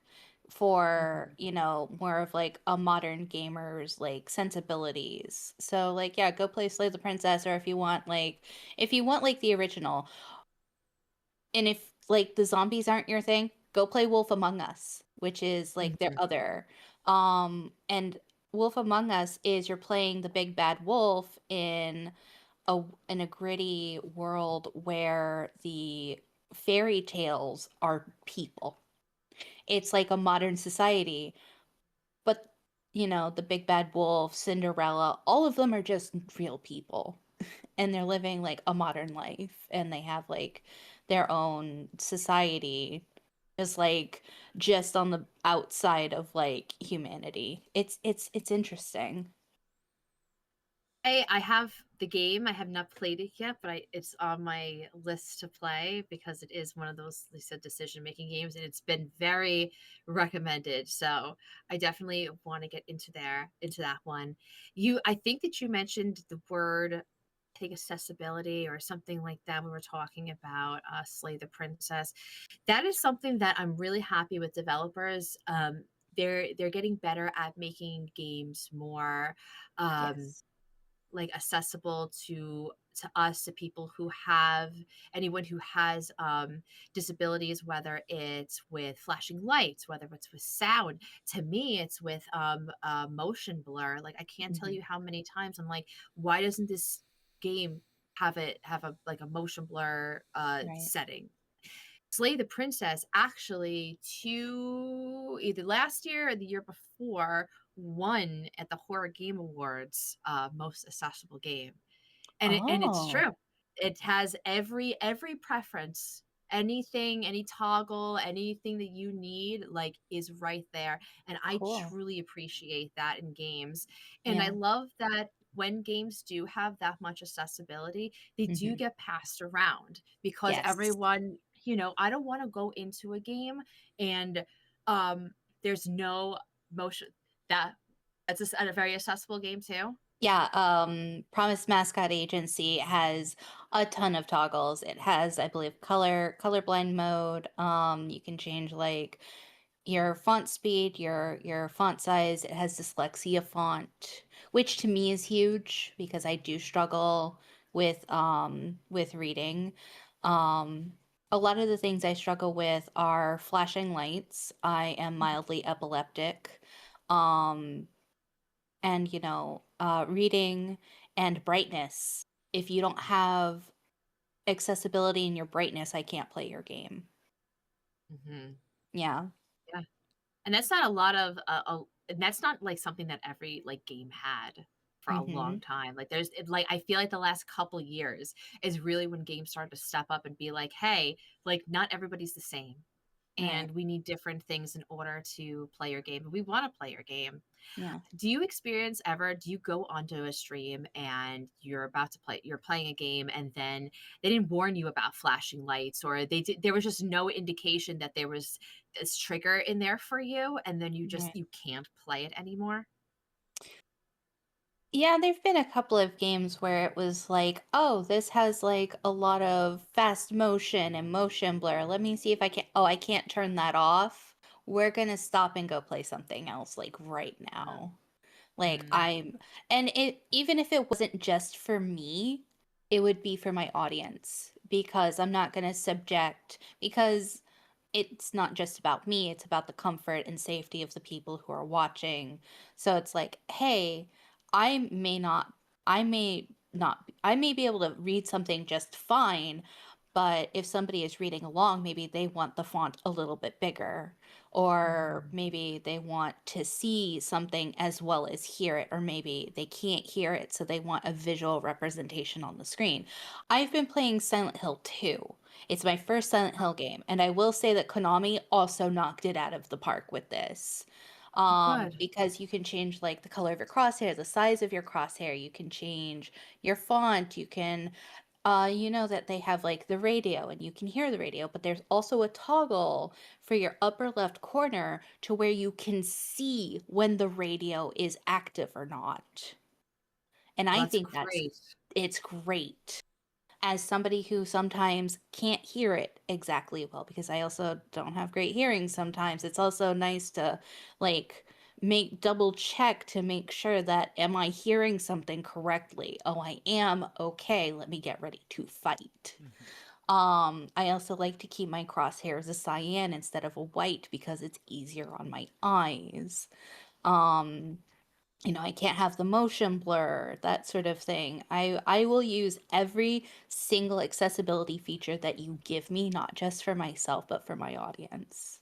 for, Mhm. more of like a modern gamer's like sensibilities. So like, yeah, go play Slay the Princess, or if you want like the original. And if like the zombies aren't your thing, go play Wolf Among Us, which is like their Mhm. other. And Wolf Among Us is you're playing the big bad wolf in a gritty world where the fairy tales are people. It's like a modern society, but the big bad wolf, Cinderella, all of them are just real people. And they're living like a modern life, and they have like their own society, is like just on the outside of like humanity. It's interesting. I have the game. I have not played it yet, but it's on my list to play because it is one of those, like I said, decision making games, and it's been very recommended. So I definitely want to get into that one. I think that you mentioned the word, I think accessibility or something like that. We were talking about Slay the Princess. That is something that I'm really happy with developers. they're getting better at making games more um Yes. like accessible to us, to people who have anyone who has disabilities, whether it's with flashing lights, whether it's with sound. To me, it's with motion blur. Like, I can't tell Hmm. you how many times I'm like, why doesn't this game have a like a motion blur Right. setting? Slay the Princess actually, either last year or the year before, won at the Horror Game Awards most accessible game. And it's Oh, true. It has every preference, anything, any toggle, anything that you need, like, is right there. And I cool. truly appreciate that in games. And I Yeah. love that when games do have that much accessibility, they do Hmm. get passed around because Yes. everyone, I don't want to go into a game and um there's no motion. That's a very accessible game too. Yeah, Promise Mascot Agency has a ton of toggles. It has, I believe, colorblind mode. You can change like your font speed, your font size. It has dyslexia font, which to me is huge because I do struggle with reading. Um a lot of the things I struggle with are flashing lights. I am mildly epileptic. Um and reading and brightness. If you don't have accessibility in your brightness, I can't play your game. Mhm. Yeah. Yeah. And that's not a lot of and that's not like something that every like game had for a long Mhm. time. Like like I feel like the last couple years is really when games started to step up and be like, hey, like not everybody's the same. Right. And we need different things in order to play your game. We want to play your game. Yeah. Do you go onto a stream and you're playing a game and then they didn't warn you about flashing lights, or there was just no indication that there was this trigger in there for you, and then Right. you can't play it anymore? Yeah, there've been a couple of games where it was like, "Oh, this has like a lot of fast motion and motion blur. Let me see if I can Oh, I can't turn that off. We're going to stop and go play something else like right now." Like Mm-hmm. I'm and it even if it wasn't just for me, it would be for my audience because I'm not going to subject because it's not just about me, it's about the comfort and safety of the people who are watching. So it's like, hey, I may not I may be able to read something just fine, but if somebody is reading along, maybe they want the font a little bit bigger, or Mm-hmm. maybe they want to see something as well as hear it, or maybe they can't hear it, so they want a visual representation on the screen. I've been playing Silent Hill 2. It's my first Silent Hill game, and I will say that Konami also knocked it out of the park with this. Oh, good. Because you can change like the color of your crosshair, the size of your crosshair, you can change your font, you can you know that they have like the radio and you can hear the radio, but there's also a toggle for your upper left corner to where you can see when the radio is active or not. And Well, I that's think that's great. it's great as somebody who sometimes can't hear it exactly well because I also don't have great hearing sometimes. It's also nice to like make double check to make sure that am I hearing something correctly? Oh, I am. Okay, let me get ready to fight. I also like to keep my crosshairs a cyan instead of a white because it's easier on my eyes. Um, I can't have the motion blur, that sort of thing. I will use every single accessibility feature that you give me, not just for myself, but for my audience.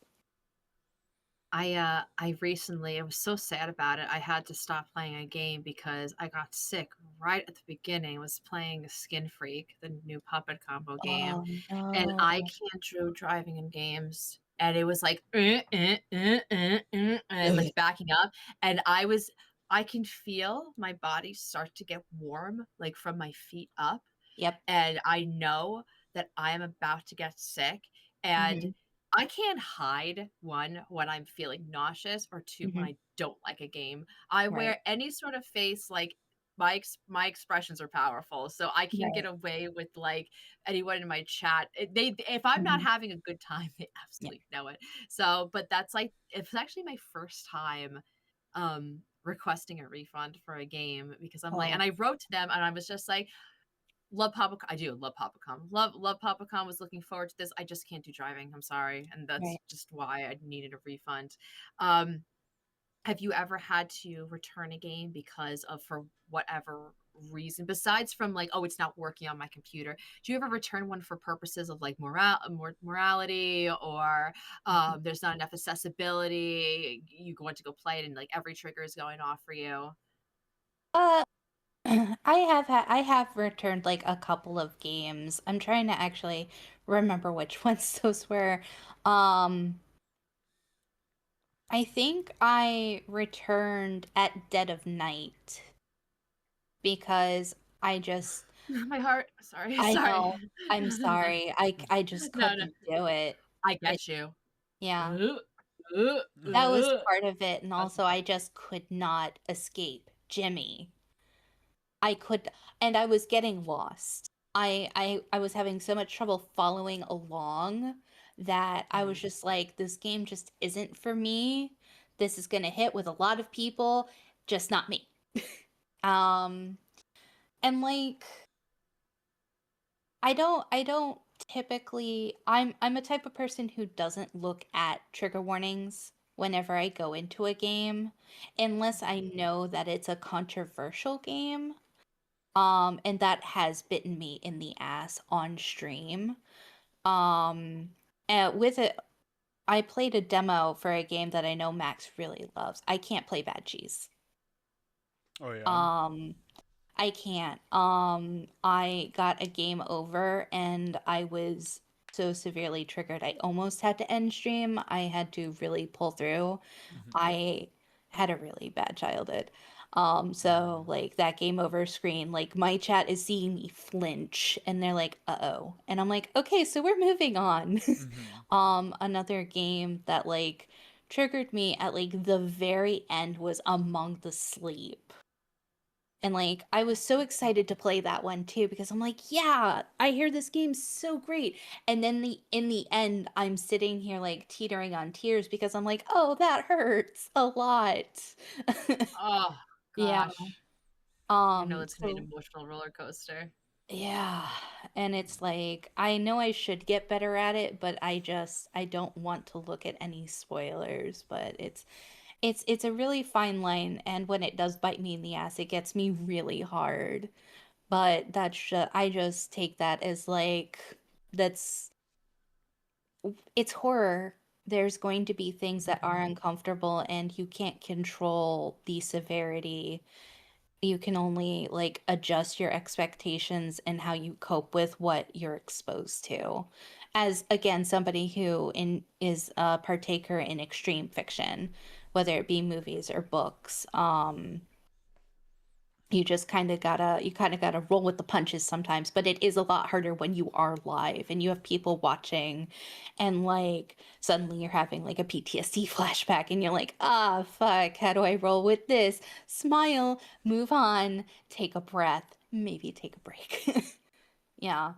I recently, I was so sad about it. I had to stop playing a game because I got sick right at the beginning. I was playing Skin Freak, the new puppet combo game, Oh and I no. can't do driving in games. And it was like, and like backing up. And I can feel my body start to get warm, like from my feet up. Yep. And I know that I am about to get sick. And Hmm. I can't hide, one, when I'm feeling nauseous, or two, when Hmm. I don't like a game. I Right. wear any sort of face, like my expressions are powerful, so I can Right. get away with, like, anyone in my chat, they if I'm not Mhm. having a good time, they Yeah. absolutely know it. So, but that's, like it's actually my first time, requesting a refund for a game because I'm like Oh, and I wrote to them and I was just like, "Love Papa" I do love PapaCon. Love PapaCon, was looking forward to this, I just can't do driving, I'm sorry, and that's right. just why I needed a refund. Um have you ever had to return a game because of for whatever reason, besides from like, "Oh, it's not working on my computer." Do you ever return one for purposes of like morality or, Mhm. there's not enough accessibility, you go to go play it and like every trigger is going off for you? Uh, I have returned like a couple of games. I'm trying to actually remember which ones those were. Um, I think I returned at dead of night because I just My heart. Sorry, I sorry. know. I'm sorry. I just No, no, couldn't do it. I It get you. yeah. Uh, uh, That was uh. part of it, and That's also I just could not escape Jimmy. I could and I was getting lost. I was having so much trouble following along that I was Mhm. just like, this game just isn't for me. This is gonna hit with a lot of people, just not me. Um, and like I don't typically I'm a type of person who doesn't look at trigger warnings whenever I go into a game unless I know that it's a controversial game. And that has bitten me in the ass on stream. Um, with it, I played a demo for a game that I know Max really loves. I can't play Bad Cheese. Oh yeah. Um, I can't. I got a game over and I was so severely triggered. I almost had to end stream. I had to really pull through. Mhm. I had a really bad childhood. So Mm. like that game over screen, like my chat is seeing me flinch and they're like, "Uh-oh." And I'm like, "Okay, so we're moving on." Mhm. Another game that like triggered me at like the very end was Among the Sleep. And like I was so excited to play that one too because I'm like, yeah, I hear this game's so great. And then the in the end, I'm sitting here like teetering on tears because I'm like, oh, that hurts a lot. Oh Yeah. gosh. I know it's gonna be an So emotional roller coaster. yeah. And it's like I know I should get better at it, but I don't want to look at any spoilers, but it's a really fine line, and when it does bite me in the ass, it gets me really hard. But that's just I just take that as like that's it's horror. There's going to be things that are Mhm. uncomfortable and you can't control the severity. You can only like adjust your expectations and how you cope with what you're exposed to. As again, somebody who in is a partaker in extreme fiction, whether it be movies or books. You kind of gotta roll with the punches sometimes, but it is a lot harder when you are live and you have people watching and like suddenly you're having like a PTSD flashback and you're like, ah, fuck, how do I roll with this? Smile, move on, take a breath, maybe take a break. Yeah.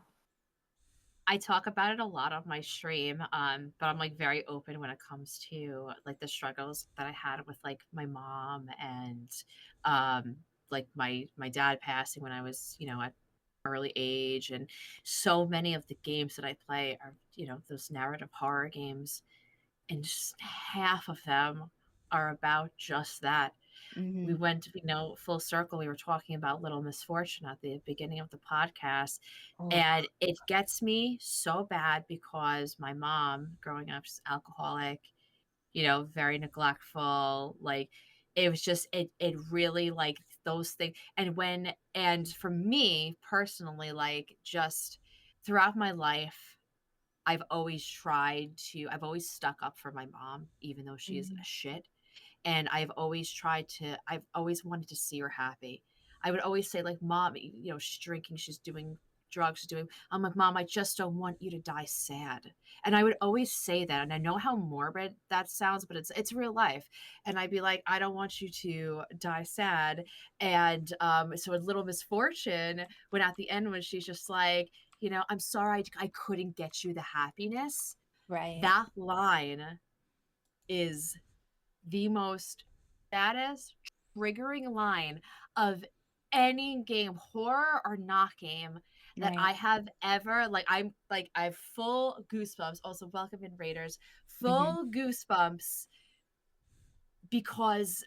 I talk about it a lot on my stream, but I'm like very open when it comes to like the struggles that I had with like my mom and um like my dad passing when I was, at early age, and so many of the games that I play are, those narrative horror games, and just half of them are about just that. We Hmm. went, full circle. We were talking about Little Misfortune at the beginning of the podcast. Oh. And it gets me so bad because my mom, growing up, she's alcoholic, very neglectful. Like it was just, it really like those things. And for me personally, like just throughout my life, I've always stuck up for my mom, even though she is Hmm. a shit, and I've always wanted to see her happy. I would always say like, "Mom, she's drinking, she's doing drugs, she's doing. I'm like, Mom, I just don't want you to die sad. And I would always say that, and I know how morbid that sounds, but it's real life. And I'd be like, I don't want you to die sad. And so a little misfortune when at the end when she's just like, I'm sorry I couldn't get you the happiness. Right. That line is the most saddest, triggering line of any game, horror or not game, that Right. I have ever I have full goosebumps. Also, welcome in Raiders, full goosebumps because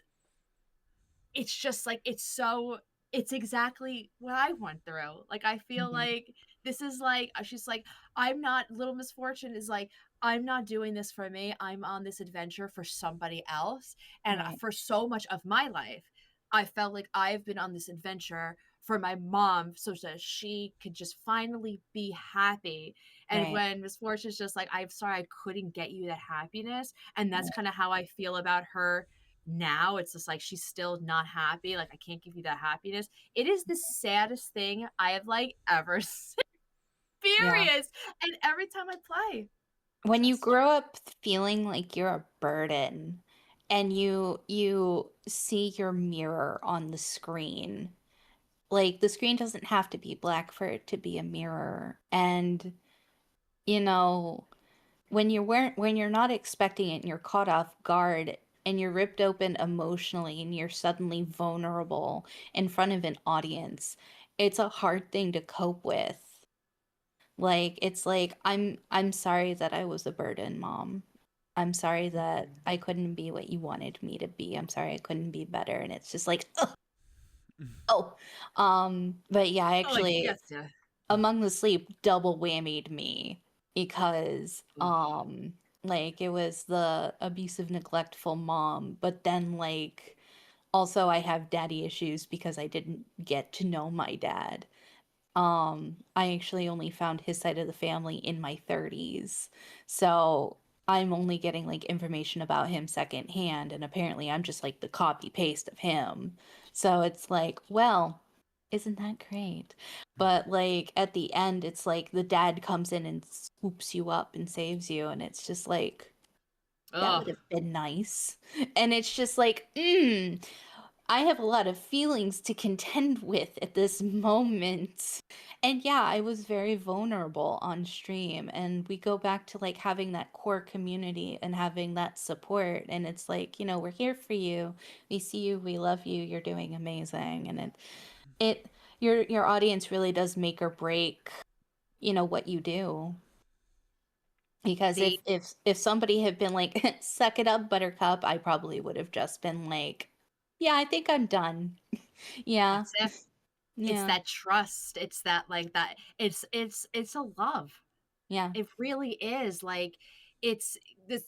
it's just like it's exactly what I went through. Like I feel like this is like she's like, I'm not Little Misfortune is like, I'm not doing this for me. I'm on this adventure for somebody else. And Right. for so much of my life, I felt like I've been on this adventure for my mom so that she could just finally be happy. And Right. when Misfortune's just like, I'm sorry I couldn't get you that happiness. And that's kind of how I feel about her now. It's just like she's still not happy. Like I can't give you that happiness. It is the saddest thing I have like ever Yeah. experienced. And every time I play, When you just grow up feeling like you're a burden and you see your mirror on the screen, like the screen doesn't have to be black for it to be a mirror. And you know, when you're not expecting it and you're caught off guard and you're ripped open emotionally and you're suddenly vulnerable in front of an audience, it's a hard thing to cope with. Like it's like I'm sorry that I was a burden, Mom. I'm sorry that I couldn't be what you wanted me to be. I'm sorry I couldn't be better. And it's just like, oh. But yeah, oh, like actually yes, yeah. Among the Sleep double whammied me because like it was the abusive neglectful mom, but then like also I have daddy issues because I didn't get to know my dad. I actually only found his side of the family in my 30s. So I'm only getting like information about him secondhand, and apparently I'm just like the copy paste of him. So it's like, well, isn't that great? But like at the end, it's like the dad comes in and swoops you up and saves you, and it's just like that Oh, would have been nice. And it's just like, I have a lot of feelings to contend with at this moment. And yeah, I was very vulnerable on stream. And we go back to like having that core community and having that support. And it's like, we're here for you. We see you. We love you. You're doing amazing. And your audience really does make or break, what you do. Because if see, if somebody had been like, suck it up, Buttercup, I probably would have just been like, yeah, I think I'm done. Yeah. that's it. It's Yeah. that trust. It's that like that. It's a love. Yeah. It really is. Like it's this.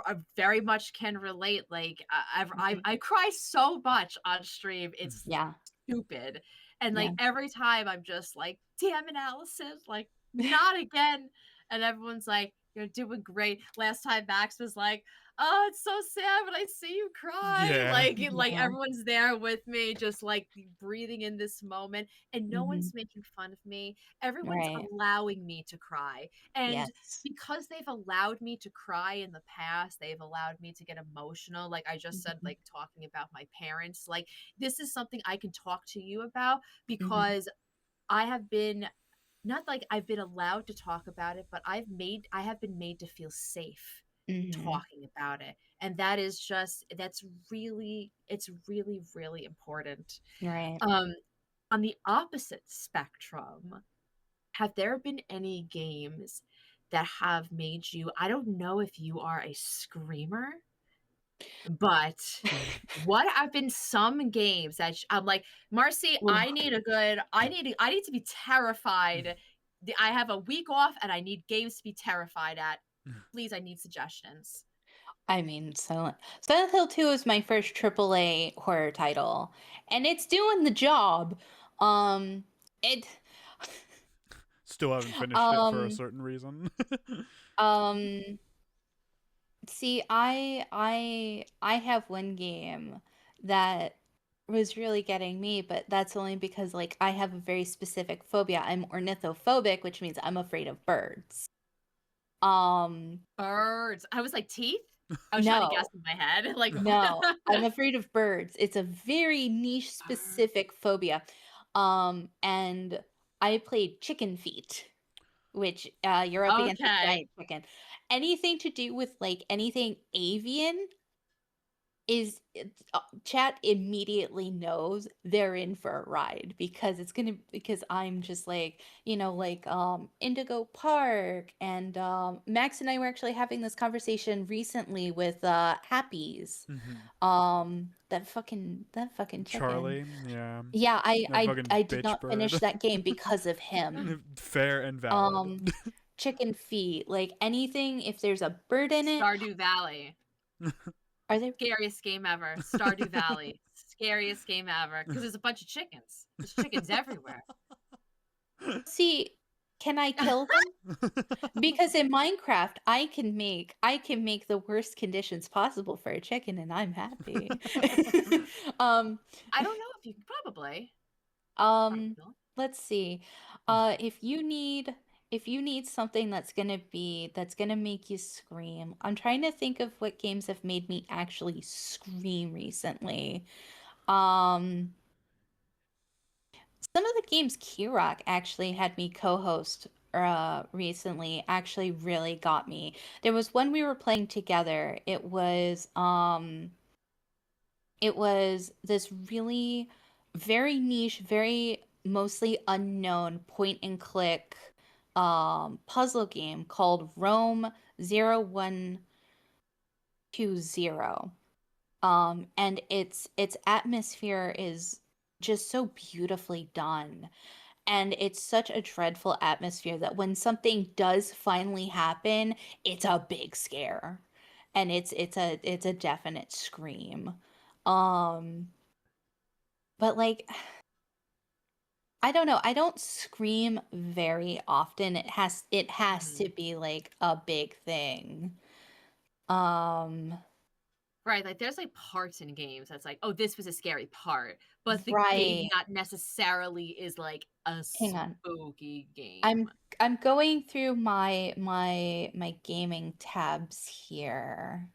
I very much can relate. Like I cry so much on stream. It's Yeah. stupid, and like Yeah. every time I'm just like, damn it, Allison, like not again. And everyone's like, you're doing great. Last time Max was like, oh, it's so sad when I see you cry. Yeah. Like Yeah. everyone's there with me, just like breathing in this moment, and no Mhm. one's making fun of me. Everyone's Right. allowing me to cry, and Yes. because they've allowed me to cry in the past, they've allowed me to get emotional. Like I just said, Mhm. like talking about my parents, like this is something I can talk to you about Mhm. because I have been not like I've been allowed to talk about it, but I have been made to feel safe Mhm. talking about it. And that is just that's really it's really, really important. Right. Um on the opposite spectrum, have there been any games that have made you I don't know if you are a screamer, but what have been some games that I'm like, Marcy, Ooh. I need to be terrified. I have a week off and I need games to be terrified at. Please, I need suggestions. I mean, Silent Hill 2 is my first AAA horror title, and it's doing the job. Um, it, Still haven't finished it for a um, certain reason. um, see, I have one game that was really getting me, but that's only because like I have a very specific phobia. I'm ornithophobic, which means I'm afraid of birds. Birds. I was like, teeth? I was trying to guess No, in my head. Like, no, I'm afraid of birds. It's a very niche bird. specific phobia. And I played Chicken Feet, which you're up against a Okay. giant chicken. Anything to do with like anything avian is chat immediately knows they're in for a ride because because I'm just like, like Indigo Park and Max and I were actually having this conversation recently with Happy's. Mhm. That fucking chicken. Charlie, yeah, Yeah, I that I fucking I did bitch not finish bird. that game because of him. Fair and valid. Um Chicken Feet, like anything if there's a bird in it. Stardew Valley. Are there Scariest game ever. Stardew Valley. Scariest game ever. Because there's a bunch of chickens. There's chickens everywhere. See, can I kill them? Because in Minecraft, I can make the worst conditions possible for a chicken and I'm happy. um I don't know if you could probably. um Probably. let's see. If you need something that's gonna make you scream. I'm trying to think of what games have made me actually scream recently. Um Some of the games Kirok actually had me co-host recently actually really got me. There was one we were playing together. It was this really very niche, very mostly unknown point and click puzzle game called Rome 0120. And its atmosphere is just so beautifully done. And it's such a dreadful atmosphere that when something does finally happen, it's a big scare. And it's a definite scream. Um but like I don't know, I don't scream very often. It has to Mhm. be like a big thing. Um Right, like there's like parts in games that's like, oh, this was a scary part, but the game right. not necessarily is like a Hang on. spooky game. I'm I'm going through my gaming tabs here,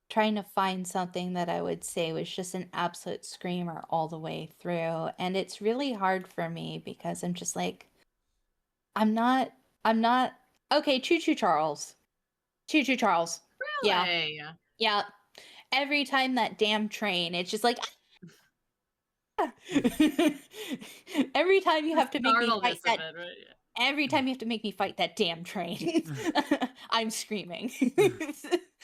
trying to find something that I would say was just an absolute screamer all the way through. And it's really hard for me because I'm just like, I'm not, I'm not, okay, Choo Choo Charles. Choo Choo Charles. Yeah, Really? yeah. Every time that damn train, it's just like, every time you The have to make me fight startleness of that, it, right? every time you have to make me fight that damn train, I'm screaming.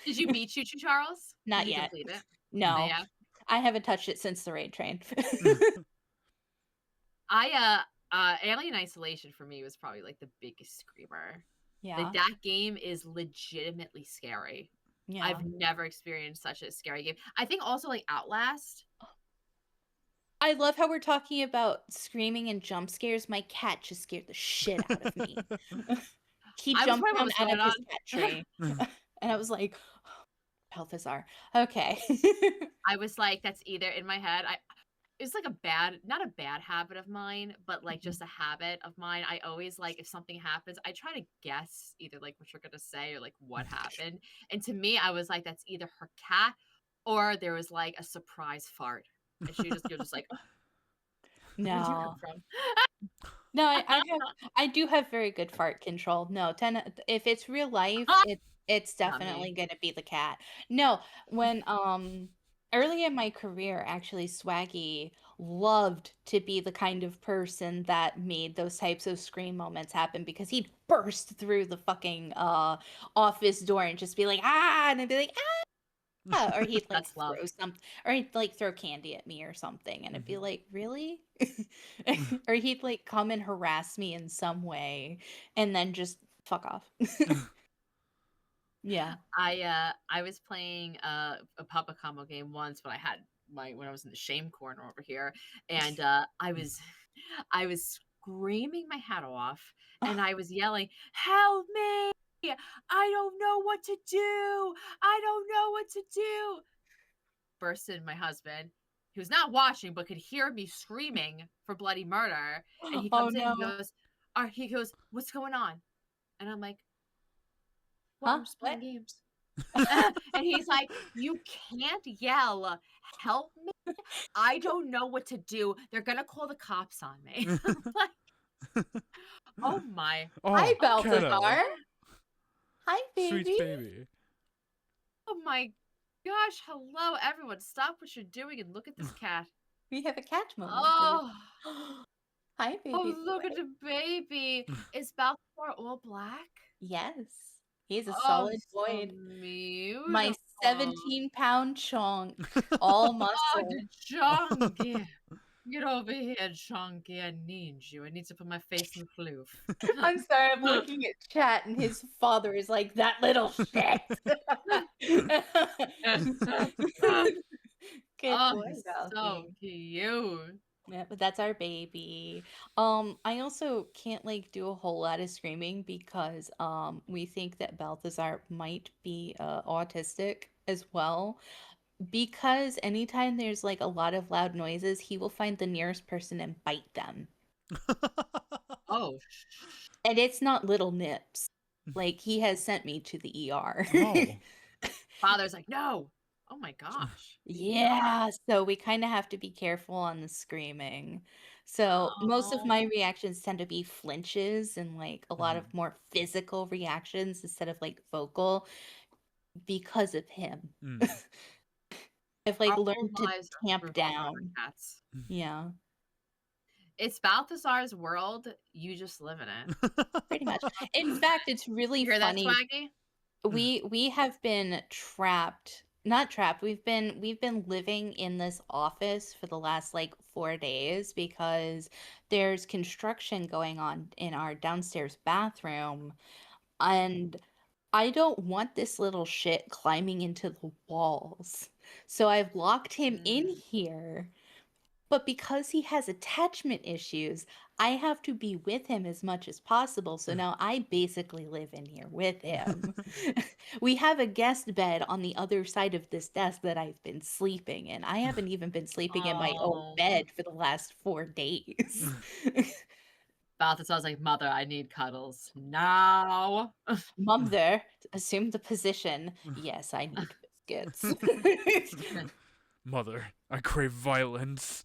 Did you beat Choo Choo Charles? Did Not you yet. complete it? No. Yeah. I haven't touched it since the raid train. Alien Isolation for me was probably like the biggest screamer. Like Yeah. that game is legitimately scary. Yeah. I've never experienced such a scary game. I think also like Outlast. I love how we're talking about screaming and jump scares. My cat just scared the shit out of me. He I was jumped wondering what down was out going of his on. cat tree. And I was like, Balthazar. Okay. I was like, that's either in my head. It's like not a bad habit of mine, but like just a habit of mine. I always like if something happens, I try to guess either like what you're gonna say or like what happened. And to me, I was like, that's either her cat or there was like a surprise fart. And you're just like, where'd you come No. from? No, I do have very good fart control. No, if it's real life, it's Not me. definitely gonna be the cat. No, when early in my career, actually, Swaggy loved to be the kind of person that made those types of scream moments happen because he'd burst through the fucking office door and just be like, ah, and I'd be like, or he'd like That's love. or he'd like throw candy at me or something, and I'd be Mhm. like, really? Or he'd like come and harass me in some way, and then just fuck off. Yeah. I was playing a Papa Combo game once when I had when I was in the shame corner over here, and I was screaming my head off, and I was yelling, "Help me! I don't know what to do! I don't know what to do!" Burst in my husband. who's not watching but could hear me screaming for bloody murder, and he Oh comes in and no. he goes, "What's going on?" And I'm like, "What? Huh? I'm just What? playing games." And he's like, "You can't yell, help me. I don't know what to do. They're gonna call the cops on me." I'm like, oh my, Hi, Oh, Balthazar. kiddo. Hi, Sweet baby. baby. oh my gosh, hello everyone. Stop what you're doing and look at this cat. We have a cat moment. Oh, Hi, baby oh, look at boy. the baby. Is Balthazar all black? Yes, he's a Oh, solid so boy. My beautiful. 17-pound chunk, all Oh, muscle. the chunky. Get over here, chunky. I need you. I need to put my face in the floof. I'm sorry, I'm looking at chat and his father is like, that little shit. Good Oh, boy, he's so Ralphie. cute. Yeah, but that's our baby. I also can't like do a whole lot of screaming because we think that Balthazar might be autistic as well. Because anytime there's like a lot of loud noises, he will find the nearest person and bite them. Oh, And it's not little nips. Like he has sent me to the ER. Oh. father's like, no. Oh my gosh. Yeah, so we kind of have to be careful on the screaming. So most of Oh, my reactions tend to be flinches and like a lot of Mhm. more physical reactions instead of like vocal because of him. Mm. I've like our whole learned to lives tamp revolve around down. our cats. Yeah, It's Balthazar's world. You just live in it. pretty much. In fact, it's really You hear that, funny. Swaggy? We have been trapped, not trapped. We've been living in this office for the last like 4 days because there's construction going on in our downstairs bathroom, and I don't want this little shit climbing into the walls. So I've locked him in Mm. here. But because he has attachment issues, I have to be with him as much as possible. So now I basically live in here with him. We have a guest bed on the other side of this desk that I've been sleeping in. I haven't even been sleeping in my own Oh. bed for the last 4 days. Balthazar's like, mother, I need cuddles. Now. Mom there, assume the position. Yes, I need biscuits. Mother, I crave violence.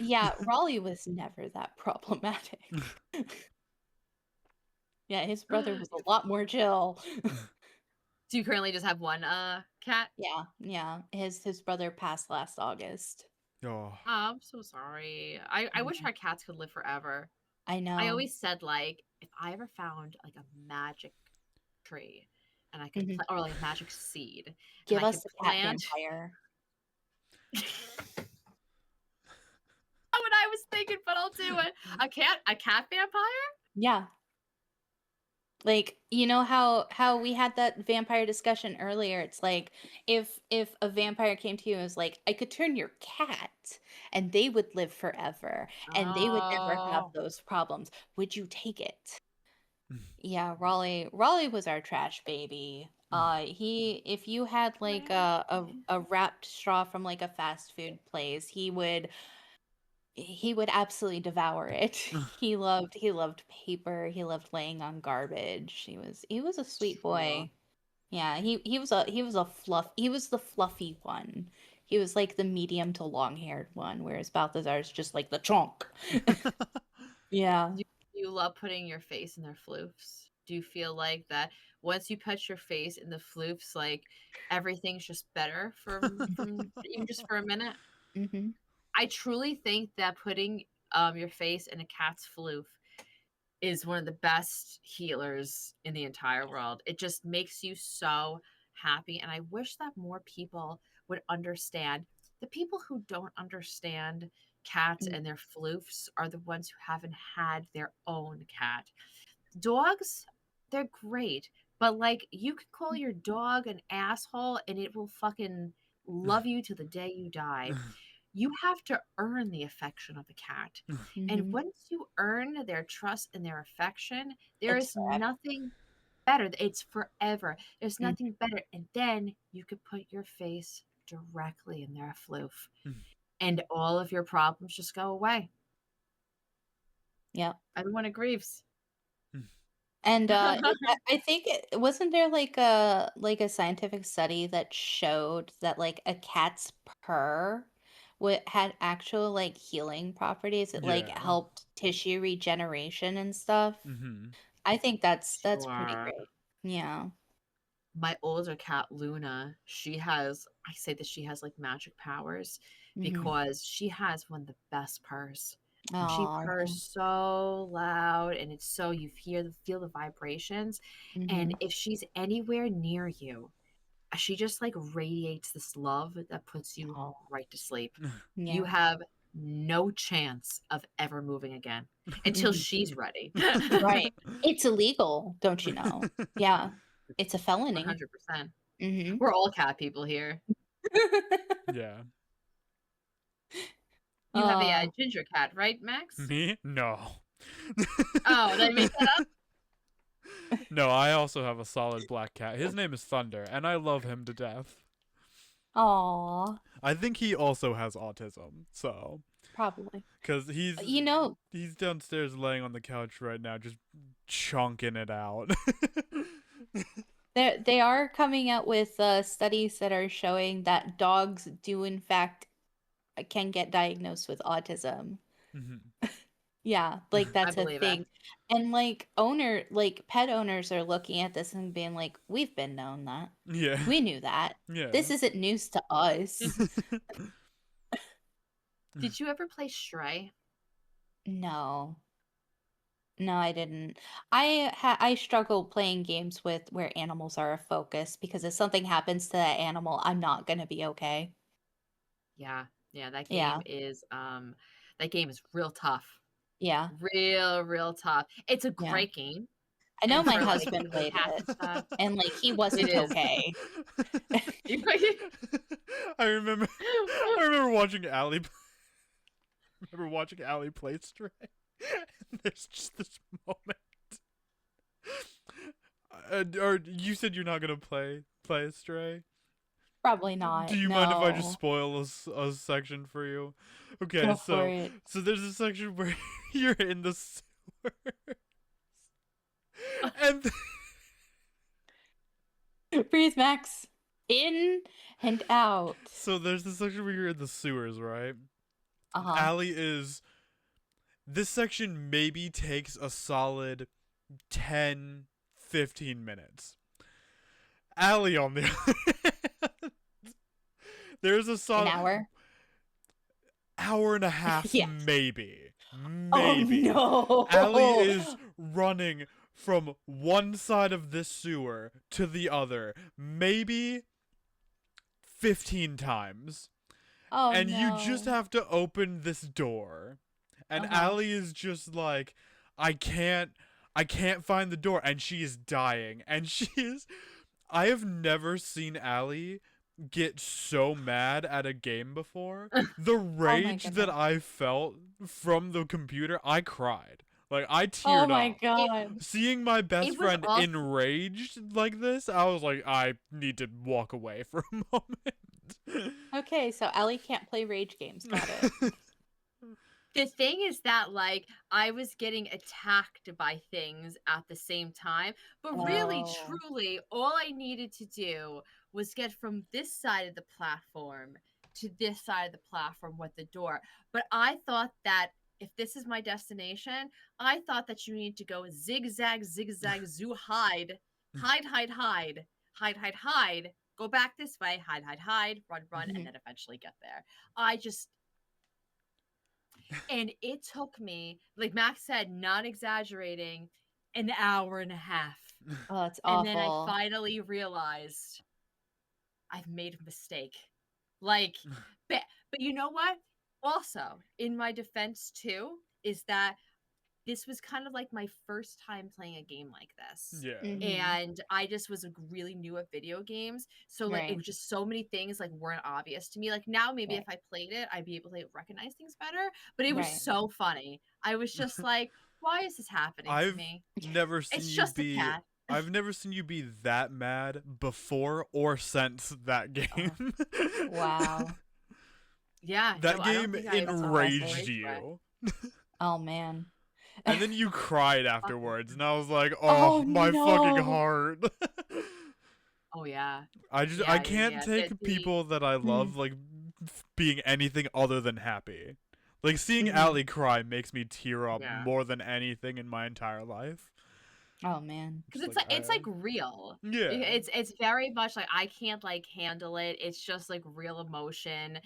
Yeah, Raleigh was never that problematic. Yeah, his brother was a lot more chill. Do you currently just have one cat? Yeah. His brother passed last August. Oh. Oh, I'm so sorry. I wish our cats could live forever. I know. I always said like if I ever found like a magic tree and I could Mhm. or like a magic seed Give and I us could the cat plant vampire. Not what I was thinking, but I'll do it. A cat vampire? Yeah. Like, you know how we had that vampire discussion earlier? It's like if a vampire came to you and was like, I could turn your cat and they would live forever and they would never have Oh. those problems. Would you take it? Mm. Yeah, Raleigh was our trash baby. If you had like a wrapped straw from like a fast food place, he would absolutely devour it. He loved paper. He loved laying on garbage. He was a sweet True. boy. Yeah, he was the fluffy one. He was like the medium to long-haired one, whereas Balthazar's just like the chunk. Yeah. Do you love putting your face in their floofs? Do you feel like that once you put your face in the floofs, like everything's just better from even just for a minute? Mm-hmm. I truly think that putting your face in a cat's floof is one of the best healers in the entire world. It just makes you so happy. And I wish that more people would understand. The people who don't understand cats and their floofs are the ones who haven't had their own cat. Dogs, they're great. But like you could call your dog an asshole and it will fucking love you to the day you die. You have to earn the affection of a cat. And Mm-hmm. once you earn their trust and their affection, there It's is forever. nothing better. It's forever. There's Mm. nothing better. And then you could put your face directly in their floof. Mm. and all of your problems just go away. Yep. Everyone agrees. And I think wasn't there like a scientific study that showed that like a cat's purr had actual like healing properties. It like Yeah. helped tissue regeneration and stuff. Mm-hmm. I think that's pretty Sure. great. Yeah. My older cat, Luna, I say that she has like magic powers Mm-hmm. because she has one of the best purrs. And she Oh. purrs so loud, and it's so you feel the vibrations. Mm-hmm. And if she's anywhere near you, she just like radiates this love that puts you Oh. right to sleep. Yeah. You have no chance of ever moving again until she's ready. Right. It's illegal, don't you know? Yeah. It's a felony. 100%. Mm-hmm. We're all cat people here. Yeah. You have a Oh. ginger cat, right, Max? Me? No. Oh, did I make that up? No, I also have a solid black cat. His name is Thunder, and I love him to death. Aw. I think he also has autism, so Probably. because You know, he's downstairs laying on the couch right now, just chunking it out. they are coming out with studies that are showing that dogs do in fact can get diagnosed with autism. Mhm. Yeah, like that's a believe it. thing. And like pet owners are looking at this and being like, we've been known that. Yeah. We knew that. Yeah. This isn't news to us. Did you ever play Stray? No. No, I didn't. I struggle playing games with where animals are a focus because if something happens to that animal, I'm not gonna be okay. Yeah, that Yeah. game is real tough. Yeah. Real tough. It's a Yeah. great game. I know And my for, like, husband played cat it, stuff. and like he wasn't is. okay. I remember watching Allie. Remember watching Allie play Stray. And there's just this moment. Or you said you're not gonna play Stray. Probably not. Do you mind if I No. just spoil a section for you? Okay, Go for it. so there's a section where you're in the sewers, and Breathe, Max. In and out. so there's this section where you're in the sewers, right? Uh-huh. Allie is. This section maybe takes a solid 10, 15 minutes. Allie, on the other hand, there's a An solid hour? and a half, Yes. maybe. Oh no. Allie is running from one side of this sewer to the other, maybe 15 times. Oh And no. you just have to open this door. And Allie is just like, I can't find the door, and she is dying. And I have never seen Allie get so mad at a game before. The rage that goodness. I felt from the computer, I cried. Like, I Oh teared my up. god. Seeing my best was friend awesome. enraged like this, I was like, I need to walk away for a moment. Okay, so Ellie can't play rage games. Got it. The thing is that, like, I was getting attacked by things at the same time, but really, Oh. truly, all I needed to do was get from this side of the platform to this side of the platform with the door. But I thought that if this is my destination, I thought that you need to go zigzag, zoo, hide, go back this way, hide, run, Mhm. and then eventually get there. And it took me, like Max said, not exaggerating, an hour and a half. Oh, it's And then I awful. finally realized I've made a mistake. Like, but you know what? Also, in my defense too, is that this was kind of like my first time playing a game like this. Yeah. Mhm. And I just was like, really new at video games. So like Right. it was just so many things like weren't obvious to me. Like now maybe Right. if I played it, I'd be able to recognize things better. But it was Right. so funny. I was just like, why is this happening to I've me? never seen It's you just be a cat. I've never seen you be that mad before or since that game. Wow. Yeah, That no, I don't game think I That's enraged impressive. you. Oh man. And then you cried afterwards, and I was like, Oh "Oh, my fucking no. heart." Oh yeah, I yeah, yeah, can't yeah. take people that I Hmm. love like being anything other than happy. Like seeing Mhm. Allie cry makes me tear up Yeah. more than anything in my entire life. Oh man. Because Just it's like real. yeah. It's very much like I can't like handle it. It's just like real emotion.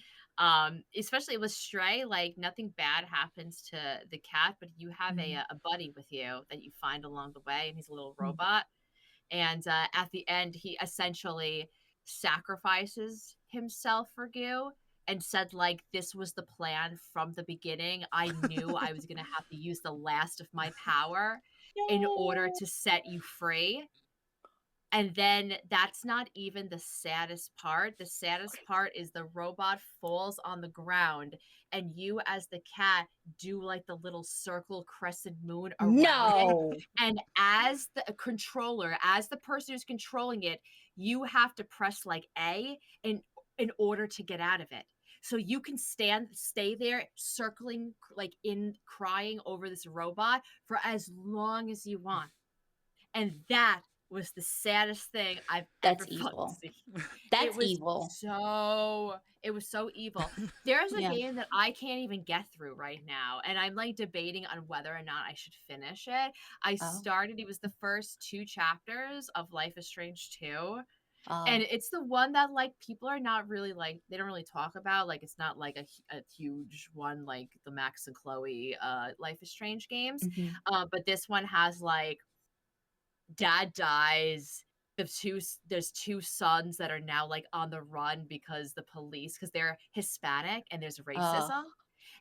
Especially with Stray, like nothing bad happens to the cat, but you have Mhm. a buddy with you that you find along the way, and he's a little Mm. robot. And at the end, he essentially sacrifices himself for you and said like this was the plan from the beginning. I knew I was gonna have to use the last of my power in order No. to set you free. And then that's not even the saddest part. The saddest part is the robot falls on the ground and you as the cat do like the little circle crescent moon around it. No. And as the controller, as the person who's controlling it, you have to press like A in order to get out of it. So you can stay there circling like in crying over this robot for as long as you want. And that was the saddest thing I've ever That's fucking evil. seen. That's evil. It was so evil. There's a Yeah. game that I can't even get through right now, and I'm like debating on whether or not I should finish it. I Oh. started, it was the first 2 chapters of Life is Strange 2. Oh. And it's the one that like people are not really like they don't really talk about, like it's not like a huge one like the Max and Chloe Life is Strange games. Mhm. But this one has like dad dies, there's 2 sons that are now like on the run because the police, because they're Hispanic and there's Oh. racism,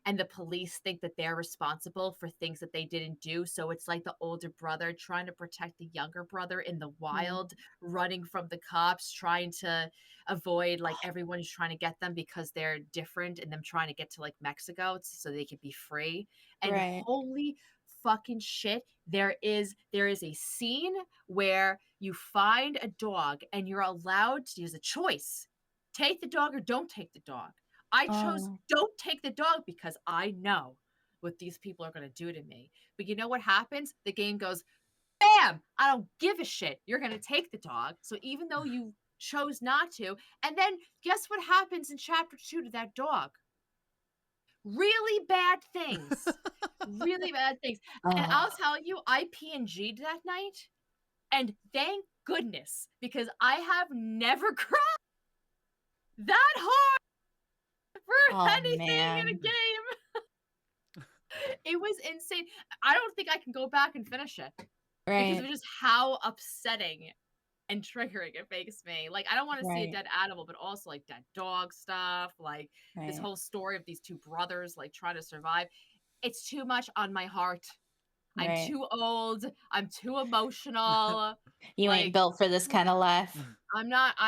and the police think that they're responsible for things that they didn't do. So it's like the older brother trying to protect the younger brother in the wild, running from the cops, trying to avoid like everyone who's trying to get them because they're different, and them trying to get to like Mexico so they could be free. And Right. holy fucking shit, there is a scene where you find a dog and you're allowed to use a choice: take the dog or don't take the dog. I chose Oh. don't take the dog because I know what these people are going to do to me. But you know what happens? The game goes, bam! I don't give a shit. You're going to take the dog. So even though you chose not to, and then guess what happens in chapter 2 to that dog? Really bad things. Really bad things. And I'll Oh. tell you, I PNG'd that night. And thank goodness, because I have never cried that hard for Oh anything in a man. game. It was insane. I don't think I can go back and finish it because Right. of just how upsetting and triggering it makes me. Like, I don't want to see a Right. dead animal, but also like dead dog stuff, like this Right. whole story of these 2 brothers like trying to survive. It's too much on my heart. I'm Right. too old. I'm too emotional. You ain't Like, built for this kind of life. I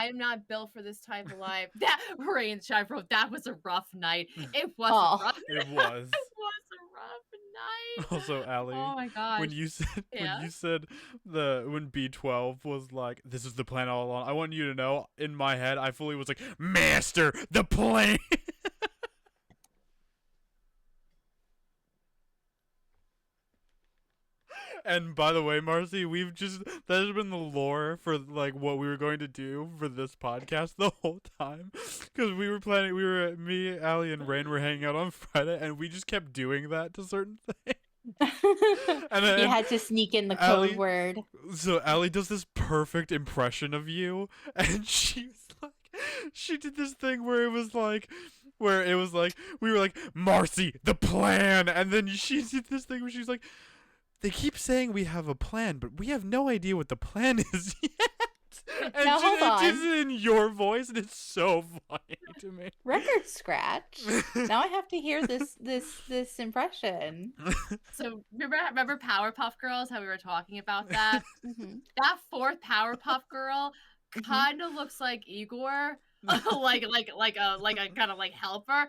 am not built for this type of life. That Rain Shine wrote, that was a rough night. It was Oh. a rough It was. it was a rough night. Also, Allie, Oh my gosh. when you said Yeah. when B12 was like, "This is the plan all along," I want you to know, in my head, I fully was like, "Master the plan." And by the way, Marcy, that has been the lore for like what we were going to do for this podcast the whole time, because me, Allie, and Rain were hanging out on Friday, and we just kept doing that to certain things. And You then had to sneak in the Allie- code word. So Allie does this perfect impression of you, and she did this thing where it was like we were like, "Marcy, the plan," and then she did this thing where she's like, "They keep saying we have a plan, but we have no idea what the plan is yet." And Now, hold it did on. it in your voice, and it's so funny to me. Record scratch. Now I have to hear this impression. So remember Powerpuff Girls, how we were talking about that? Mhm. That 4th Powerpuff Girl Mhm. kind of looks like Igor. like a kind of like helper.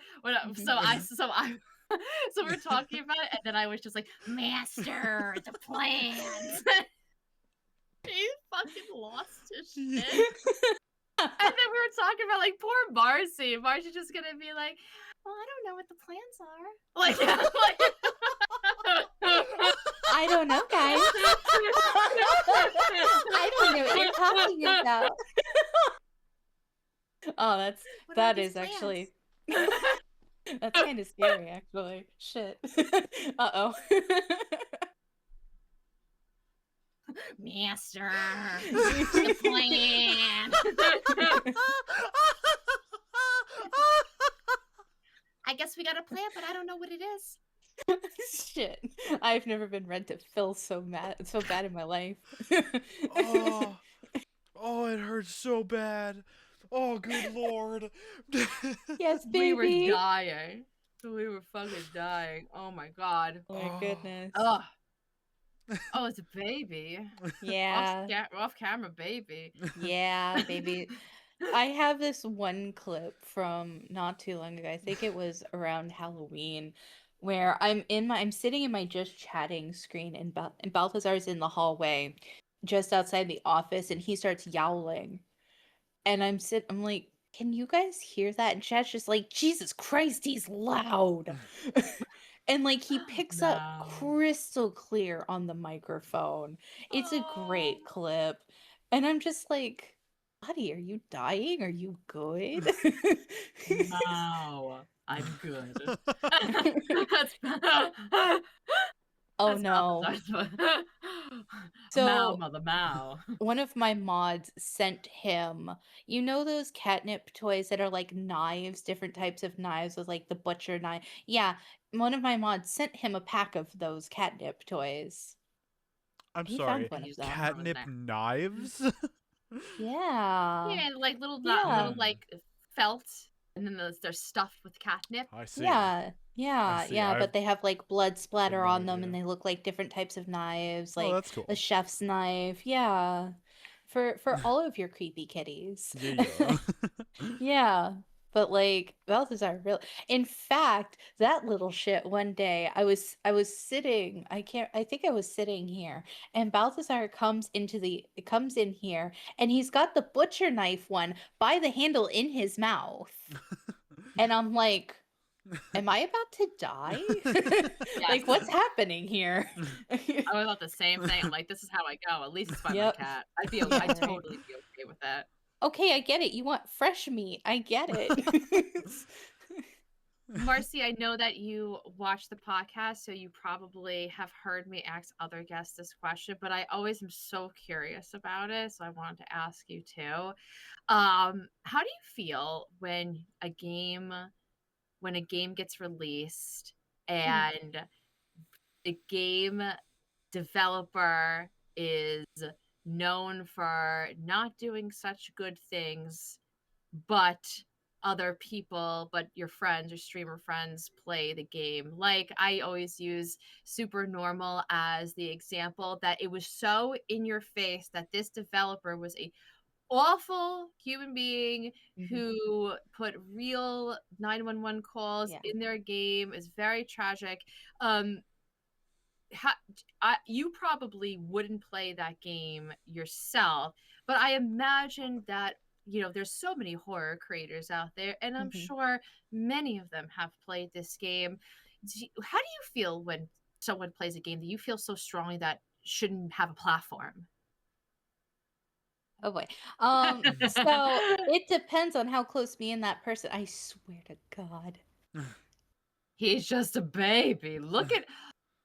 So we're talking about it, and then I was just like, "Master, the plans." He fucking lost his shit. And then we were talking about like poor Marcy. Marcy's just gonna be like, well, I don't know what the plans are. Like I don't know, guys. I don't know what you're talking about. Oh, What are that these is actually plans? that's kind of scary, actually. Shit. Uh-oh. Master, the plan. I guess we got a plan, but I don't know what it is. Shit. I've never been read to feel so bad in my life. Oh, oh, it hurts so bad. Oh, good lord. Yes, We were baby. dying. We were fucking dying. Oh my god. Oh my Oh. goodness. Oh. Oh, it's a baby. Yeah. Off camera baby. Yeah, baby. I have this one clip from not too long ago. I think it was around Halloween, where I'm sitting in my just chatting screen, and Balthazar's in the hallway, just outside the office, and he starts yowling, and I'm like, can you guys hear that? And chat's just like, Jesus Christ, he's loud. And like he picks up No. crystal clear on the microphone. It's a great Oh. clip. And I'm just like, buddy, are you dying? Are you good? No, I'm good. That's Oh that's no. Balthazar's Mao, So mother Mao. one of my mods sent him, you know those catnip toys that are like knives, different types of knives with like the butcher knife. Yeah, one of my mods sent him a pack of those catnip toys. I'm He found sorry. one of He's them. Catnip knives? Yeah. Yeah, like little Yeah. like felt, and then they're stuffed with catnip. I see. Yeah. Yeah, see, yeah, I've but they have like blood splatter no on them and idea. they look like different types of knives, Oh, like that's cool. the chef's knife. Yeah. For all of your creepy kitties. Yeah. Yeah, but like Balthazar really, in fact, that little shit one day I was sitting, I think I was sitting here, and Balthazar comes in here, and he's got the butcher knife one by the handle in his mouth. And I'm like, am I about to die? Like, what's happening here? I was about the same thing. I'm like, this is how I go. At least it's by Yep. my cat. I'd Yeah, I'd right. totally be okay with that. Okay, I get it. You want fresh meat. I get it. Marcy, I know that you watch the podcast, so you probably have heard me ask other guests this question, but I always am so curious about it, so I wanted to ask you too. How do you feel when a game gets released and the game developer is known for not doing such good things, but your friends or streamer friends play the game? Like, I always use Super Normal as the example that it was so in your face that this developer was a awful human being who put real 911 calls Yeah. in their game. Is very tragic. You probably wouldn't play that game yourself, but I imagine that there's so many horror creators out there, and I'm sure many of them have played this game. How do you feel when someone plays a game that you feel so strongly that shouldn't have a platform? Oh boy. So it depends on how close me and that person. I swear to God. He's just a baby. Look at.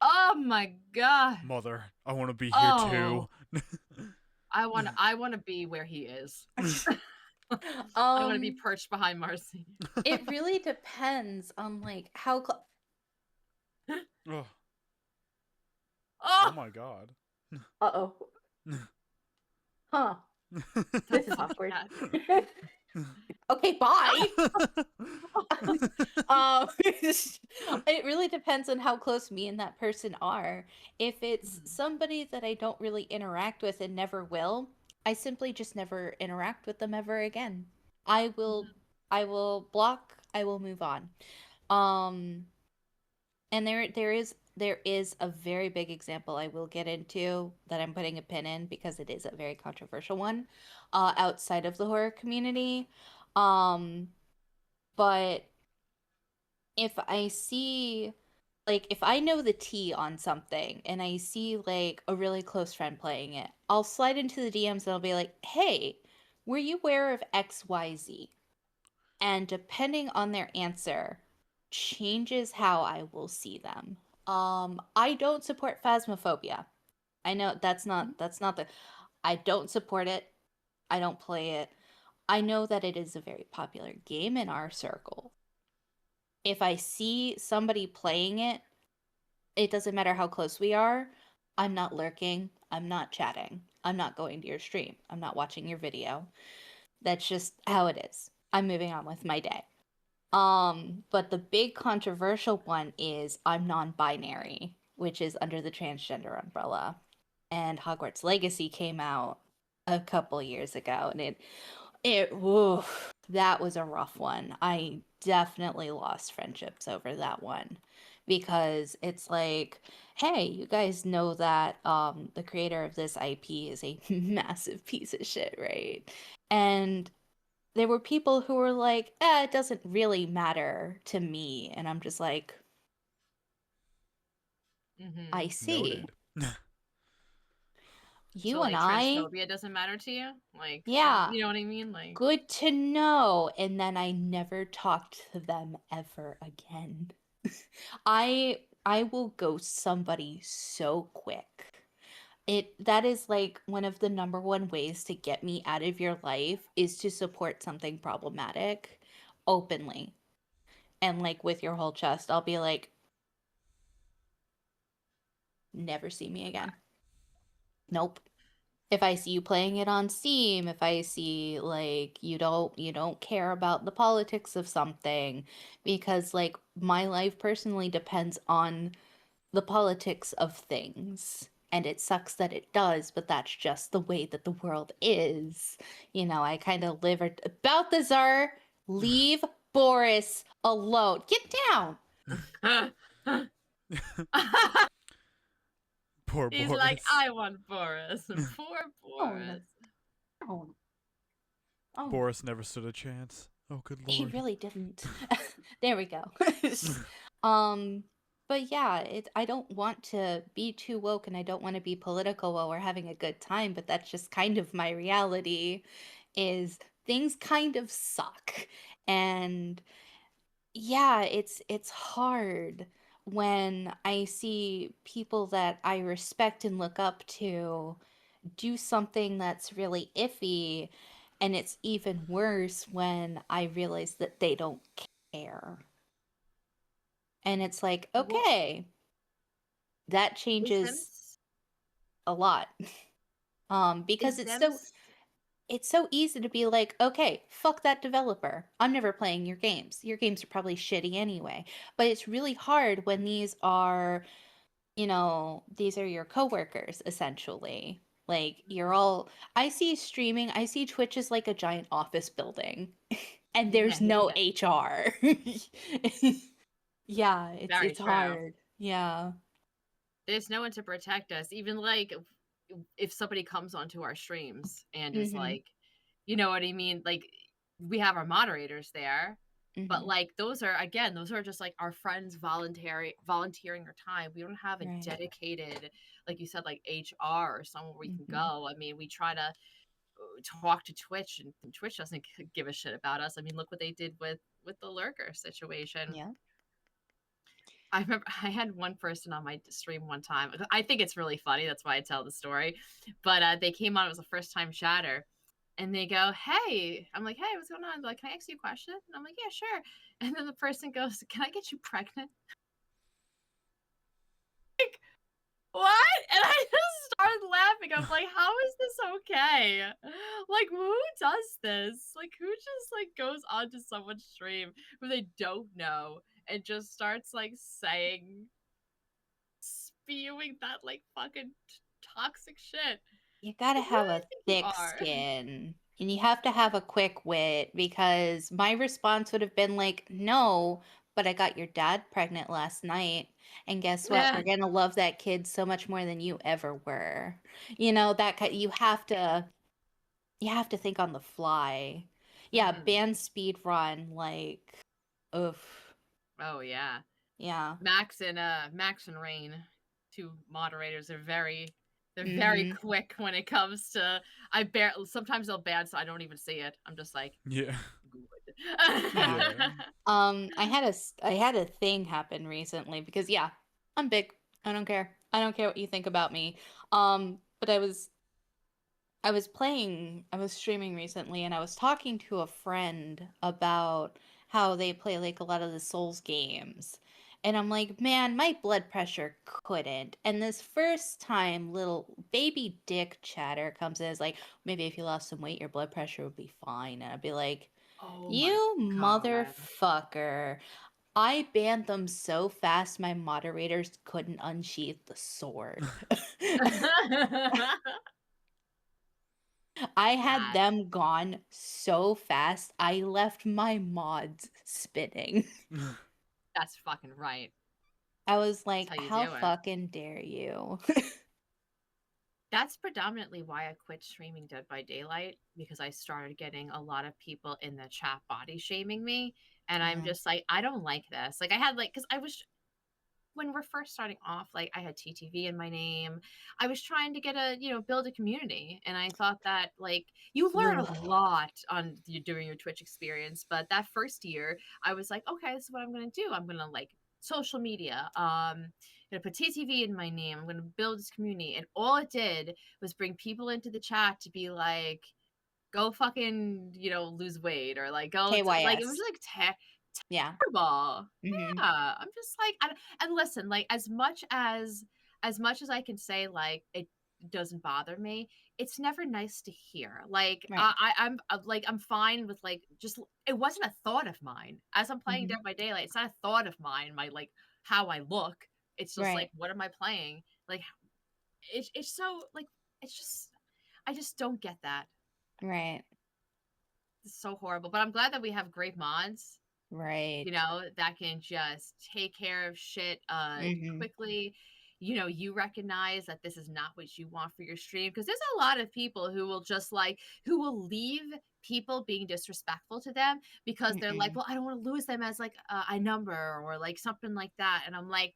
Oh my god. Mother, I want to be here Oh. too. I want to be where he is. I want to be perched behind Marcy. It really depends on like how Oh, oh Oh, my god. Uh-oh. Huh. This is awkward. Okay, bye. It really depends on how close me and that person are. If it's somebody that I don't really interact with and never will, I simply just never interact with them ever again. I will block, I will move on. And there is a very big example I will get into that I'm putting a pin in because it is a very controversial one outside of the horror community. But if I see, like, if I know the tea on something and I see, like, a really close friend playing it, I'll slide into the DMs and I'll be like, hey, were you aware of XYZ? And depending on their answer, changes how I will see them. I don't support Phasmophobia. I know that's not the I don't support it. I don't play it. I know that it is a very popular game in our circle. If I see somebody playing it, it doesn't matter how close we are. I'm not lurking. I'm not chatting. I'm not going to your stream. I'm not watching your video. That's just how it is. I'm moving on with my day. But the big controversial one is I'm non-binary, which is under the transgender umbrella. And Hogwarts Legacy came out a couple years ago, and that was a rough one. I definitely lost friendships over that one because it's like, hey, you guys know that the creator of this IP is a massive piece of shit, right? And there were people who were like, it doesn't really matter to me. And I'm just like, I Mm-hmm. see. Noted. So You and like I, transphobia doesn't matter to you? Like, yeah, you know what I mean? Like, good to know. And then I never talked to them ever again. I will ghost somebody so quick. That is like one of the number one ways to get me out of your life is to support something problematic openly. And like with your whole chest, I'll be like, never see me again. Nope. If I see you playing it on Steam, if I see like you don't care about the politics of something because like my life personally depends on the politics of things. And it sucks that it does, but that's just the way that the world is. I kind of live Balthazar, leave Boris alone. Get down. Poor he's like, Boris. I want Boris. Poor Oh no. Boris. Oh, oh no. Boris never stood a chance. Oh, good He lord. really didn't. There we go. Um, but yeah, I don't want to be too woke and I don't want to be political while we're having a good time, but that's just kind of my reality is things kind of suck. And yeah, it's hard when I see people that I respect and look up to do something that's really iffy, and it's even worse when I realize that they don't care. And it's like, Well, okay, that is changes Sims a lot. Because is Sims it's so easy to be like, okay, fuck that developer. I'm never playing your games. Your games are probably shitty anyway. But it's really hard when these are your coworkers essentially. Like I see streaming, I see Twitch as like a giant office building and there's no HR. Yeah, it's very it's true. hard. Yeah. There's no one to protect us. Even like if somebody comes onto our streams and is Mhm. like, you know what I mean? Like we have our moderators there, but Mhm. like those are just like our friends volunteering their time. We don't have a Right. dedicated, like you said, like HR or somewhere we can Mhm. go. I mean, we try to talk to Twitch, and Twitch doesn't give a shit about us. I mean, look what they did with the lurker situation. Yeah. I remember I had one person on my stream one time. I think it's really funny. That's why I tell the story. But they came on. It was a first time chatter, and they go, "Hey," I'm like, "Hey, what's going on?" They're like, "Can I ask you a question?" And I'm like, "Yeah, sure." And then the person goes, "Can I get you pregnant?" What? And I just started laughing. I'm like, how is this okay? Like, who does this? Like, who just like goes onto someone's stream who they don't know and just starts like saying, spewing that like fucking toxic shit? You gotta Like, who do have you a think you thick are? skin. And you have to have a quick wit because my response would have been like, no, but I got your dad pregnant last night. And guess what? Yeah. We're gonna love that kid so much more than you ever were. You have to think on the fly. Yeah, Mm-hmm. band speed run, like, oof. Oh yeah. Yeah. Max and Rain, two moderators, they're very Hmm. quick when it comes to sometimes they'll ban so I don't even see it. I'm just like Yeah. good. Yeah. Yeah. I had a thing happen recently because yeah, I'm big. I don't care. I don't care what you think about me. But I was streaming recently and I was talking to a friend about how they play like a lot of the Souls games. And I'm like, man, my blood pressure couldn't. And this first time, little baby dick chatter comes in, is like, maybe if you lost some weight, your blood pressure would be fine. And I'd be like, Oh my you god. motherfucker. I banned them so fast my moderators couldn't unsheath the sword. I had That them gone so fast, I left my mods spinning. that's fucking right. I was That's like, how you how do it. fucking dare you? That's predominantly why I quit streaming Dead by Daylight because I started getting a lot of people in the chat body shaming me. And I'm Yeah. just like, I don't like this. Like, I had, like, because I was, when we're first starting off, like, I had TTV in my name. I was trying to build a community. And I thought that, like, you learn a Ugh. lot on you doing your Twitch experience. But that first year, I was like, okay, this is what I'm going to do. I'm going to, like, social media. Gonna put TTV in my name. I'm gonna build this community, and all it did was bring people into the chat to be like, "Go fucking, lose weight," or like, like it was KYS. like Yeah. terrible. Hmm. Yeah, I'm just like, and listen, like as much as I can say, like it doesn't bother me. It's never nice to hear. Like Right. I'm fine with like just it wasn't a thought of mine as I'm playing Hmm. Dead by Daylight. It's not a thought of mine. My like how I look. It's just like Right. what am I playing? Like it's so like it's just I just don't get that. Right. It's so horrible. But I'm glad that we have great mods Right. that can just take care of shit Hmm. quickly. You recognize that this is not what you want for your stream because there's a lot of people who will just like who will leave people being disrespectful to them because they're like, Hmm. well, I don't want to lose them as like a number or like something like that. And I'm like,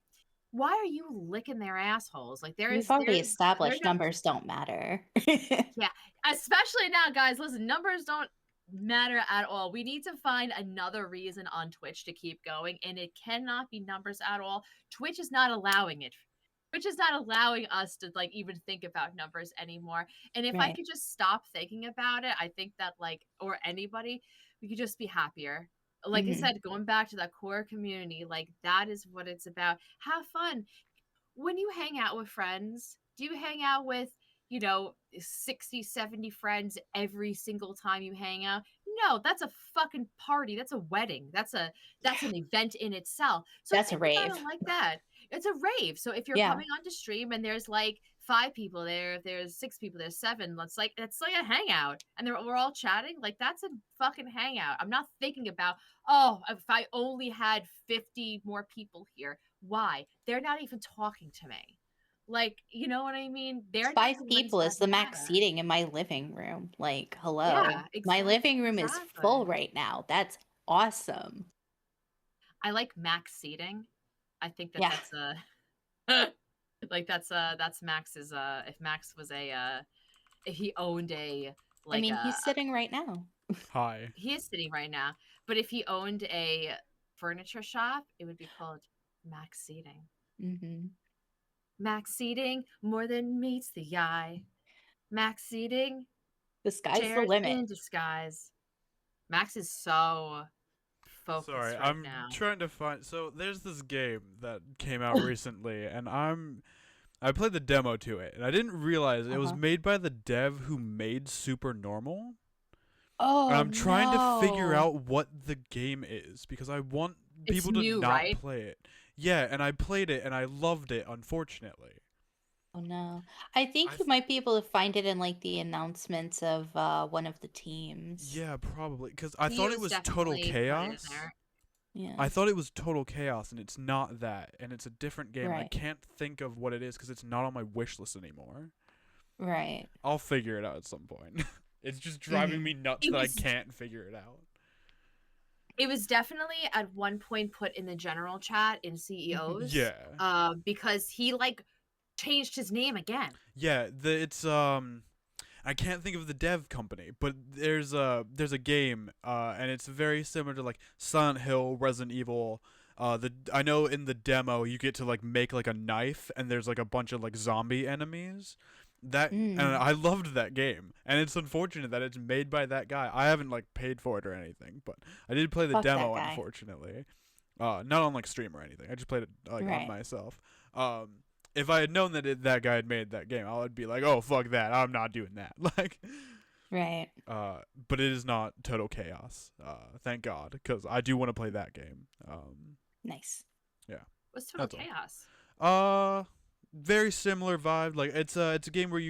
why are you licking their assholes? Like We've already they're established no numbers don't matter. yeah, especially now, guys. Listen, numbers don't matter at all. We need to find another reason on Twitch to keep going, and it cannot be numbers at all. Twitch is not allowing it. Twitch is not allowing us to like even think about numbers anymore. And if I Right. could just stop thinking about it, I think that like or anybody, we could just be happier. Like I Hmm. said, going back to that core community, like that is what it's about. Have fun when you hang out with friends. Do you hang out with 60, 70 friends every single time you hang out? No, that's a fucking party. That's a wedding. That's an event in itself. So That's a think about it rave. like that. It's a rave. So if you're Yeah. coming onto stream and there's like 5 people there, if there's 6 people, there's 7, it's like a hangout. And we're all chatting, like that's a fucking hangout. I'm not thinking about, oh, if I only had 50 more people here. Why? They're not even talking to me. Like, you know what I mean? They're not Five the ones people that is the max matter. seating in my living room. Like, hello. Yeah, My living room is full exactly. right now. That's awesome. I like max seating. I think that Yeah. that's a like that's Max's if Max was a if he owned a I like mean, a he's sitting right now. Hi. he is sitting right now, but if he owned a furniture shop, it would be called Max Seating. Hmm. Max Seating more than meets the eye. Max Seating The sky's the chairs limit. in disguise. Max is so Sorry, focused right I'm now. trying to find. So there's this game that came out recently, and I played the demo to it, and I didn't realize it was Uh-huh. made by the dev who made Super Normal. And Oh I'm trying to figure no. out what the game is because I want It's people to new, not right? play it. Yeah, and I played it and I loved it, unfortunately. Oh no. I think I you th- might be able to find it in like the announcements of one of the teams. yeah, probably because I thought it Theo's was Total definitely put it in Chaos. there. Yeah. I thought it was Total Chaos, and it's not that, and it's a different game, and I Right. can't think of what it is because it's not on my wish list anymore. Right. I'll figure it out at some point. It's just driving Hmm. me nuts It that I was can't figure it out. It was definitely at one point put in the general chat in CEOs, Yeah. because he like changed his name again. Yeah, it's I can't think of the dev company, but there's a game, and it's very similar to like Silent Hill, Resident Evil. I know in the demo you get to like make like a knife, and there's like a bunch of like zombie enemies. And Mm. I loved that game, and it's unfortunate that it's made by that guy. I haven't like paid for it or anything, but I did play the Fuck that demo. guy. Unfortunately, not on like stream or anything. I just played it like on Right. myself. If I had known that that guy had made that game, I would be like, oh fuck that, I'm not doing that. Like, Right. but it is not Total Chaos. Thank God, because I do want to play that game. Nice. What's Total That's all. Chaos? Very similar vibe. Like it's a game where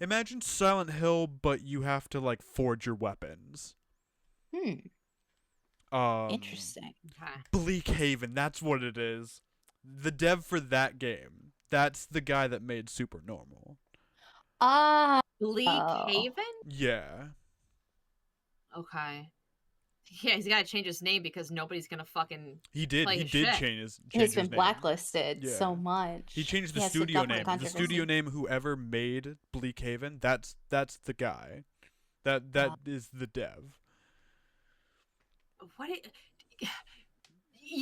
imagine Silent Hill, but you have to like forge your weapons. Interesting. Okay. Bleak Haven, that's what it is. The dev for that game, that's the guy that made Super Normal. Ah. Bleak Oh. Haven? Yeah. Okay. Yeah, he's got to change his name because nobody's gonna fucking. He did. Play He his did shit. change his He's been name. blacklisted Yeah. so much. He changed the has studio double name. The controversy. studio name, whoever made Bleak Haven, that's the guy. That is the dev. What?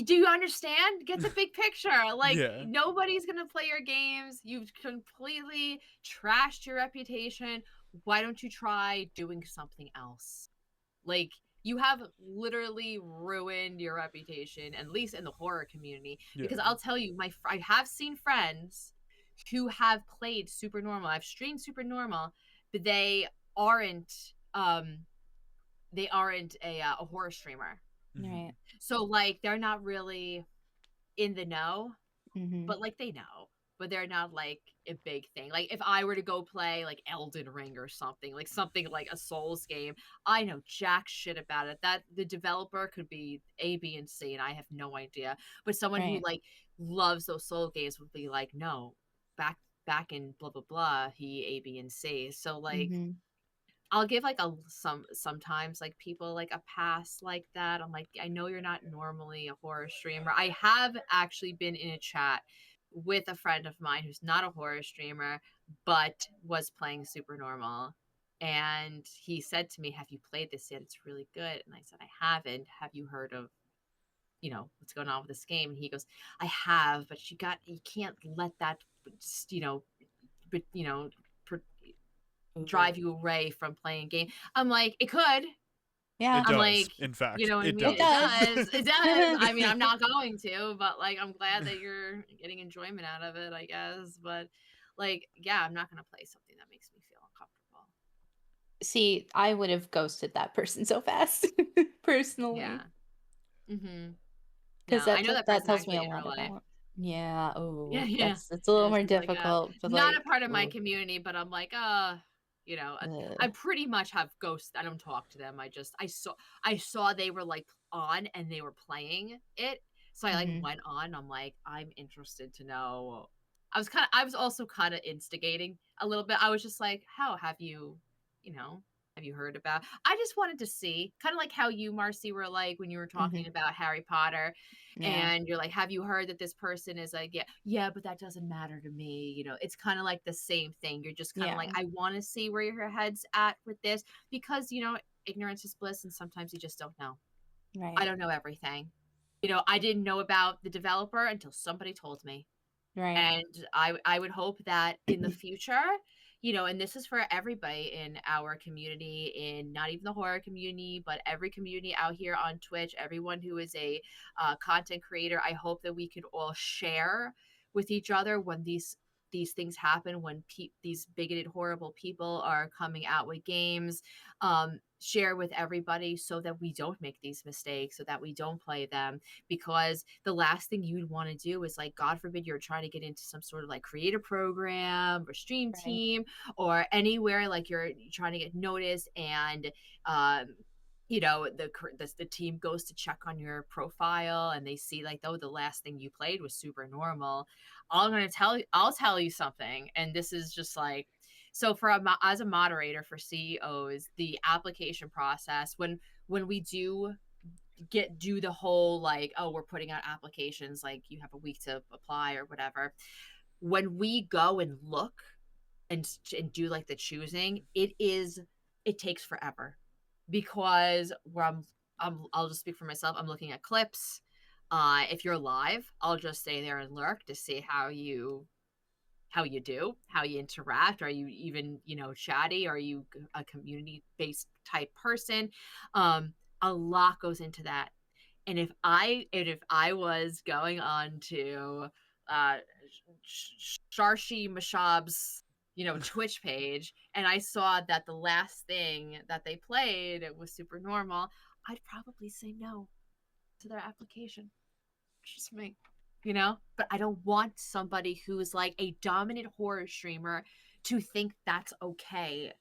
Do you understand? Get the big picture. Like Yeah. nobody's gonna play your games. You've completely trashed your reputation. Why don't you try doing something else? Like you have literally ruined your reputation, at least in the horror community. Because Yeah. I'll tell you, I have seen friends who have played Super Normal. I've streamed Super Normal, but they aren't a horror streamer. Mhm. Right. So like they're not really in the know, Mm-hmm. but like they know, but they're not like a big thing. Like if I were to go play like Elden Ring or something like a Souls game, I know jack shit about it. That the developer could be A, B, and C, and I have no idea. But someone who Right. like loves those soul games would be like, no, back in blah blah blah, he A, B, and C. So like Mm-hmm. I'll give like sometimes like people like a pass like that. I'm like, I know you're not normally a horror streamer. I have actually been in a chat with a friend of mine who's not a horror streamer, but was playing Super Normal. And he said to me, have you played this yet? It's really good. And I said, I haven't. Have you heard of, what's going on with this game? And he goes, I have, but you can't let that, but, drive you away from playing game. I'm like, it could. Yeah. It I'm does. like, In fact, you know what I it mean? does. It does. I mean, I'm not going to, but like, I'm glad that you're getting enjoyment out of it, I guess. But like, yeah, I'm not gonna play something that makes me feel uncomfortable. See, I would have ghosted that person so fast, personally. Yeah. Mm-hmm. Because No, I know that that person tells me actually a in real lot life. about. Yeah. Oh, Yeah, yeah. it's a little Yeah, more she's like, difficult. But not like, a part of my ooh, community, but I'm like, ugh. I pretty much have ghosts. I don't talk to them. I saw they were like on and they were playing it. So I like Mhm. went on. I'm like, I'm interested to know. I was also kind of instigating a little bit. I was just like, how have you, have you heard about? I just wanted to see, kind of like how you, Marcy, were like when you were talking Mhm. about Harry Potter Yeah. and you're like, have you heard that this person is like, yeah, but that doesn't matter to me. It's kind of like the same thing. You're just kind of Yeah. like, I want to see where your head's at with this because, ignorance is bliss and sometimes you just don't know. I Right. don't know everything. I didn't know about the developer until somebody told me. Right. And I would hope that in the future, and this is for everybody in our community, in not even the horror community, but every community out here on Twitch, everyone who is a content creator, I hope that we could all share with each other when these things happen, when these bigoted, horrible people are coming out with games. Share with everybody so that we don't make these mistakes, so that we don't play them, because the last thing you'd want to do is like, God forbid, you're trying to get into some sort of like creative program or stream Right. team or anywhere like you're trying to get noticed and the team goes to check on your profile and they see like, oh, the last thing you played was Super Normal. I'll tell you something, and this is just like, so as a moderator for CEOs, the application process when we do do the whole like, oh, we're putting out applications, like you have a week to apply or whatever. When we go and look and do like the choosing, it takes forever because where I'll just speak for myself. I'm looking at clips. If you're live, I'll just stay there and lurk to see how you do, how you interact. Are you even, chatty? Are you a community based type person? A lot goes into that. And if I was going on to uh Sharshi Mashab's Twitch page and I saw that the last thing that they played was super normal, I'd probably say no to their application. Just me, but I don't want somebody who's like a dominant horror streamer to think that's okay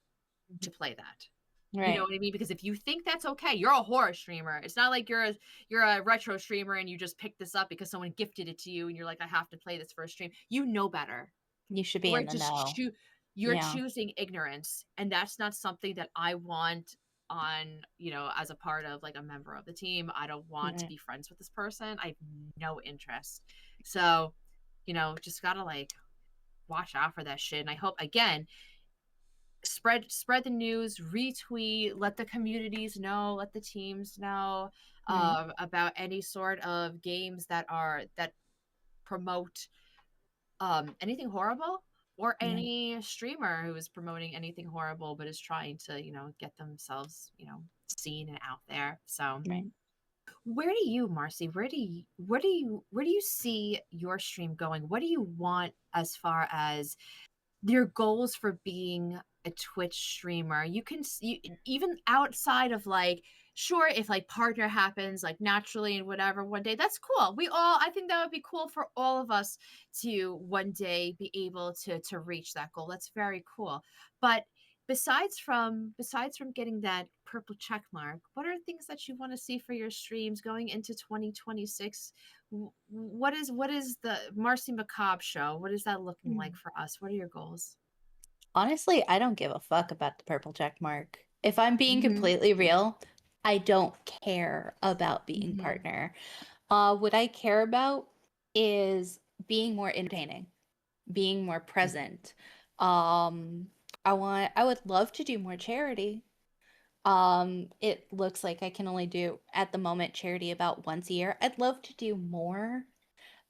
to play that. You know Right. what I mean? Because if you think that's okay, you're a horror streamer. It's not like you're a retro streamer and you just picked this up because someone gifted it to you and you're like, I have to play this for a stream. You know better. You should be You're in the just know. you're Yeah. choosing ignorance, and that's not something that I want on, as a part of like a member of the team. I don't want to Right. be friends with this person. I have no interest. So, just gotta like watch out for that shit. And I hope again, spread the news, retweet, let the communities know, let the teams know Right. about any sort of games that promote anything horrible, or Right. any streamer who is promoting anything horrible but is trying to get themselves seen and out there. So Right. where do you, Marcy, where do you see your stream going? What do you want as far as your goals for being a Twitch streamer? You can even outside of like, sure, if like partner happens like naturally and whatever one day, that's cool. I think that would be cool for all of us to one day be able to reach that goal. That's very cool. But besides from getting that purple check mark, what are things that you want to see for your streams going into 2026? What is the Marcy Macabre show? What is that looking like Mm. for us? What are your goals? Honestly, I don't give a fuck about the purple check mark. If I'm being Mm-hmm. completely real, I don't care about being Mm-hmm. partner. What I care about is being more entertaining, being more present. Um, I would love to do more charity. It looks like I can only do at the moment charity about once a year. I'd love to do more,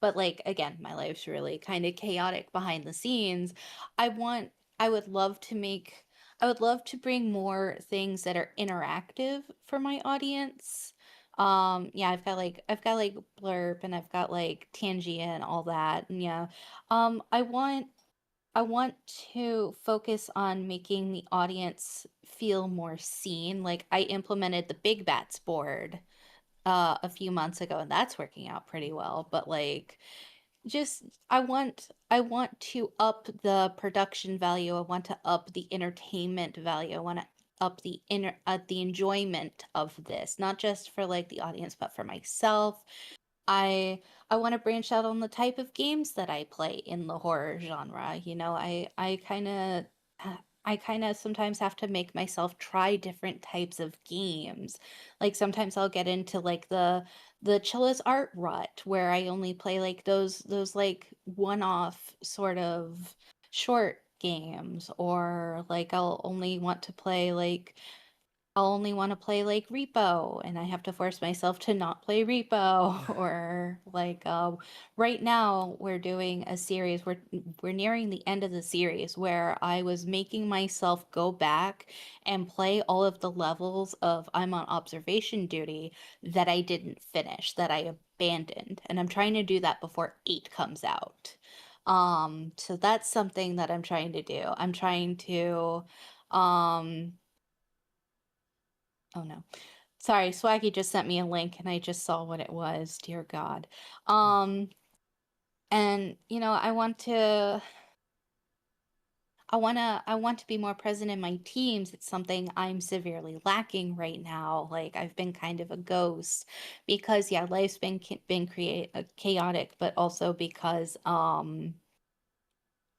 but like again, my life's really kind of chaotic behind the scenes. I want I would love to make I would love to bring more things that are interactive for my audience. Yeah, I've got like Blurb and I've got like Tangia and all that. And yeah. I want to focus on making the audience feel more seen. Like I implemented the Big Bats board a few months ago and that's working out pretty well, but like just I want to up the production value. I want to up the entertainment value. I want to up the enjoyment of this, not just for like the audience, but for myself. I I want to branch out on the type of games that I play in the horror genre. I kind of sometimes have to make myself try different types of games. Like sometimes I'll get into like the Chilla's art rut where I only play like those like one-off sort of short games, or like I'll only want to play like Repo and I have to force myself to not play Repo. Or like right now we're doing a series, we're nearing the end of the series where I was making myself go back and play all of the levels of I'm on observation duty that I didn't finish, that I abandoned, and I'm trying to do that before 8 comes out. So that's something that I'm trying to do. I'm trying to um oh no. Sorry, Swaggy just sent me a link and I just saw what it was. Dear God. Um, and I want to be more present in my teams. It's something I'm severely lacking right now. Like I've been kind of a ghost because yeah, life's been chaotic, but also because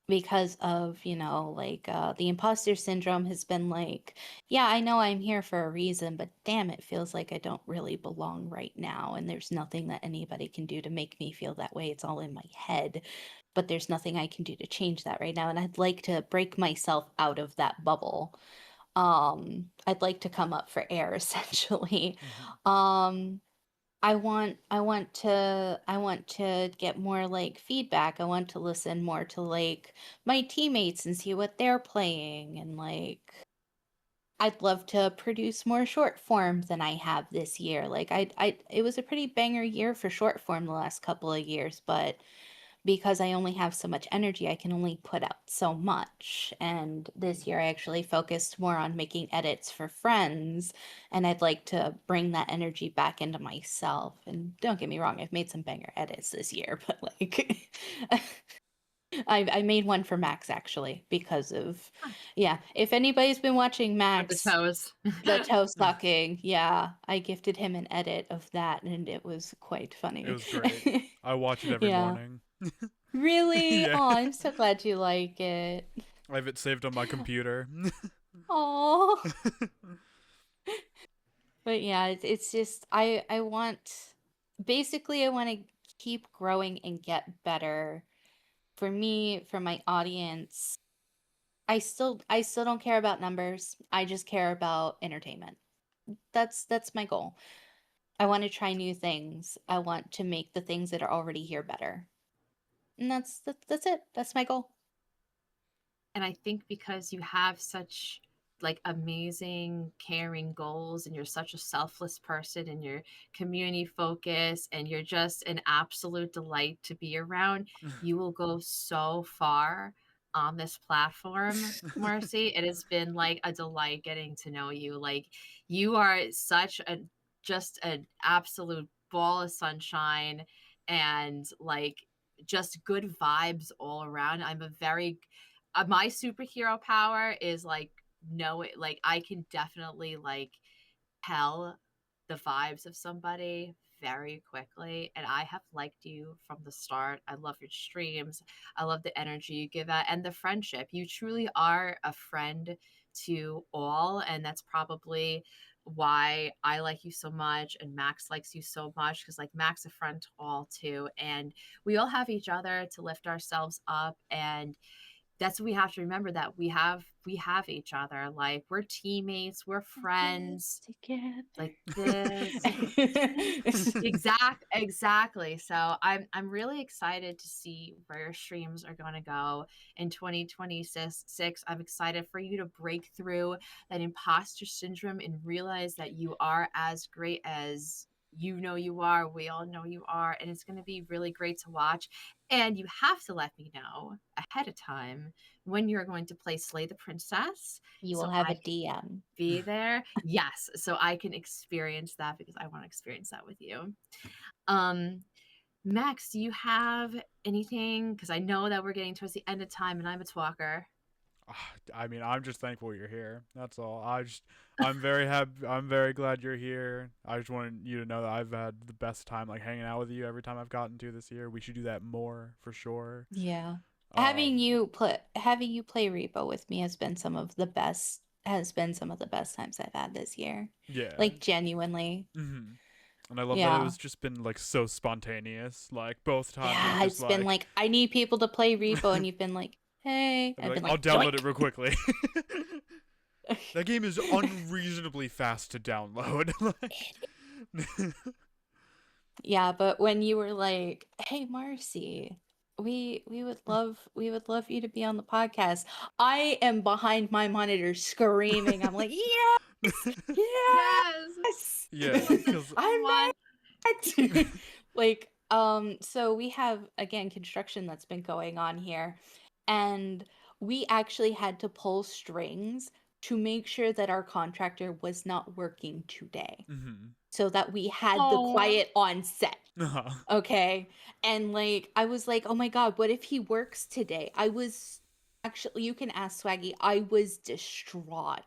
because of, the imposter syndrome has been like, yeah, I know I'm here for a reason, but damn, it feels like I don't really belong right now. And there's nothing that anybody can do to make me feel that way. It's all in my head, but there's nothing I can do to change that right now. And I'd like to break myself out of that bubble. I'd like to come up for air essentially. Mhm. Um, I want to get more like feedback. I want to listen more to like my teammates and see what they're playing, and like I'd love to produce more short form than I have this year. Like I it was a pretty banger year for short form the last couple of years, but because I only have so much energy, I can only put out so much. And this year I actually focused more on making edits for friends, and I'd like to bring that energy back into myself. And don't get me wrong, I've made some banger edits this year, but like I made one for Max actually because of, yeah, if anybody's been watching With the Max, toes. the toe sucking, yeah, I gifted him an edit of that and it was quite It funny. was great. I watch it every Yeah. morning. Really? Yeah. Oh, I'm so glad you like it. I have it saved on my computer. Oh. But yeah, it's just I want, basically I want to keep growing and get better. For me, for my audience, I still don't care about numbers. I just care about entertainment. That's my goal. I want to try new things. I want to make the things that are already here better. And that's it. That's my goal. And I think because you have such like amazing caring goals and you're such a selfless person and you're community focused and you're just an absolute delight to be around, you will go so far on this platform, Marcy. It has been like a delight getting to know you. Like you are such a just an absolute ball of sunshine and like just good vibes all around. I'm a very my superhero power is like know it, like I can definitely like tell the vibes of somebody very quickly, and I have liked you from the start. I love your streams. I love the energy you give out and the friendship. You truly are a friend to all, and that's probably why I like you so much and Max likes you so much, because like Max a friend to all too, and we all have each other to lift ourselves up. And that's what we have to remember, that we have each other. Like we're teammates, we're friends, like this. Exactly. So I'm really excited to see where your streams are going to go in 2026. I'm excited for you to break through that imposter syndrome and realize that you are as great as you know you are. We all know you are, and it's going to be really great to watch. And you have to let me know ahead of time when you're going to play Slay the Princess, You so will have I a DM. be there. Yes, so I can experience that because I want to experience that with you. Um, Max, do you have anything? Because I know that we're getting towards the end of time, and I'm a talker. I mean, I'm just thankful you're here. That's all. I'm very happy. I'm very glad you're here. I just wanted you to know that I've had the best time, like hanging out with you every time I've gotten to this year. We should do that more for sure. Yeah. Um, Having you play Repo with me has been some of the best times I've had this year. yeah. Like genuinely. And I love that it Yeah. was just been like so spontaneous. Like both times it was Yeah, just it's been like, I need people to play Repo, and you've been like, hey. I'd be I've like, been I'll like, download it joink. real quickly. That game is unreasonably fast to download. Like, Yeah, but when you were like, "Hey, Marcy, we would love you to be on the podcast," I am behind my monitor screaming. I'm like, "Yes, Yes, yes, yeah, doing this because so I'm much. back." Like, so we have again construction that's been going on here, and we actually had to pull strings to make sure that our contractor was not working today, so that we had the Oh, quiet on set. Okay. And like, I was like, oh my God, what if he works today? I was actually, you can ask Swaggy, I was distraught.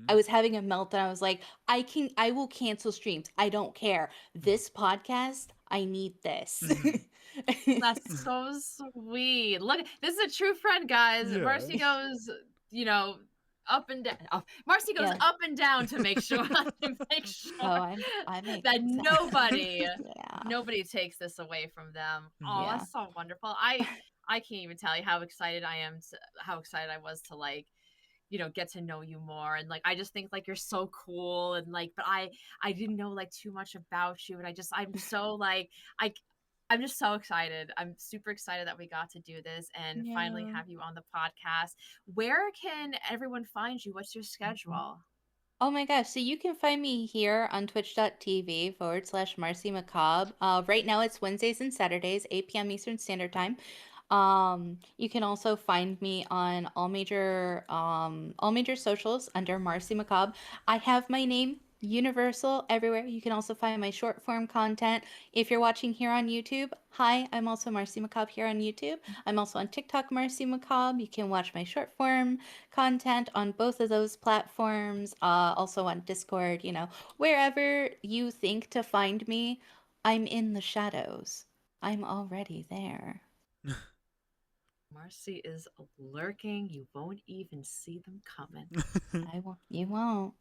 I was having a meltdown. I was like, I will cancel streams. I don't care. This podcast, I need this. That's so sweet. Look, this is a true friend, guys. Yeah. Marcy goes, up and down. Oh, Marcy goes Yeah. up and down to make sure Oh, I make that sense. Yeah. nobody takes this away from them. Mhm. Oh, Yeah. that's so wonderful. I can't even tell you how excited I am how excited I was to get to know you more. And I just think you're so cool. And but I didn't know too much about you. And I'm so I'm just so excited. I'm super excited that we got to do this and finally Yeah. have you on the podcast. Where can everyone find you? What's your schedule? Oh my gosh. So you can find me here on twitch.tv/Marcy Macabre. Right now it's Wednesdays and Saturdays, 8 p.m. Eastern Standard Time. You can also find me on all major socials under Marcy Macabre. I have my name universal everywhere. You can also find my short form content. If you're watching here on YouTube, hi, I'm also Marcy Macabre here on YouTube. I'm also on TikTok, Marcy Macabre. You can watch my short form content on both of those platforms. Also on Discord, wherever you think to find me, I'm in the shadows. I'm already there. Marcy is lurking. You won't even see them coming. I won't. You won't.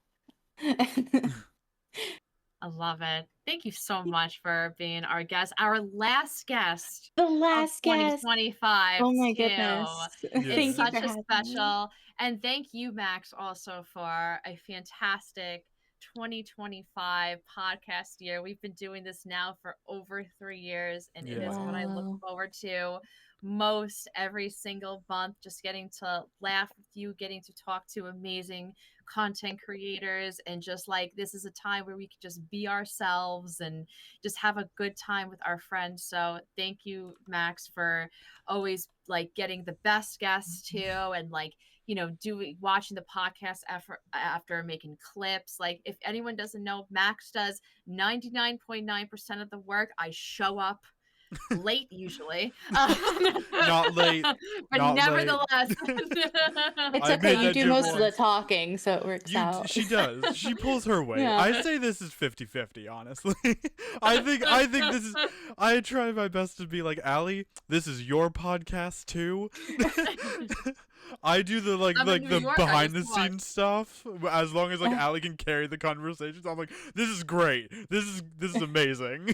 I love it. Thank you so much for being our guest, our last guest The of last guest. 2025. Oh my too. goodness. Yeah. It's Thank you such for a having me. special, and thank you, Max, also for a fantastic 2025 podcast year. We've been doing this now for over 3 years, and it is what I look Wow. forward to most every single month. Just getting to laugh with you, getting to talk to amazing content creators, and just this is a time where we can just be ourselves and just have a good time with our friends. So thank you, Max, for always getting the best guests too, and doing watching the podcast after making clips. If anyone doesn't know, Max does 99.9% of the work. I show up late usually. Not late. But Not late. nevertheless. It's I okay. made You that do joke most of the once. talking, so it works out. She does. She pulls her weight. Yeah. I say this is 50-50, honestly. I think this is I try my best to be like, Allie, this is your podcast too. I do the I'm in New the York, I behind the just watch. scenes stuff. As long as Allie can carry the conversations, I'm like, this is great. This is amazing.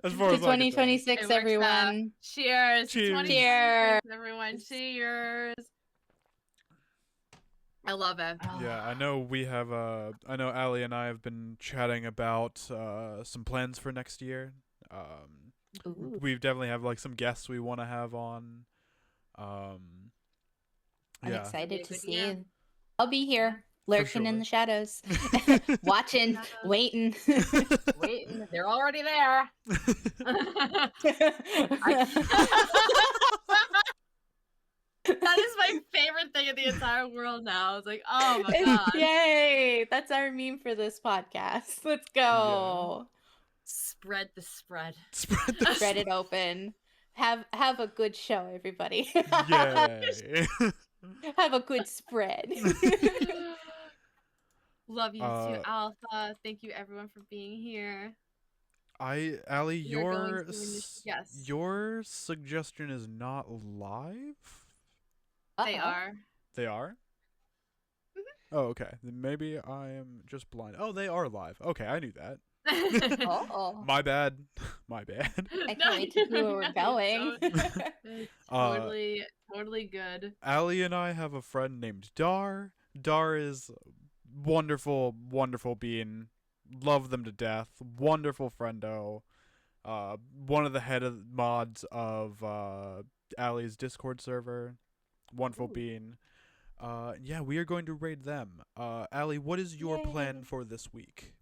As far To as I can tell. 2026, It works out. everyone. Cheers. Cheers. 2026, Cheers. everyone. Cheers. I love it. Yeah, I know we have. I know Allie and I have been chatting about some plans for next year. Ooh. We definitely have some guests we want to have on. I'm Yeah. excited Be a to good see year. you. I'll be here, lurking in sure. the shadows, watching, Shadows. waiting. Waiting. They're already there. That is my favorite thing in the entire world now. It's oh my god. Yay! That's our meme for this podcast. Let's go. Spread the spread. Spread the Spread it open. Have a good show, everybody. Yay. Have a good spread. Love you Uh, too, Alpha. Thank you everyone for being here. Allie, We are going to yes. your suggestion is not live? They Uh-oh. are. They are? Oh, okay. Then maybe I am just blind. Oh, they are live. Okay, I knew that. Oh. My bad. My bad. I can't wait to see where we're going. It's Uh, totally good. Allie and I have a friend named Dar. Dar is wonderful, wonderful being. Love them to death. Wonderful friendo. One of the head of mods of Allie's Discord server. Wonderful Ooh. being. Yeah, we are going to raid them. Allie, what is your plan Yay. for this week?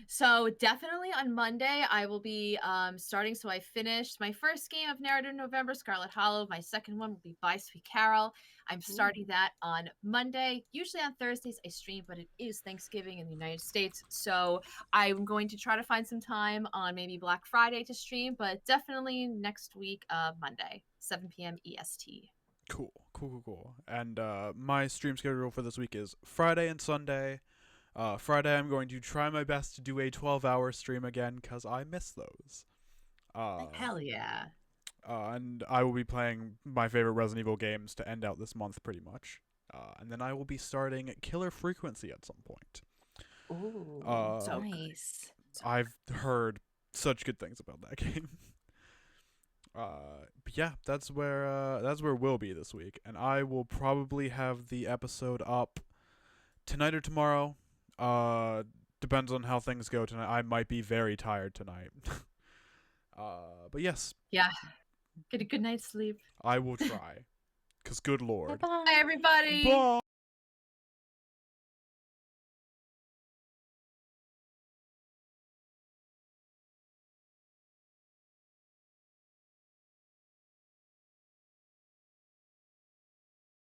So definitely on Monday I will be starting. So I finished my first game of Narrative November, Scarlet Hollow. My second one will be By Sweet Carol. I'm starting that on Monday. Usually on Thursdays I stream, but it is Thanksgiving in the United States, so I'm going to try to find some time on maybe Black Friday to stream, but definitely next week, Monday, 7 p.m. EST. Cool. And my stream schedule for this week is Friday and Sunday. Friday I'm going to try my best to do a 12-hour stream again because I miss those. Hell yeah. And I will be playing my favorite Resident Evil games to end out this month, pretty much. And then I will be starting Killer Frequency at some point. Ooh, So good. nice. I've heard such good things about that game. But yeah, that's where we'll be this week, and I will probably have the episode up tonight or tomorrow. Depends on how things go tonight. I might be very tired tonight. But yes, Yeah. Get a good night's sleep. I will try. 'Cause good lord. Bye-bye. Bye, everybody. Bye.